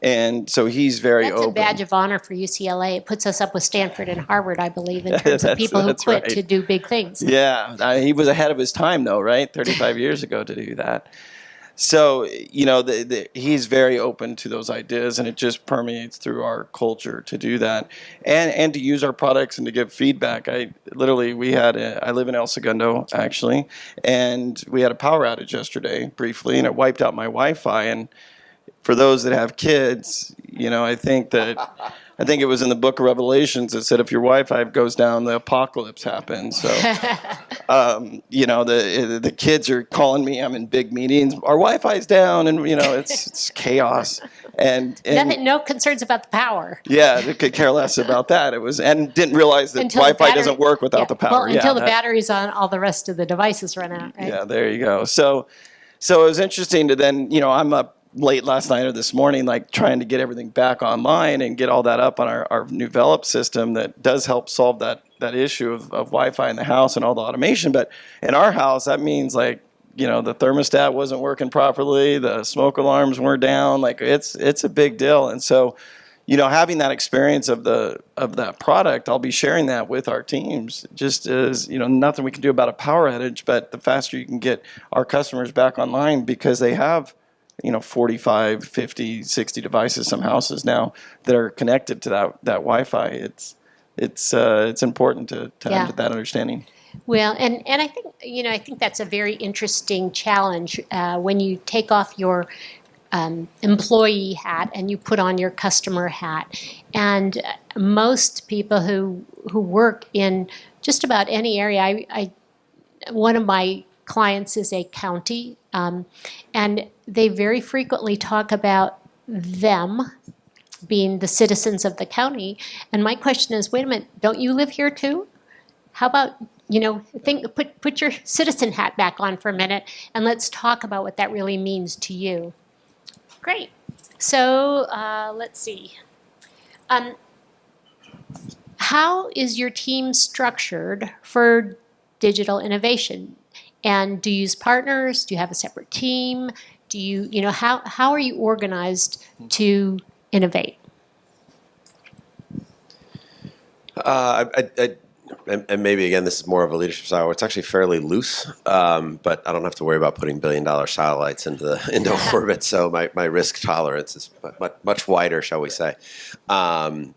And so he's very open. That's a badge of honor for UCLA. It puts us up with Stanford and Harvard, I believe, in terms of people who quit to do big things. Yeah, he was ahead of his time, though, right? 35 years ago to do that. So, he's very open to those ideas, and it just permeates through our culture to do that, and to use our products and to give feedback. I live in El Segundo, actually, and we had a power outage yesterday, briefly, and it wiped out my Wi-Fi. And for those that have kids, I think it was in the book of Revelations that said if your Wi-Fi goes down, the apocalypse happens. So, the kids are calling me. I'm in big meetings. Our Wi-Fi's down, and it's chaos. And no concerns about the power. Yeah, they could care less about that. And didn't realize that Wi-Fi doesn't work without the power. Well, until the battery's on, all the rest of the devices run out. Right? Yeah, there you go. So it was interesting to then, I'm up late last night or this morning, like trying to get everything back online and get all that up on our new Velop system that does help solve that issue of Wi-Fi in the house and all the automation. But in our house, that means like the thermostat wasn't working properly, the smoke alarms weren't down. Like it's a big deal. And so, having that experience of that product, I'll be sharing that with our teams. Just as, nothing we can do about a power outage, but the faster you can get our customers back online, because they have 45, 50, 60 devices, some houses now that are connected to that Wi-Fi. It's important to have that understanding. Well, and I think I think that's a very interesting challenge when you take off your employee hat and you put on your customer hat. And most people who work in just about any area, one of my clients is a county, and they very frequently talk about them being the citizens of the county. And my question is, wait a minute, don't you live here too? How about, put your citizen hat back on for a minute, and let's talk about what that really means to you. Great. So let's see. How is your team structured for digital innovation? And do you use partners? Do you have a separate team? Do you, how are you organized to innovate? And maybe, again, this is more of a leadership style. It's actually fairly loose, but I don't have to worry about putting billion-dollar satellites into orbit, so my risk tolerance is much wider, shall we say. I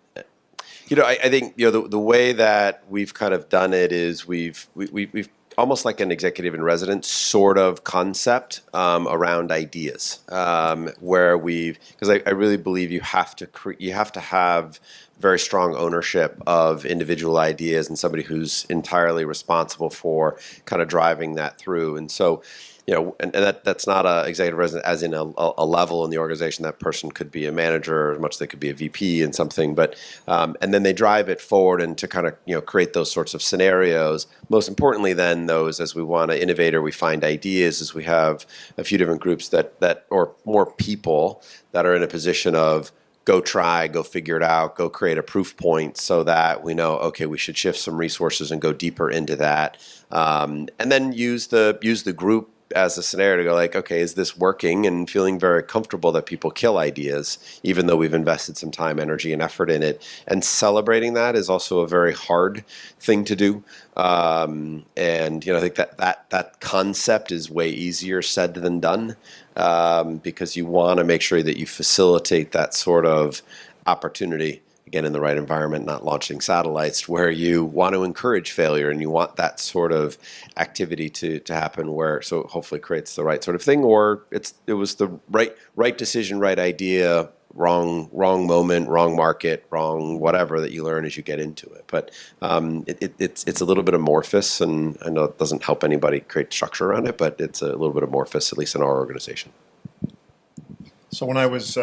think the way that we've kind of done it is we've almost like an executive in residence sort of concept around ideas, where because I really believe you have to have very strong ownership of individual ideas and somebody who's entirely responsible for kind of driving that through. And so, and that's not a executive resident as in a level in the organization. That person could be a manager, as much as they could be a VP in something, but and then they drive it forward and to kind of create those sorts of scenarios. Most importantly, then those, as we want to innovate or we find ideas, is we have a few different groups that or more people that are in a position of go try, go figure it out, go create a proof point so that we know, okay, we should shift some resources and go deeper into that, and then use the group as a scenario to go like, okay, is this working? And feeling very comfortable that people kill ideas, even though we've invested some time, energy, and effort in it. And celebrating that is also a very hard thing to do. And I think that concept is way easier said than done, because you want to make sure that you facilitate that sort of opportunity. Again, in the right environment, not launching satellites, where you want to encourage failure and you want that sort of activity to happen, where so hopefully creates the right sort of thing, or it was the right decision, right idea, wrong moment, wrong market, wrong whatever that you learn as you get into it. But it's a little bit amorphous, and I know it doesn't help anybody create structure around it, but it's a little bit amorphous, at least in our organization. So when I was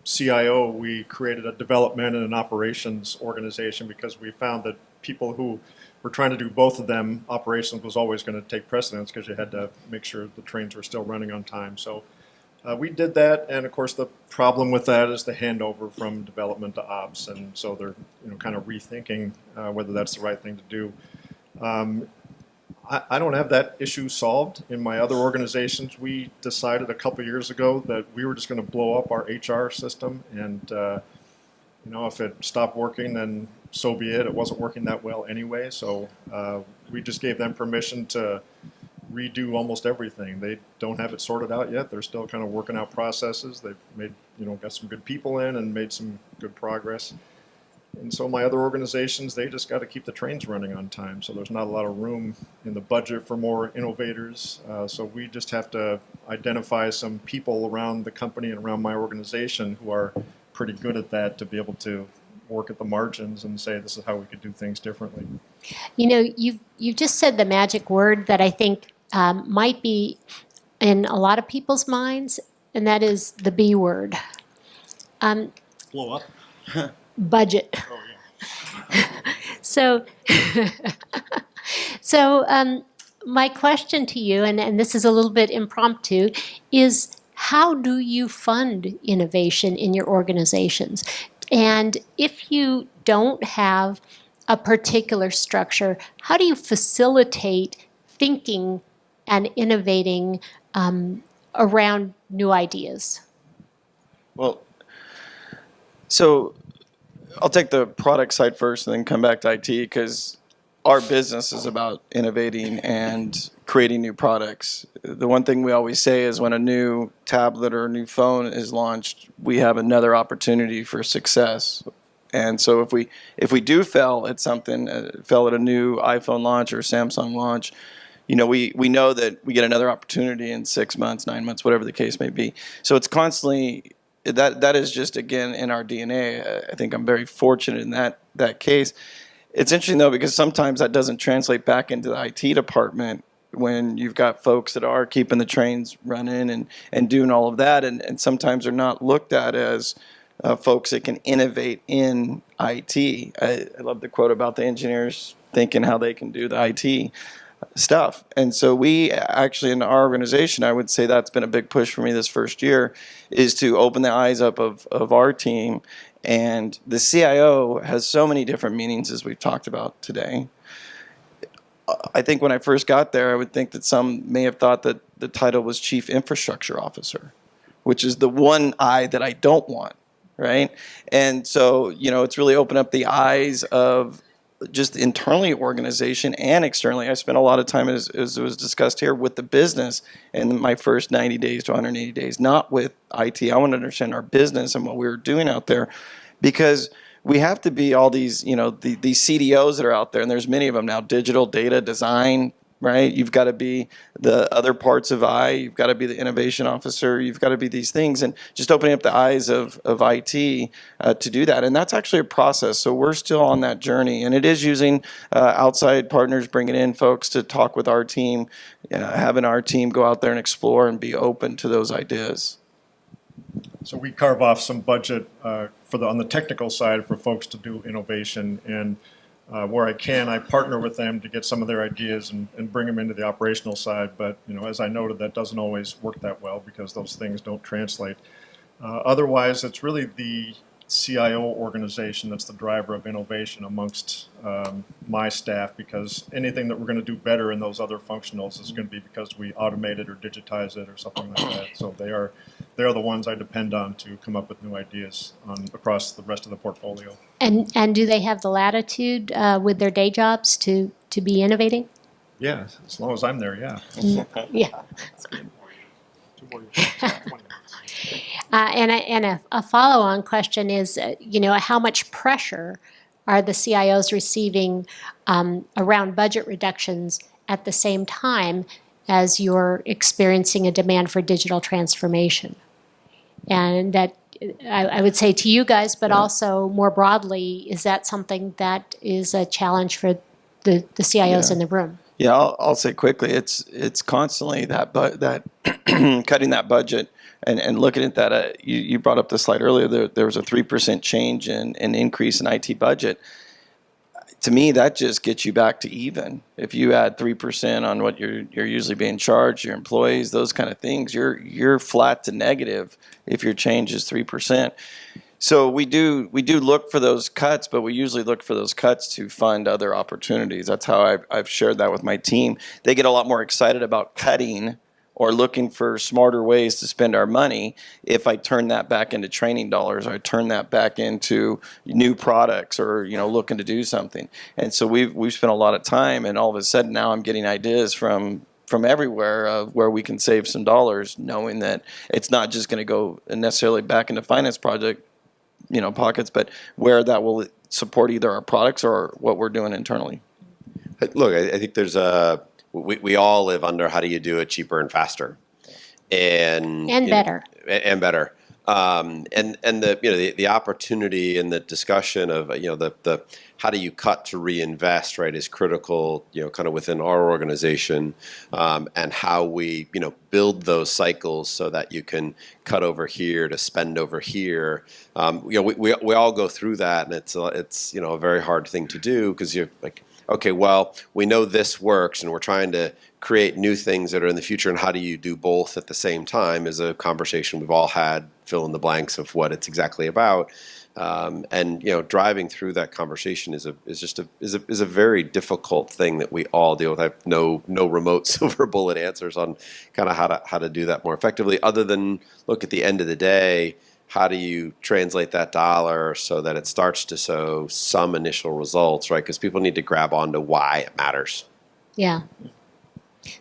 CIO, we created a development and an operations organization because we found that people who were trying to do both of them, operations was always going to take precedence because you had to make sure the trains were still running on time. So we did that, and of course the problem with that is the handover from development to ops, and so they're kind of rethinking whether that's the right thing to do. I don't have that issue solved. In my other organizations, we decided a couple years ago that we were just going to blow up our HR system, and if it stopped working, then so be it. It wasn't working that well anyway, so we just gave them permission to redo almost everything. They don't have it sorted out yet. They're still kind of working out processes. They've made, got some good people in and made some good progress. And so my other organizations, they just got to keep the trains running on time. So there's not a lot of room in the budget for more innovators. So we just have to identify some people around the company and around my organization who are pretty good at that to be able to work at the margins and say this is how we could do things differently. You've just said the magic word that I think might be in a lot of people's minds, and that is the B word. Blow up. Budget. Oh, yeah. So my question to you, and this is a little bit impromptu, is how do you fund innovation in your organizations? And if you don't have a particular structure, how do you facilitate thinking and innovating around new ideas? Well, so I'll take the product side first and then come back to IT, because our business is about innovating and creating new products. The one thing we always say is when a new tablet or a new phone is launched, we have another opportunity for success. And so if we do fail at something, fail at a new iPhone launch or Samsung launch, we know that we get another opportunity in 6 months, 9 months, whatever the case may be. So it's constantly, that is just, again, in our DNA. I think I'm very fortunate in that case. It's interesting, though, because sometimes that doesn't translate back into the IT department when you've got folks that are keeping the trains running and doing all of that, and sometimes they're not looked at as folks that can innovate in IT. I love the quote about the engineers thinking how they can do the IT stuff. And so we actually, in our organization, I would say that's been a big push for me this first year, is to open the eyes up of our team. And the CIO has so many different meanings, as we've talked about today. I think when I first got there, I would think that some may have thought that the title was Chief Infrastructure Officer, which is the one I that I don't want, right? And so, it's really opened up the eyes of just internally organization and externally. I spent a lot of time, as was discussed here, with the business in my first 90 days to 180 days, not with IT. I want to understand our business and what we were doing out there, because we have to be all these, these CDOs that are out there, and there's many of them now, digital, data, design, right? You've got to be the other parts of you've got to be the innovation officer, you've got to be these things, and just opening up the eyes of IT to do that. And that's actually a process. So we're still on that journey, and it is using outside partners, bringing in folks to talk with our team, having our team go out there and explore and be open to those ideas. So we carve off some budget on the technical side for folks to do innovation, and where I can, I partner with them to get some of their ideas and bring them into the operational side. But as I noted, that doesn't always work that well because those things don't translate. Otherwise, it's really the CIO organization that's the driver of innovation amongst my staff, because anything that we're going to do better in those other functionals is going to be because we automate it or digitize it or something like that. So they're the ones I depend on to come up with new ideas across the rest of the portfolio. And do they have the latitude with their day jobs to be innovating? Yeah, as long as I'm there, yeah. Yeah. And a follow-on question is, how much pressure are the CIOs receiving around budget reductions at the same time as you're experiencing a demand for digital transformation? And that, I would say to you guys, but also more broadly, is that something that is a challenge for the CIOs in the room? Yeah, I'll say quickly, it's constantly that cutting that budget and looking at that. You brought up the slide earlier. There was a 3% change in increase in IT budget. To me, that just gets you back to even. If you add 3% on what you're usually being charged, your employees, those kind of things, you're flat to negative if your change is 3%. So we do look for those cuts, but we usually look for those cuts to fund other opportunities. That's how I've shared that with my team. They get a lot more excited about cutting or looking for smarter ways to spend our money if I turn that back into training dollars, or I turn that back into new products, or looking to do something. And so we've spent a lot of time, and all of a sudden now I'm getting ideas from everywhere of where we can save some dollars, knowing that it's not just going to go necessarily back into finance project pockets, but where that will support either our products or what we're doing internally. Look, I think there's we all live under how do you do it cheaper and faster, and better, and better. And the opportunity and the discussion of the how do you cut to reinvest, right, is critical, kind of within our organization, and how we build those cycles so that you can cut over here to spend over here. We all go through that, and it's a very hard thing to do, because you're like, okay, well, we know this works, and we're trying to create new things that are in the future, and how do you do both at the same time is a conversation we've all had, fill in the blanks of what it's exactly about. And driving through that conversation is a very difficult thing that we all deal with. I have no remote silver bullet answers on kind of how to do that more effectively, other than look, at the end of the day, how do you translate that dollar so that it starts to show some initial results, right? Because people need to grab onto why it matters. Yeah.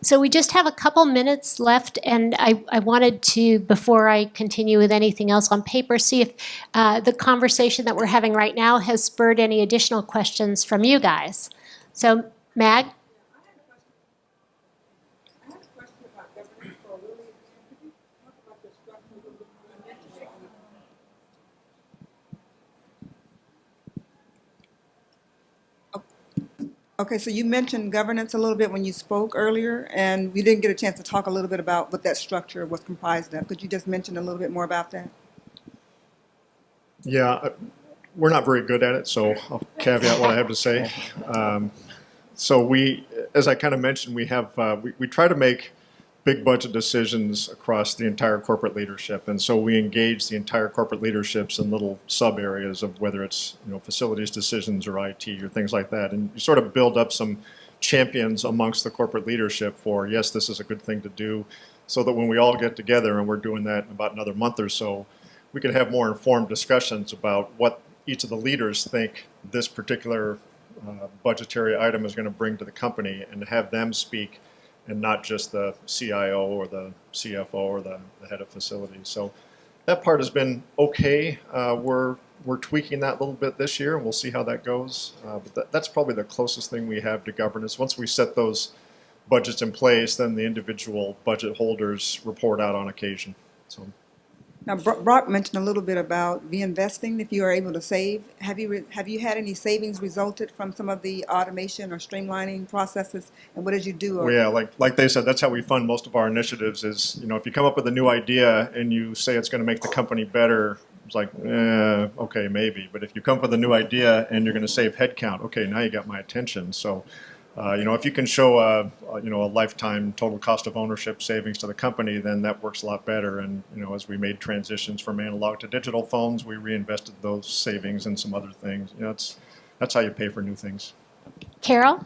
So we just have a couple minutes left, and I wanted to, before I continue with anything else on paper, see if the conversation that we're having right now has spurred any additional questions from you guys. So, Mag? Okay, so you mentioned governance a little bit when you spoke earlier, and we didn't get a chance to talk a little bit about what that structure was comprised of. Could you just mention a little bit more about that? Yeah, we're not very good at it, so I'll caveat what I have to say. So we, as I kind of mentioned, we have we try to make big budget decisions across the entire corporate leadership, and so we engage the entire corporate leaderships in little sub areas of whether it's facilities decisions or IT or things like that, and you sort of build up some champions amongst the corporate leadership for, yes, this is a good thing to do, so that when we all get together, and we're doing that in about another month or so, we can have more informed discussions about what each of the leaders think this particular budgetary item is going to bring to the company, and have them speak, and not just the CIO or the CFO or the head of facilities. So that part has been okay. We're tweaking that a little bit this year, and we'll see how that goes. But that's probably the closest thing we have to governance. Once we set those budgets in place, then the individual budget holders report out on occasion. So. Now, Brock mentioned a little bit about reinvesting. If you are able to save, have you had any savings resulted from some of the automation or streamlining processes? And what did you do? Well, yeah, like they said, that's how we fund most of our initiatives. Is if you come up with a new idea and you say it's going to make the company better, it's like, okay, maybe. But if you come up with a new idea and you're going to save headcount, okay, now you got my attention. So. If you can show a lifetime total cost of ownership savings to the company, then that works a lot better. And as we made transitions from analog to digital phones, we reinvested those savings in some other things. That's how you pay for new things. Carol?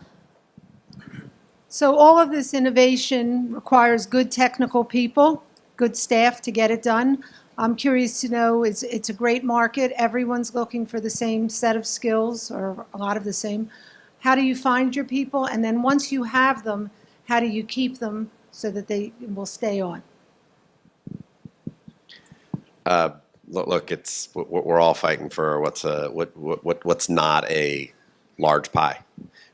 So all of this innovation requires good technical people, good staff to get it done. I'm curious to know, it's a great market. Everyone's looking for the same set of skills, or a lot of the same. How do you find your people? And then once you have them, how do you keep them so that they will stay on? Look, we're all fighting for what's not a large pie,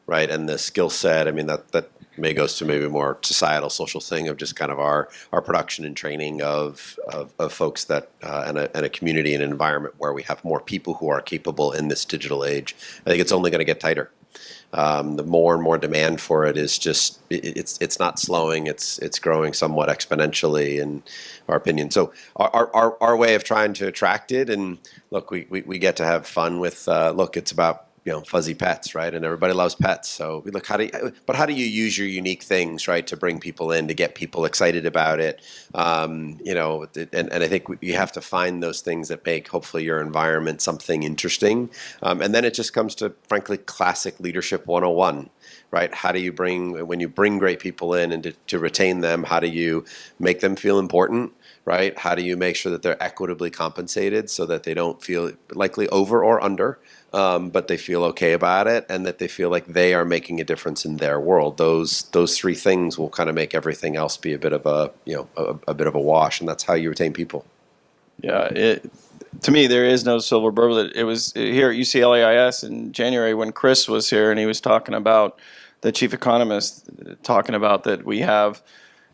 right? And the skill set, I mean, that may goes to maybe more societal, social thing of just kind of our production and training of folks that and a community and an environment where we have more people who are capable in this digital age. I think it's only going to get tighter. The more and more demand for it is just it's not slowing, it's growing somewhat exponentially in our opinion. So our way of trying to attract it, and look, we get to have fun with it's about fuzzy pets, right? And everybody loves pets. So we look, how do you use your unique things, right, to bring people in, to get people excited about it? And I think you have to find those things that make hopefully your environment something interesting. And then it just comes to, frankly, classic leadership 101, right? How do you when you bring great people in and to retain them, how do you make them feel important? Right? How do you make sure that they're equitably compensated so that they don't feel likely over or under, but they feel okay about it, and that they feel like they are making a difference in their world? Those three things will kind of make everything else be a bit of a bit of a wash, and that's how you retain people. Yeah, to me, there is no silver bullet. It was here at UCLA in January when Chris was here, and he was talking about, the chief economist talking about that we have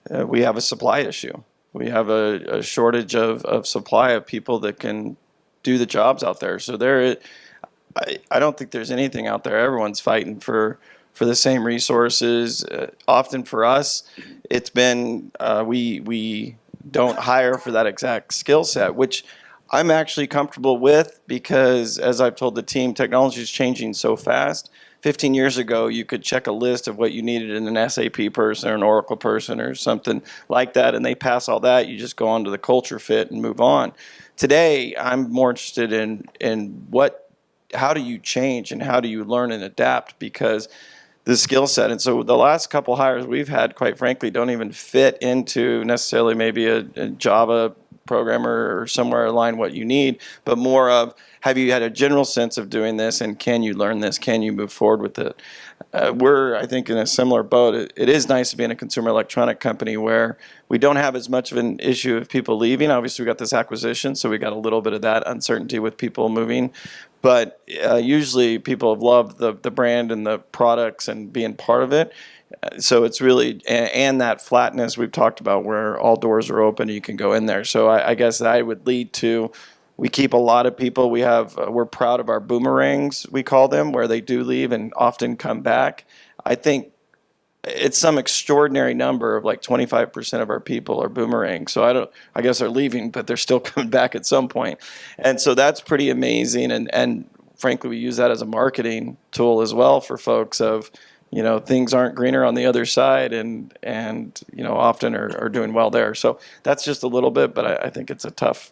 a supply issue. We have a shortage of supply of people that can do the jobs out there. So I don't think there's anything out there. Everyone's fighting for the same resources. Often for us, it's been we don't hire for that exact skill set, which I'm actually comfortable with, because as I've told the team, technology is changing so fast. 15 years ago, you could check a list of what you needed in an SAP person or an Oracle person or something like that, and they pass all that. You just go on to the culture fit and move on. Today, I'm more interested in how do you change and how do you learn and adapt, because the skill set. And so the last couple hires we've had, quite frankly, don't even fit into necessarily maybe a Java programmer or somewhere aligned what you need, but more of, have you had a general sense of doing this, and can you learn this? Can you move forward with it? We're, I think, in a similar boat. It is nice to be in a consumer electronic company where we don't have as much of an issue of people leaving. Obviously, we got this acquisition, so we got a little bit of that uncertainty with people moving. But usually people have loved the brand and the products and being part of it. So it's really, and that flatness we've talked about where all doors are open and you can go in there. So I guess that would lead to, we keep a lot of people. We're proud of our boomerangs, we call them, where they do leave and often come back. I think it's some extraordinary number of like 25% of our people are boomerangs. So I guess they're leaving, but they're still coming back at some point. And so that's pretty amazing. And frankly, we use that as a marketing tool as well for folks of, things aren't greener on the other side, and often are doing well there. So that's just a little bit, but I think it's a tough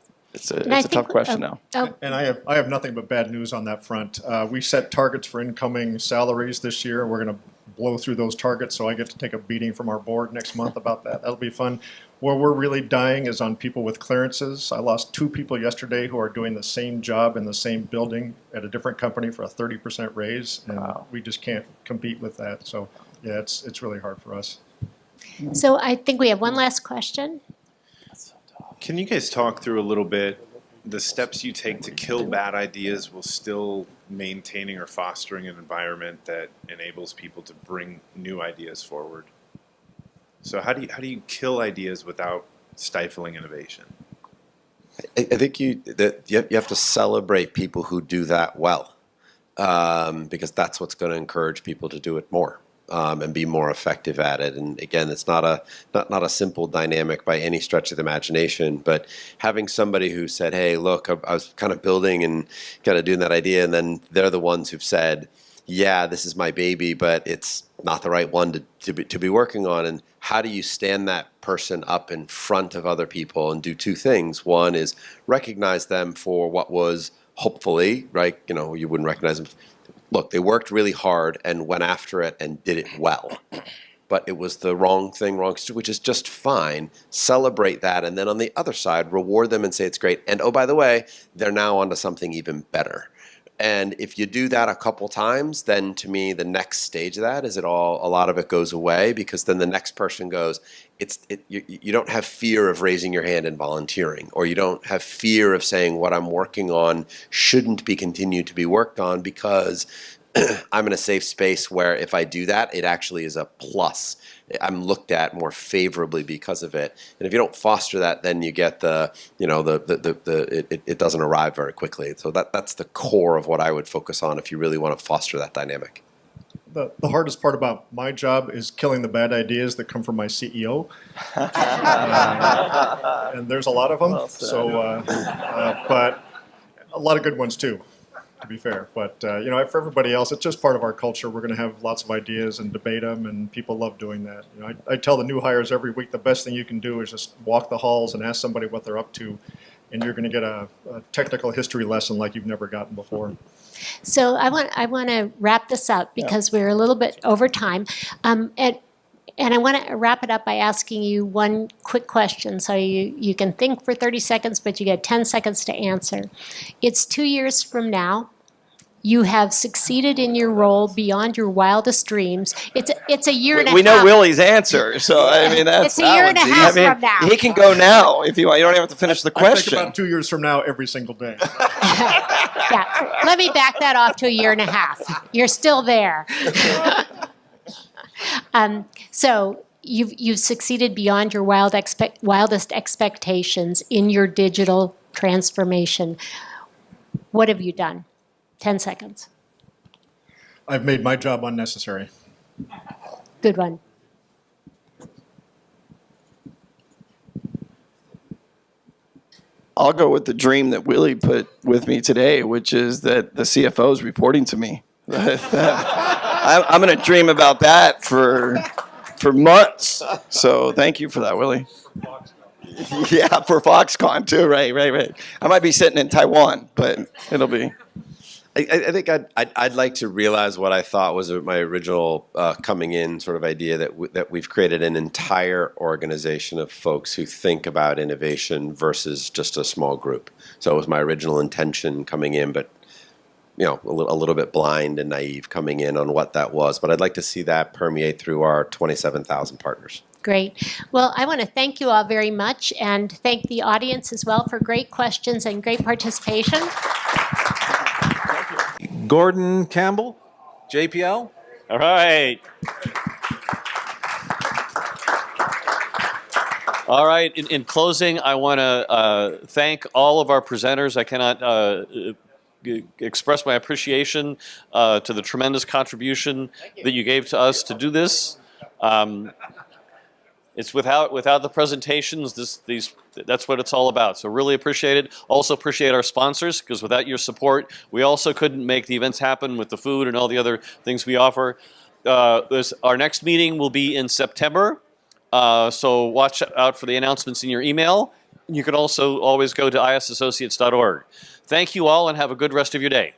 question now. And I have nothing but bad news on that front. We set targets for incoming salaries this year. We're going to blow through those targets, so I get to take a beating from our board next month about that. That'll be fun. Where we're really dying is on people with clearances. I lost 2 people yesterday who are doing the same job in the same building at a different company for a 30% raise, and we just can't compete with that. So yeah, it's really hard for us. So I think we have one last question. Can you guys talk through a little bit the steps you take to kill bad ideas while still maintaining or fostering an environment that enables people to bring new ideas forward? So how do you kill ideas without stifling innovation? I think you have to celebrate people who do that well, because that's what's going to encourage people to do it more. And be more effective at it. And again, it's not a simple dynamic by any stretch of the imagination, but having somebody who said, hey, look, I was kind of building and kind of doing that idea, and then they're the ones who've said, yeah, this is my baby, but it's not the right one to be working on. And how do you stand that person up in front of other people and do 2 things? One is recognize them for what was hopefully, right, you wouldn't recognize them. Look, they worked really hard and went after it and did it well. But it was the wrong thing, which is just fine. Celebrate that. And then on the other side, reward them and say it's great. And oh, by the way, they're now onto something even better. And if you do that a couple times, then to me, the next stage of that is a lot of it goes away, because then the next person goes, you don't have fear of raising your hand and volunteering, or you don't have fear of saying what I'm working on shouldn't be continued to be worked on, because I'm in a safe space where if I do that, it actually is a plus. I'm looked at more favorably because of it. And if you don't foster that, then you get it doesn't arrive very quickly. So that's the core of what I would focus on if you really want to foster that dynamic. The hardest part about my job is killing the bad ideas that come from my CEO. And there's a lot of them. Well, but a lot of good ones too, to be fair. But for everybody else, it's just part of our culture. We're going to have lots of ideas and debate them, and people love doing that. I tell the new hires every week, the best thing you can do is just walk the halls and ask somebody what they're up to, and you're going to get a technical history lesson like you've never gotten before. So I want to wrap this up because we're a little bit over time, and I want to wrap it up by asking you one quick question. So you can think for 30 seconds, but you get 10 seconds to answer. It's 2 years from now. You have succeeded in your role beyond your wildest dreams. It's a year and a half. We know Willie's answer, so I mean that's. It's a year and a half from now. He can go now if you want. You don't even have to finish the question. I think about 2 years from now every single day. Yeah, let me back that off to a year and a half. You're still there. So you've succeeded beyond your wildest expectations in your digital transformation. What have you done? 10 seconds. I've made my job unnecessary. Good one. I'll go with the dream that Willie put with me today, which is that the CFO is reporting to me. I'm going to dream about that for months. So thank you for that, Willie. Yeah, for Foxconn too. Right. I might be sitting in Taiwan, but it'll be. I think I'd like to realize what I thought was my original coming in sort of idea that we've created an entire organization of folks who think about innovation versus just a small group. So it was my original intention coming in, but a little bit blind and naive coming in on what that was. But I'd like to see that permeate through our 27,000 partners. Great. Well, I want to thank you all very much and thank the audience as well for great questions and great participation. Gordon Campbell, JPL. All right. All right. In closing, I want to thank all of our presenters. I cannot express my appreciation to the tremendous contribution that you gave to us to do this. It's without the presentations, that's what it's all about. So really appreciate it. Also appreciate our sponsors, because without your support, we also couldn't make the events happen with the food and all the other things we offer. Our next meeting will be in September, so watch out for the announcements in your email. You can also always go to isassociates.org. Thank you all and have a good rest of your day.